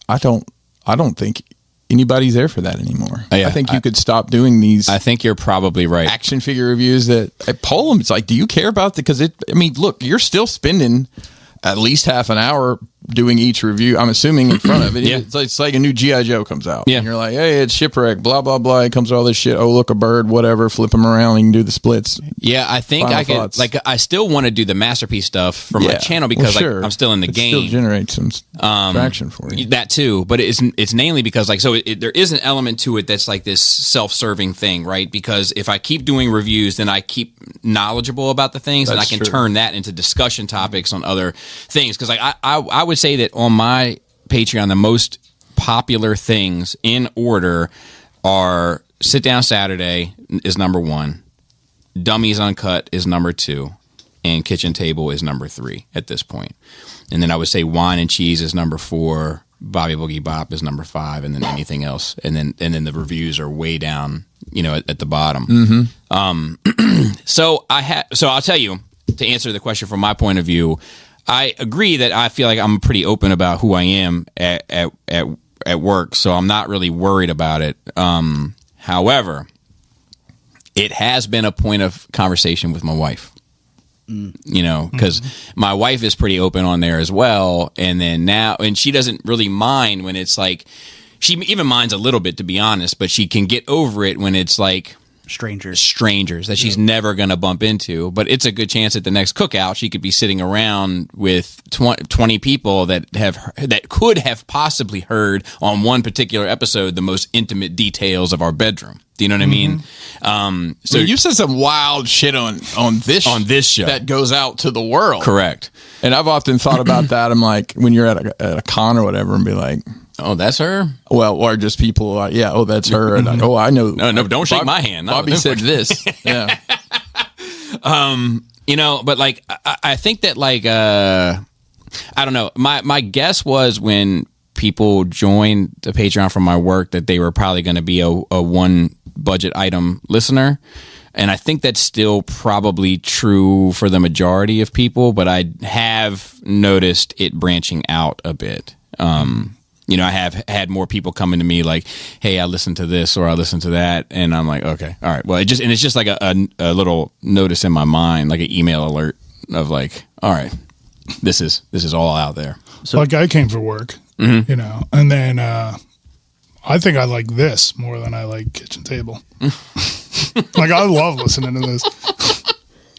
I don't I don't think anybody's there for that anymore. Yeah, I think you could stop doing these I think you're probably right. action figure reviews that I poll them. It's like, do you care about because look, you're still spending at least half an hour doing each review. I'm assuming in front of it. Yeah. It's like a new G.I. Joe comes out. Yeah. And you're like, hey, it's shipwreck, blah, blah, blah. It comes with all this shit. Oh, look, a bird, whatever. Flip them around. You can do the splits. Yeah, I think Final I could. thoughts. Like, I still want to do the masterpiece stuff for my channel because sure. like I'm still in the It game. still generates some traction for you. That too, but it's mainly because like there is an element to it that's like this self-serving thing, right? Because if I keep doing reviews, then I keep knowledgeable about the things, and I That's can true. turn that into discussion topics on other things. Because like I would say that on my Patreon, the most popular things in order are Sit Down Saturday is number 1, Dummies Uncut is number 2, and Kitchen Table is number 3 at this point. And then I would say Wine and Cheese is number 4, Bobby Boogie Bop is number 5, and then anything else. And then the reviews are way down, at the bottom. Mm-hmm. So I'll tell you, to answer the question from my point of view, I agree that I feel like I'm pretty open about who I am at work, so I'm not really worried about it. However, it has been a point of conversation with my wife. Because my wife is pretty open on there as well, and she doesn't really mind when it's like, she even minds a little bit, to be honest, but she can get over it when it's like strangers that she's never going to bump into. But it's a good chance at the next cookout she could be sitting around with 20 people that could have possibly heard on one particular episode the most intimate details of our bedroom. Do you know what I mean? So you said some wild shit on this show that goes out to the world. Correct. And I've often thought about that. I'm like, when you're at a con or whatever, and be like, oh, that's her? well, or just people like, yeah, oh, that's her. And I know. No, don't shake my hand. Bobby said this. Yeah. But like, I think that like, I don't know. My guess was when people joined the Patreon from my work that they were probably going to be a one budget item listener. And I think that's still probably true for the majority of people, but I have noticed it branching out a bit. I have had more people coming to me like, hey, I listened to this or I listened to that. And I'm like, okay, all right. Well, it's just like a little notice in my mind, like an email alert of like, all right, this is all out there. So like I came for work, and then I think I like this more than I like Kitchen Table. Like I love listening to this.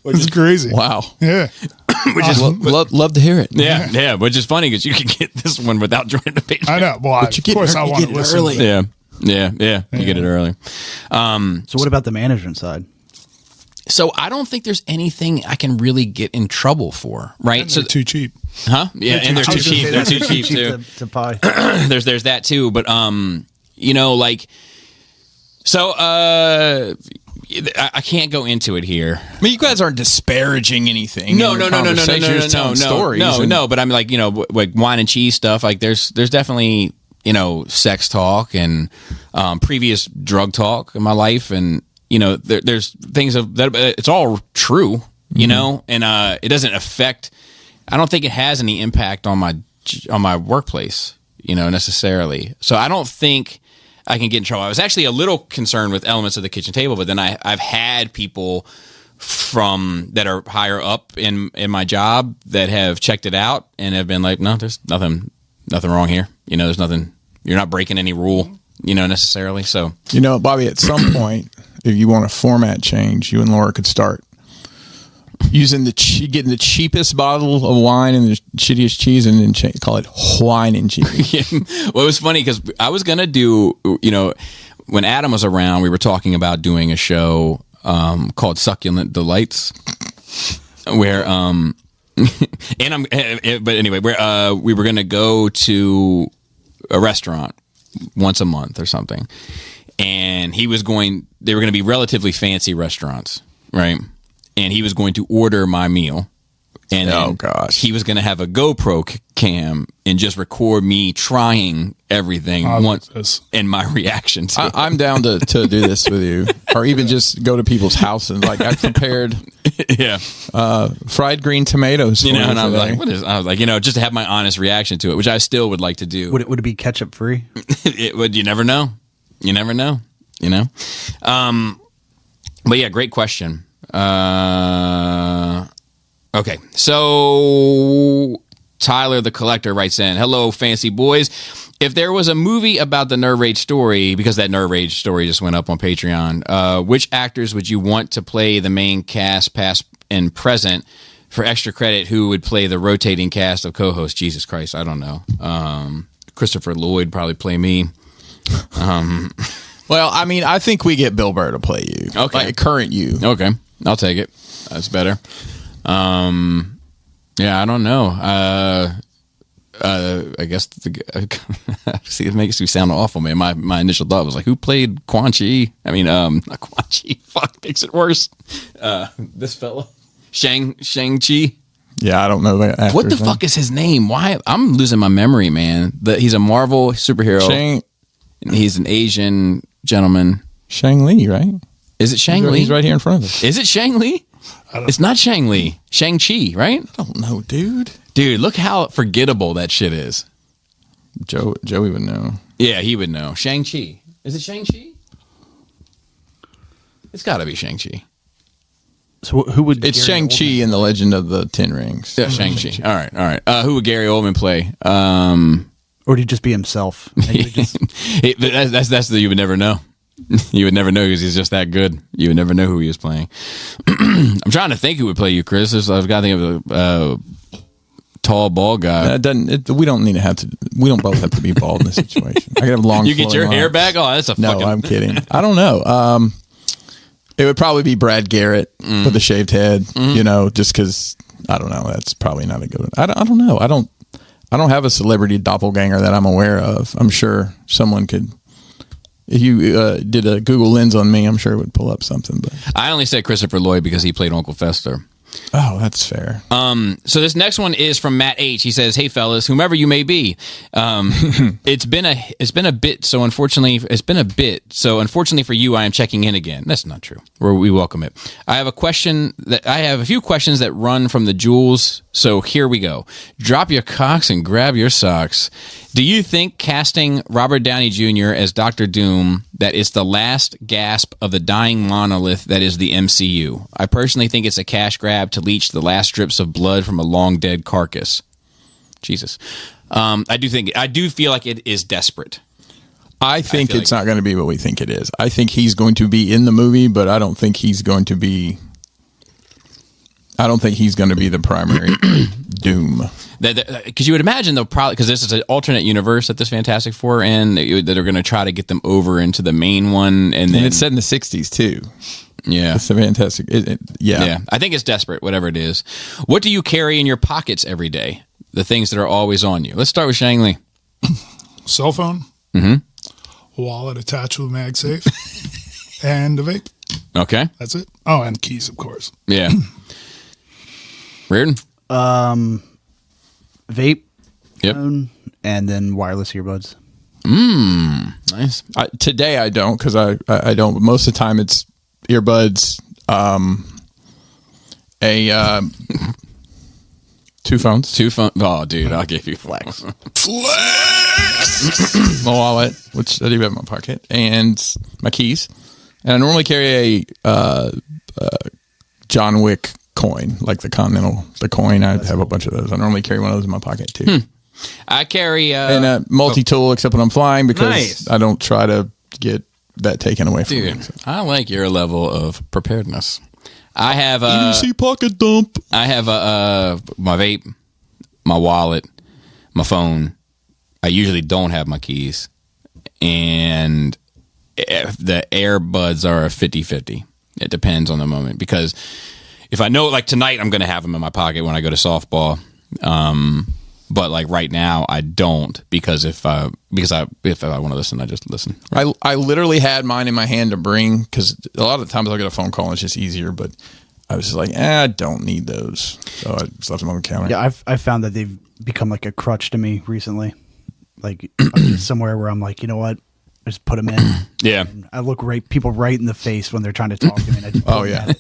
It's crazy. Wow. Yeah. Which is love to hear it. yeah, which is funny because you can get this one without joining the Patreon. I know. Well, of course I want to listen. early. Yeah. You get it early. So what about the management side? So I don't think there's anything I can really get in trouble for, right? And so they're too cheap. huh? Yeah, and they're too cheap. They're too cheap too. to buy. There's that too, but I can't go into it here. I mean, you guys aren't disparaging anything. No. You're just telling stories and- But I'm like, like Wine and Cheese stuff. Like there's definitely, sex talk and previous drug talk in my life. And, there's things that it's all true, and it doesn't affect, I don't think it has any impact on my workplace, necessarily. So I don't think I can get in trouble. I was actually a little concerned with elements of the Kitchen Table, but then I've had people from that are higher up in my job that have checked it out and have been like, no, there's nothing wrong here. There's nothing, you're not breaking any rule, necessarily. So, Bobby, at some point, if you want a format change, you and Laura could start using getting the cheapest bottle of wine and the shittiest cheese and then call it Wine and Cheese. Yeah. Well, it was funny because I was going to do, when Adam was around, we were talking about doing a show called Succulent Delights where, but anyway, where we were going to go to a restaurant once a month or something. And they were going to be relatively fancy restaurants, right? And he was going to order my meal And Oh, then gosh. he was going to have a GoPro cam and just record me trying everything once this. and my reaction to it. I'm down to do this with you, or even just go to people's houses. Like I prepared Yeah. fried green tomatoes. You for know, you and I was today. like, what is, I was like, just to have my honest reaction to it, which I still would like to do. Would it be ketchup free? It would, you never know. You never know, But yeah, great question. Okay, so Tyler the Collector writes in, hello, fancy boys. If there was a movie about the Nerd Rage story, because that Nerd Rage story just went up on Patreon, which actors would you want to play the main cast, past and present? For extra credit, who would play the rotating cast of co-hosts? Jesus Christ, I don't know. Christopher Lloyd probably play me. Well, I mean, I think we get Bill Burr to play you. Okay. Like current you. Okay, I'll take it. That's better. Yeah, I don't know. I guess see, it makes me sound awful, man. My initial thought was like, who played Quan Chi? I mean, not Quan Chi. Fuck, makes it worse. This fella, Shang-Chi. Yeah, I don't know that. What the fuck is his name? Why I'm losing my memory, man. He's a Marvel superhero. And he's an Asian gentleman. Shang Li, right? Is it Shang Li? He's right here in front of us. Is it Shang Li? It's not Shang Li. Shang-Chi, right? I don't know, dude. Dude, look how forgettable that shit is. Joey would know. Yeah, he would know. Shang-Chi. Is it Shang-Chi? It's got to be Shang-Chi. So who would? It's Gary Shang-Chi Oldman- in the Legend of the Ten Rings. Yeah, Shang-Chi. All right. Who would Gary Oldman play? Or would he just be himself? And he would just- That's the you would never know. You would never know because he's just that good. You would never know who he was playing. I'm trying to think who would play you, Chris. I've got to think of a tall, bald guy. We don't need to have to. We don't both have to be bald in this situation. I could have long. You get your flowing hair locks. back? Oh, that's a No, fucking. I'm kidding. I don't know. It would probably be Brad Garrett with a shaved head. You know, just because I don't know. That's probably not a good one. I don't know. I don't have a celebrity doppelganger that I'm aware of. I'm sure someone could. If you did a Google Lens on me, I'm sure it would pull up something. But I only said Christopher Lloyd because he played Uncle Fester. oh, that's fair. So this next one is from Matt H. He says, "Hey fellas, whomever you may be, it's been a bit. So unfortunately for you, I am checking in again. That's not true. We welcome it. I have a few questions that run from the jewels. So here we go. Drop your cocks and grab your socks. Do you think casting Robert Downey Jr. as Dr. Doom that is the last gasp of the dying monolith that is the MCU? I personally think it's a cash grab to leech the last drips of blood from a long dead carcass. Jesus. I do feel like it is desperate. I think feel it's not going to be what we think it is. I think he's going to be in the movie, but I don't think he's going to be. I don't think he's going to be the primary Doom. Because you would imagine they'll probably, because this is an alternate universe that this Fantastic Four in, that are going to try to get them over into the main one, and then And it's set in the 60s too. yeah, It's a fantastic. yeah. I think it's desperate, whatever it is. What do you carry in your pockets every day? The things that are always on you. Let's start with Shang Li. Cell phone, a wallet attached with MagSafe, and a vape. Okay, That's it. Oh, and keys, of course. yeah. Reardon. vape, Yep. phone, and then wireless earbuds. Nice. Today I don't because I don't. Most of the time it's earbuds, two phones, Two phone. Oh, dude, I'll give you flex. my wallet, which I do have in my pocket, and my keys. And I normally carry a John Wick coin, like the coin. I have a bunch of those. I normally carry one of those in my pocket too. I carry And a multi-tool, except when I'm flying, because Nice. I don't try to get that taken away from me. dude. I like your level of preparedness. I have Easy pocket dump. I have my vape, my wallet, my phone. I usually don't have my keys, and the earbuds are a 50-50. It depends on the moment, because if I know, like tonight, I'm going to have them in my pocket when I go to softball. But like right now, I don't, because if I want to listen, I just listen. I literally had mine in my hand to bring, because a lot of the times I'll get a phone call and it's just easier. But I was just like, I don't need those. So I just left them on the counter. Yeah, I've found that they've become like a crutch to me recently. Like I'm just somewhere where I'm like, you know what? I just put them in. Yeah. I look people right in the face when they're trying to talk to me. And I just put Oh, 'em yeah. in.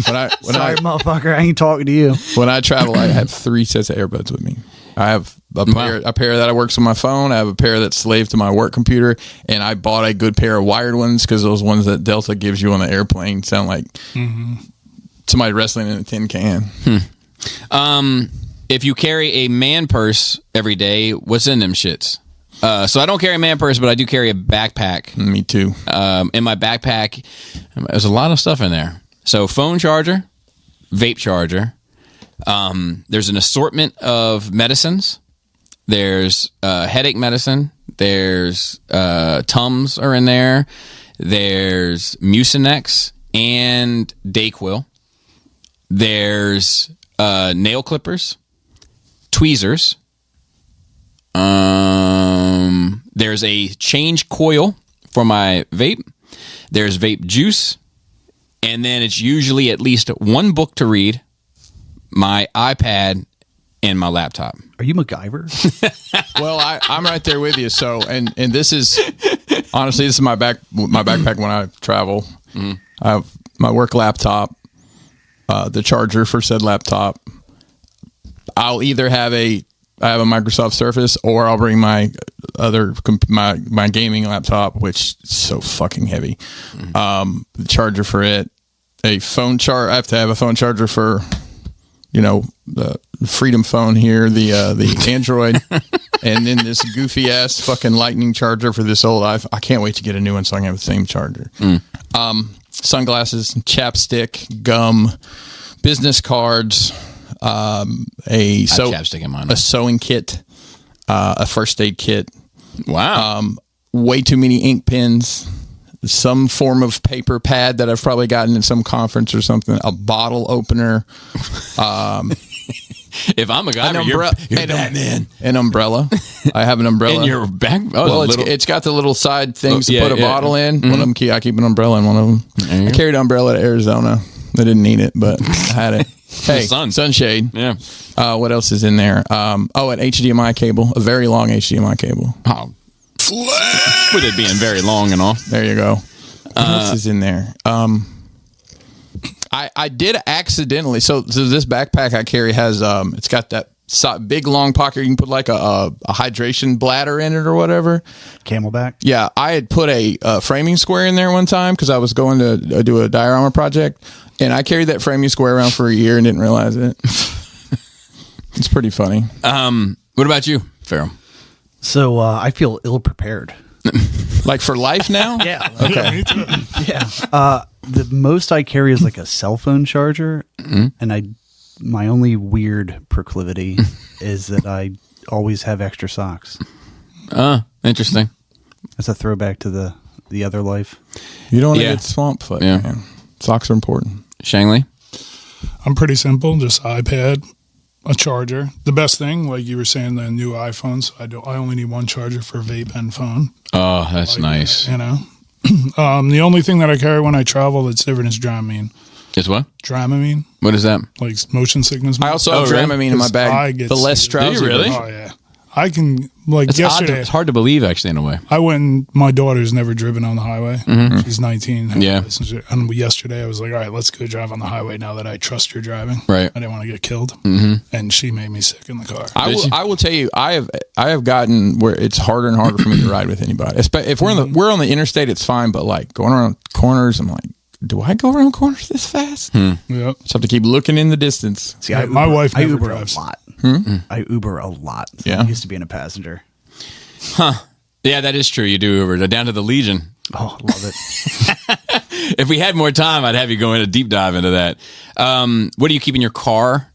Sorry, motherfucker, I ain't talking to you. When I travel, I have 3 sets of earbuds with me. I have a pair that works on my phone. I have a pair that's slave to my work computer, and I bought a good pair of wired ones because those ones that Delta gives you on the airplane sound like somebody wrestling in a tin can. If you carry a man purse every day, what's in them shits? So I don't carry a man purse, but I do carry a backpack. Me too. In my backpack, there's a lot of stuff in there. So phone charger, vape charger. There's an assortment of medicines. There's headache medicine. There's Tums are in there. There's Mucinex and Dayquil. There's nail clippers, tweezers. There's a change coil for my vape. There's vape juice. And then it's usually at least one book to read, my iPad, and my laptop. Are you MacGyver? Well, I'm right there with you. So, and this is honestly, this is my backpack when I travel. I have my work laptop, the charger for said laptop. I'll either have I have a Microsoft Surface, or I'll bring my other my gaming laptop, which is so fucking heavy. The charger for it, a phone charger. I have to have a phone charger for, the Freedom phone here, the Android, and then this goofy ass fucking Lightning charger for this old iPhone. I can't wait to get a new one so I can have the same charger. Sunglasses, chapstick, gum, business cards, chapstick in mine. a sewing kit, a first aid kit. Wow. Way too many ink pens, some form of paper pad that I've probably gotten in some conference or something, a bottle opener. If I'm a guy, you're Batman. An umbrella. I have an umbrella. In your back? Oh, Well, it's got the little side things to yeah, put a yeah. bottle in. One of them, I keep an umbrella in one of them. I carried an umbrella to Arizona. I didn't need it, but I had it. Hey, sunshade. Yeah. What else is in there? An HDMI cable, a very long HDMI cable. Oh. With it being very long and all. There you go. What else is in there? I did accidentally. So this backpack I carry has it's got that big long pocket. You can put like a hydration bladder in it or whatever. Camelback. Yeah, I had put a framing square in there one time because I was going to do a diorama project, and I carried that framing square around for a year and didn't realize it. It's pretty funny. What about you, Farrell? So I feel ill prepared. Like for life now? Yeah. Yeah, me too. Yeah. The most I carry is like a cell phone charger, and my only weird proclivity is that I always have extra socks. Interesting. That's a throwback to the other life. You don't want to Yeah. get swamp foot, Yeah. man. Socks are important. Shangley? I'm pretty simple. Just iPad, a charger. The best thing, like you were saying, the new iPhones. I only need one charger for vape and phone. Oh, that's nice. You know. The only thing that I carry when I travel that's different is Dramamine. Is what? Dramamine, What is that? like motion sickness. I also have really? Dramamine in my 'Cause bag. I get The less sick. drowsy. Do you really? Oh yeah, I can like It's yesterday. it's hard to believe, actually, in a way. I went. My daughter's never driven on the highway. She's 19. Mm-hmm. Yeah. And yesterday I was like, all right, let's go drive on the highway now that I trust your driving. Right. I didn't want to get killed. And she made me sick in the car. I will tell you, I have gotten where it's harder and harder for me to ride with anybody. If we're on the interstate, it's fine, but like going around corners, I'm like, do I go around corners this fast? Yep. Just have to keep looking in the distance. See, My wife I never Uber drives. a lot. I Uber a lot. So Yeah. I'm used to being a passenger. Yeah, that is true. You do Uber. Down to the Legion. Oh, love it. If we had more time, I'd have you go in a deep dive into that. What do you keep in your car?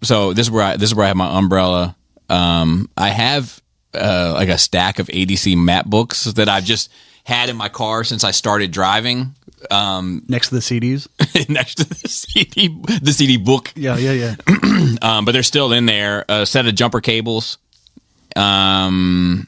So this is where I have my umbrella. I have like a stack of ADC map books that I've just had in my car since I started driving. Next to the CDs. Next to the CD book. Yeah. But they're still in there. A set of jumper cables. And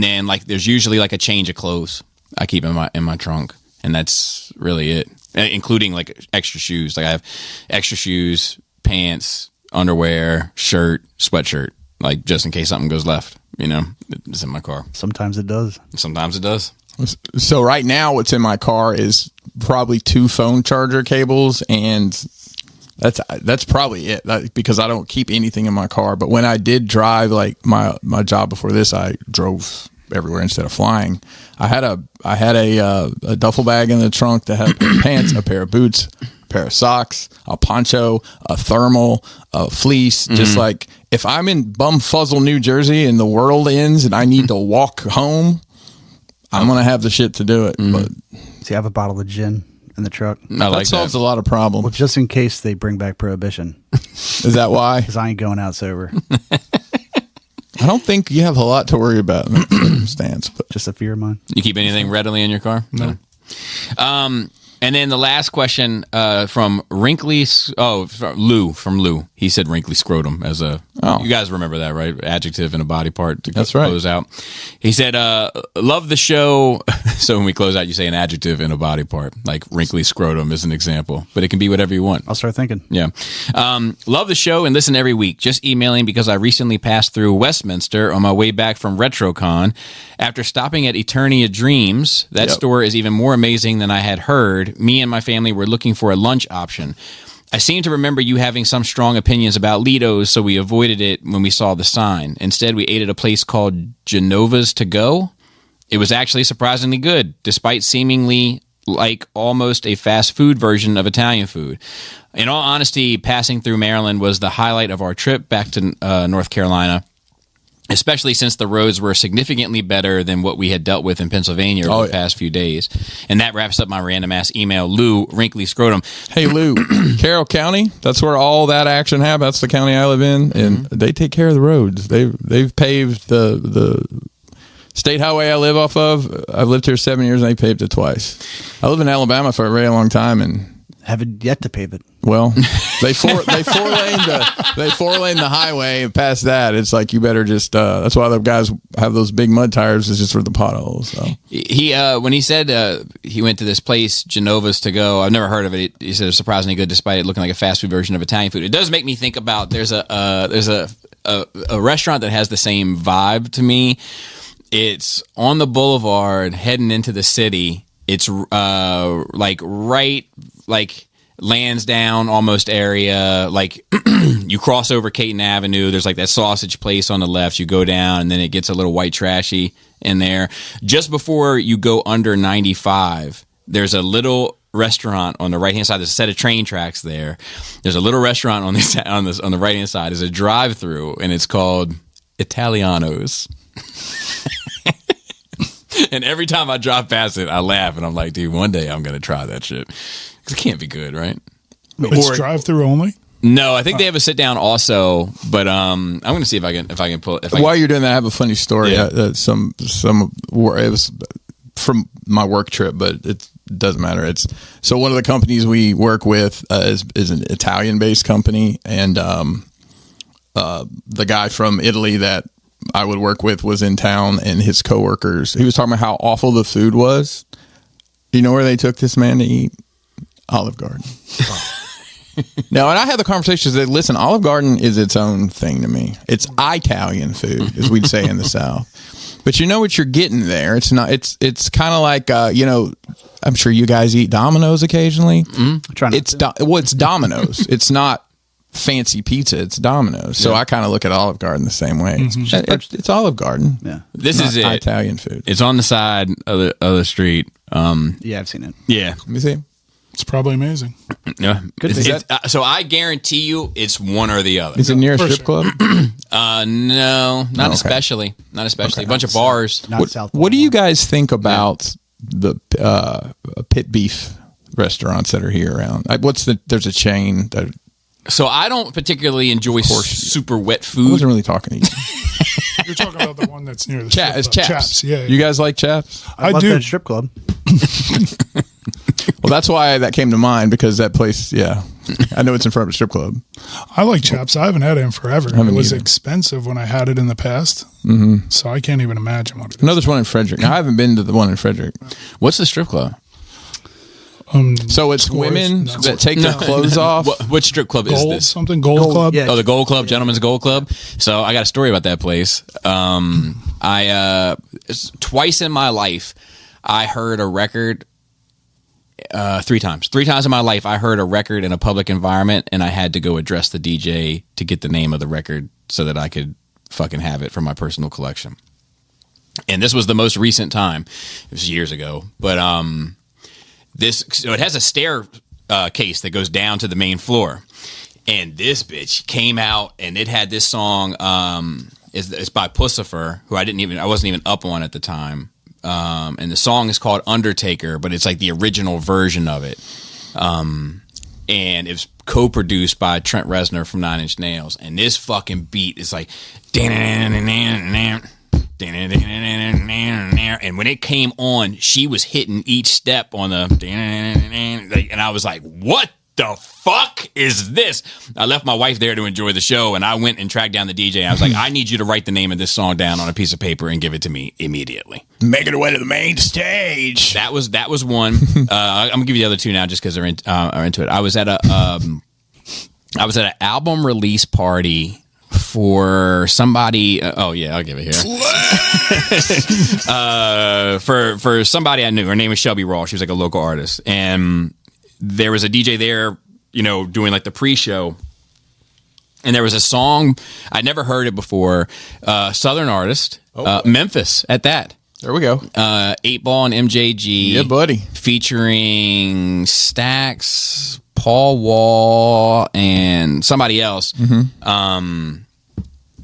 then like there's usually like a change of clothes I keep in my trunk, and that's really it. including like extra shoes. Like I have extra shoes, pants, underwear, shirt, sweatshirt, like just in case something goes left. You know, it's in my car. Sometimes it does. Sometimes it does. So right now, what's in my car is probably 2 phone charger cables, and that's probably it. Because I don't keep anything in my car. But when I did drive, like my job before this, I drove everywhere instead of flying. I had a duffel bag in the trunk that had pants, a pair of boots, a pair of socks, a poncho, a thermal, a fleece. Just like if I'm in bumfuzzle, New Jersey, and the world ends and I need to walk home, I'm gonna have the shit to do it. But See, I have a bottle of gin in the truck. I like that solves that. a lot of problems. Well, just in case they bring back prohibition, Is that why? because I ain't going out sober. I don't think you have a lot to worry about in that circumstance. But Just a fear of mine. You keep anything readily in your car? No. And then the last question from Wrinkly. From Lou. He said wrinkly scrotum as a. Oh. You guys remember that, right? Adjective and a body part to That's right. close out. He said, "Love the show." So when we close out, you say an adjective and a body part, like wrinkly scrotum is an example, but it can be whatever you want. I'll start thinking. Yeah. Love the show and listen every week. Just emailing because I recently passed through Westminster on my way back from RetroCon. After stopping at Eternia Dreams, that store is even more amazing than I had heard. Me and my family were looking for a lunch option. I seem to remember you having some strong opinions about Lido's, so we avoided it when we saw the sign. Instead, we ate at a place called Genova's To Go. It was actually surprisingly good, despite seemingly like almost a fast food version of Italian food. In all honesty, passing through Maryland was the highlight of our trip back to North Carolina, especially since the roads were significantly better than what we had dealt with in Pennsylvania over the past few days. And that wraps up my random ass email. Lou, wrinkly scrotum. hey, Lou, Carroll County, that's where all that action happens. That's the county I live in, and they take care of the roads. They've paved the state highway I live off of. I've lived here 7 years, and they paved it twice. I lived in Alabama for a very long time, and Haven't yet to pave it. well, they four lane the highway, and past that, it's like you better just. That's why the guys have those big mud tires. Is just for the potholes. So. He when he said he went to this place, Genova's To Go, I've never heard of it. He said it was surprisingly good despite it looking like a fast food version of Italian food. It does make me think about there's a restaurant that has the same vibe to me. It's on the boulevard heading into the city. It's like right like Lansdowne almost area. Like you cross over Caton Avenue. There's like that sausage place on the left. You go down and then it gets a little white trashy in there. Just before you go under 95, there's a little restaurant on the right hand side. There's a set of train tracks there. There's a little restaurant on the right hand side. There's a drive through and it's called Italiano's. And every time I drive past it, I laugh and I'm like, dude, one day I'm gonna try that shit. 'Cause it can't be good, right? It's drive-through only. No, I think they have a sit down also, but I'm going to see if I can pull it. While you're doing that, I have a funny story. Yeah. It was from my work trip, but it doesn't matter. It's so one of the companies we work with is an Italian-based company, and the guy from Italy that I would work with was in town, and his coworkers. He was talking about how awful the food was. You know where they took this man to eat? Olive Garden. No, and I had the conversations that, listen, Olive Garden is its own thing to me. It's Italian food, as we'd say in the South. But you know what you're getting there. It's not. It's kind of like I'm sure you guys eat Domino's occasionally. It's Domino's. It's not fancy pizza. It's Domino's. So I kind of look at Olive Garden the same way. It's Olive Garden. Yeah. This is it. Italian food. It's on the side of the street. Yeah, I've seen it. Yeah. Let me see. It's probably amazing. Yeah. So I guarantee you it's one or the other. Is it near a for strip sure. club? No, not especially. Not especially. A bunch of bars. Not South. What do you guys think about the pit beef restaurants that are here around? There's a chain that So I don't particularly enjoy super wet I food. wasn't really talking to you. You're talking about the one that's near the It's strip club. Chaps. Yeah, You guys like Chaps? I I love do. that strip club. Well, that's why that came to mind, because that place, yeah. I know it's in front of a strip club. I like Chaps. I haven't had it in forever. It haven't was either. expensive when I had it in the past. Mm-hmm. So I can't even imagine what it is. I know there's one in Frederick. Now, I haven't been to the one in Frederick. What's the strip club? So it's Scores, women no. that take their clothes off. What strip club is Gold, this? something Gold Club. yeah. Oh, the Gold Club, Gentlemen's Gold Club. So I got a story about that place. Twice in my life, I heard a record. 3 times. 3 times in my life, I heard a record in a public environment, and I had to go address the DJ to get the name of the record so that I could fucking have it for my personal collection. And this was the most recent time. It was years ago, but so it has a stair case that goes down to the main floor, and this bitch came out, and it had this song. It's by Pussifer, who I wasn't even up on at the time. And the song is called Undertaker, but it's like the original version of it. And it was co-produced by Trent Reznor from Nine Inch Nails. And this fucking beat is like, and when it came on, she was hitting each step on the, and I was like, what the fuck is this? I left my wife there to enjoy the show, and I went and tracked down the DJ. I was like, I need you to write the name of this song down on a piece of paper and give it to me immediately. Making her way to the main stage. That was one. I'm gonna give you the other 2 now, just because they're into it. I was at an album release party for somebody. Oh yeah, I'll give it here. For somebody I knew. Her name was Shelby Raw. She was like a local artist, and there was a DJ there, doing like the pre-show. And there was a song, I'd never heard it before, Southern artist, Memphis at that. There we go. 8 Ball and MJG. Yeah, buddy. Featuring Stax, Paul Wall, and somebody else. And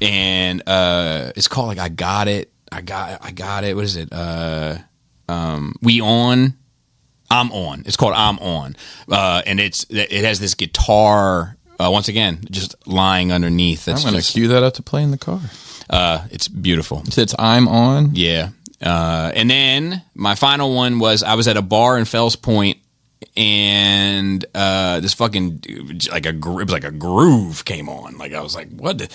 it's called like I Got It. I got it. What is it? We On. I'm On. It's called I'm On. And it has this guitar, once again, just lying underneath. I'm going to cue that up to play in the car. It's beautiful. It's I'm On. Yeah. And then my final one was I was at a bar in Fells Point, and this fucking it was like a groove came on. Like I was like, what? I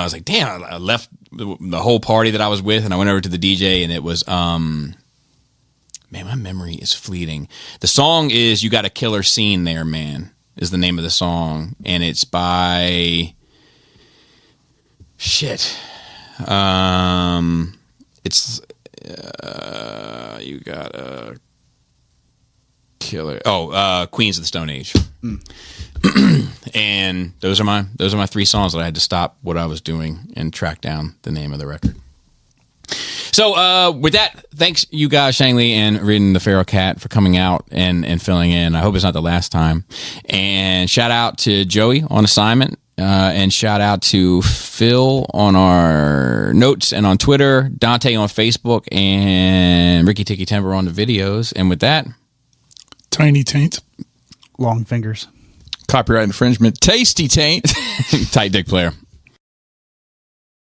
was like, damn. I left the whole party that I was with, and I went over to the DJ, and it was man, my memory is fleeting. The song is "You Got a Killer Scene There, Man" is the name of the song, and it's by shit. It's you got a killer. Queens of the Stone Age. And those are my 3 songs that I had to stop what I was doing and track down the name of the record. So with that, thanks you guys, Shang Li and Reading the Feral Cat, for coming out and filling in. I hope it's not the last time. And shout out to Joey on assignment. And shout out to Phil on our notes and on Twitter, Dante on Facebook, and Ricky Ticky Timber on the videos. And with that, Tiny Taint. Long fingers. Copyright infringement. Tasty Taint. tight dick player.